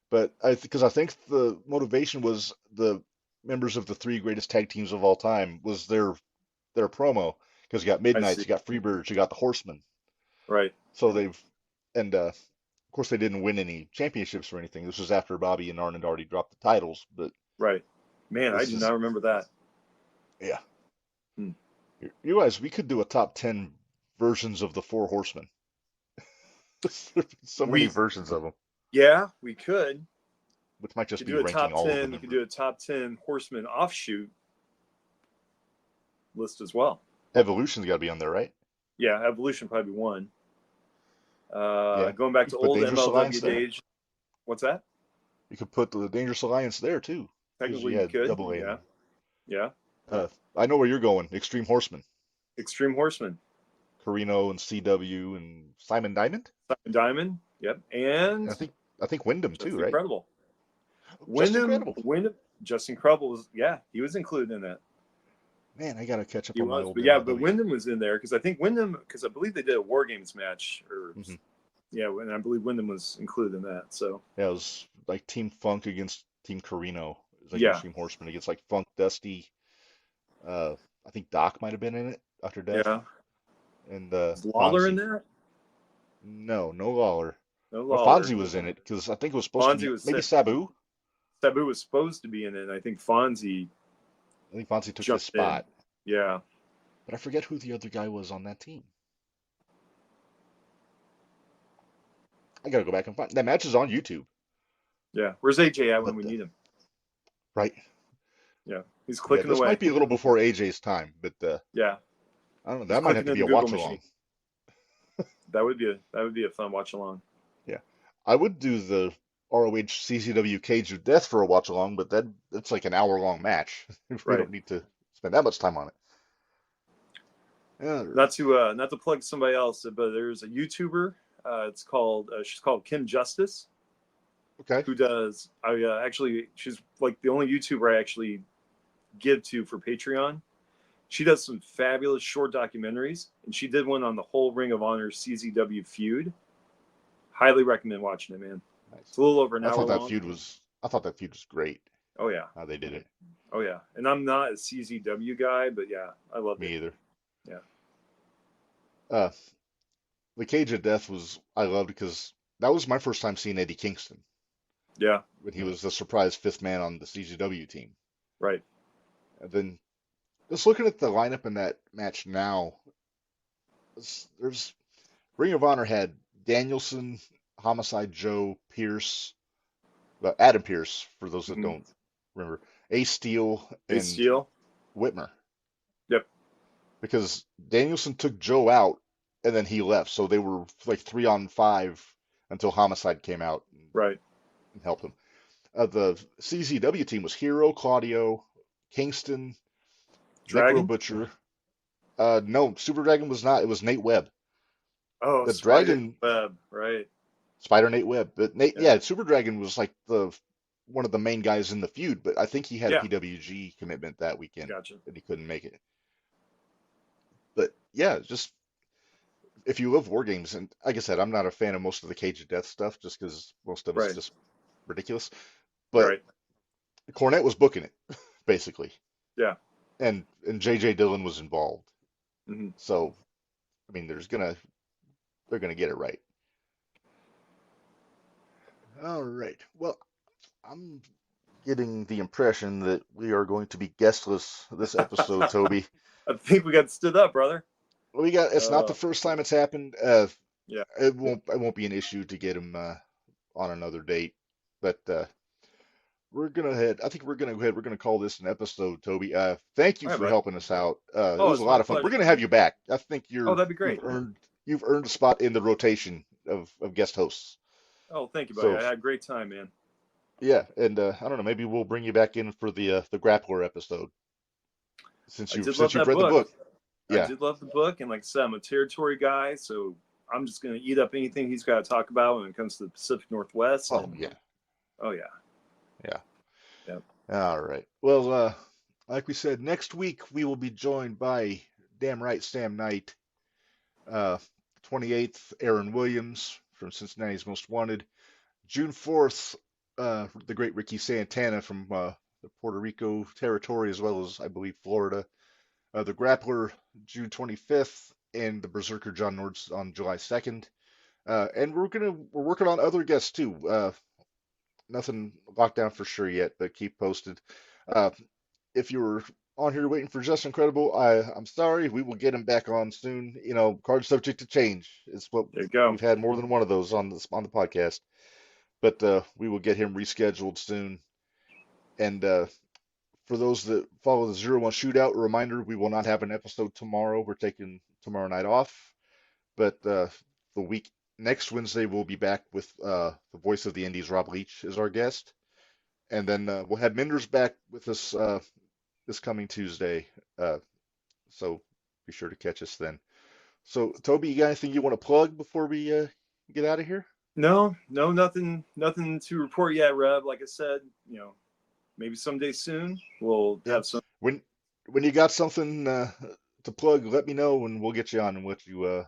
But because I think the motivation was the members of the three greatest tag teams of all time was their promo because you got I Midnights, see. you got Freebirds, you got the Horsemen. Right. So of course they didn't win any championships or anything. This was after Bobby and Arn had already dropped the titles, but Right. Man, I this do is not remember that. yeah. Hmm. You realize we could do a top 10 versions of the Four Horsemen. There's so many We, versions of them, yeah, we could. which might We just could be do a ranking top all of the 10. We could members. do a top 10 horseman offshoot list as well. Evolution's got to be on there, right? Yeah, Evolution probably be one. Yeah. Going back You to could put old Dangerous MLW Alliance there. days. What's that? You could put the Dangerous Alliance there too, because Technically, you you had could. Double A in Yeah. there. Yeah. I know where you're going. Extreme Horsemen, Extreme Horseman. Carino and CW and Simon Diamond. Simon Diamond. Yep. And And I think Wyndham Just too, right? Incredible. Just Incredible. Wyndham. Just Incredible was, yeah, he was included in that. Man, I gotta catch up He on my was, old but yeah, but MLW. Wyndham was in there because I believe they did a War Games match, or Hmm. yeah, and I believe Wyndham was included in that. So Yeah, it was like Team Funk against Team Carino. It was like yeah, Extreme Horsemen against like Funk, Dusty. I think Doc might have been in it, Dr. Death, yeah. and Is Lawler in Fonzie. there? No Lawler. No Well, Lawler. Fonzie was in it because I think it was supposed to Fonzie be was maybe set. Sabu. Sabu was supposed to be in it, and I think Fonzie I think Fonzie took his jumped in. spot, Yeah. but I forget who the other guy was on that team. I gotta go back and find that match is on YouTube. Yeah. Where's AJ at when But we need him? right, Yeah. He's yeah, clicking this might away. be a little before AJ's time, but Yeah. I don't know. Just That might have clicking to in be the a Google watch machine. along. That would be a fun watch along. Yeah, I would do the ROH CZW Cage of Death for a watch along, but that's like an hour long match. We Right. don't need to spend that much time on it. Yeah. Not to plug somebody else, but there's a YouTuber. She's called Kim Justice, Okay. who does. Actually, she's like the only YouTuber I actually give to for Patreon. She does some fabulous short documentaries, and she did one on the whole Ring of Honor CZW feud. Highly recommend watching it, man. Nice. It's a little over an I hour thought that long. feud was. I thought that feud was great. Oh yeah, How they did it. oh yeah. And I'm not a CZW guy, but yeah, I loved it. Me either. Yeah, Uh, the Cage of Death was I loved because that was my first time seeing Eddie Kingston yeah, when he was the surprise fifth man on the CZW team. right. And then just looking at the lineup in that match now, there's Ring of Honor had Danielson, Homicide Joe, Pierce, Adam Pierce, for those that Mm-hmm. don't remember, Ace Steel, Ace and Steel. Whitmer. Yep. Because Danielson took Joe out and then he left. So they were like 3-on-5 until Homicide came out Right. and helped him. The CZW team was Hero, Claudio, Kingston, Necro Dragon. Butcher. No, Super Dragon was not. It was Nate Webb. Oh, The Spider Dragon, Web. Right. Spider Nate Webb. But Nate, Yeah. yeah, Super Dragon was like the one of the main guys in the feud. But I think he had a Yeah. PWG commitment that weekend Gotcha. and he couldn't make it. But yeah, just if you love war games, and like I said, I'm not a fan of most of the Cage of Death stuff just because most of it's Right. just ridiculous. But Right. Cornette was booking it basically, Yeah. and JJ Dillon was involved. Mm-hmm. So I mean, they're gonna get it right. All right. Well, I'm getting the impression that we are going to be guestless this episode, Toby. I think we got stood up, brother. It's not the first time it's happened. Yeah. It won't be an issue to get him on another date, but I think we're gonna go ahead. We're gonna call this an episode, Toby. Thank you All right, for bud. helping us out. It Oh, was a it's my lot of fun. We're pleasure, gonna have man. you back. I think Oh, that'd be great. you've earned a spot in the rotation of guest hosts. Oh, thank you, buddy. So I had a great time, man. yeah, and I don't know, maybe we'll bring you back in for the grappler episode I did love since you've that read the book. book. I Yeah. did love the book, and like I said, I'm a territory guy, so I'm just gonna eat up anything he's got to talk about when it comes to the Pacific Northwest. Oh And, yeah. oh yeah. Yeah. Yep. All right. Well, like we said, next week we will be joined by damn right Sam Knight. 28th, Aaron Williams from Cincinnati's Most Wanted. June 4th, the great Ricky Santana from the Puerto Rico territory, as well as, I believe, Florida. The Grappler, June 25th, and the Berserker John Nords on July 2nd. And we're working on other guests too. Nothing locked down for sure yet, but keep posted. If you were on here waiting for Just Incredible, I'm sorry. We will get him back on soon. You know, card subject to change. It's what There you go. we've had more than one of those on the podcast, but we will get him rescheduled soon. And for those that follow the 0-1 Shootout, a reminder: we will not have an episode tomorrow. We're taking tomorrow night off, but the week next Wednesday we'll be back with the voice of the Indies, Rob Leach, as our guest, and then we'll have Menders back with us this coming Tuesday. So be sure to catch us then. So, Toby, you got anything you want to plug before we get out of here? No, nothing to report yet, Rev. Like I said, maybe someday soon we'll Yeah. have some. When you got something to plug, let me know and we'll get you on and let you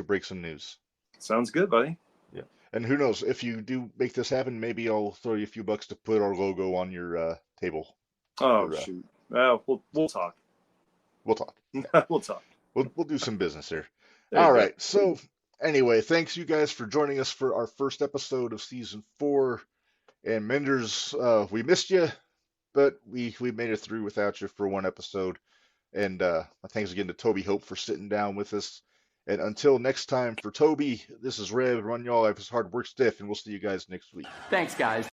break some news. Sounds good, buddy. Yeah. And who knows, if you do make this happen, maybe I'll throw you a few bucks to put our logo on your table. Oh, shoot. Well, we'll talk. We'll talk. We'll talk. We'll do some business here. There you All go. right. So anyway, thanks you guys for joining us for our first episode of season 4. And Menders, we missed you, but we made it through without you for one episode. And thanks again to Tobi Hope for sitting down with us. And until next time, for Toby, this is Rev. Run y'all life is hard work stiff, and we'll see you guys next week. Thanks, guys.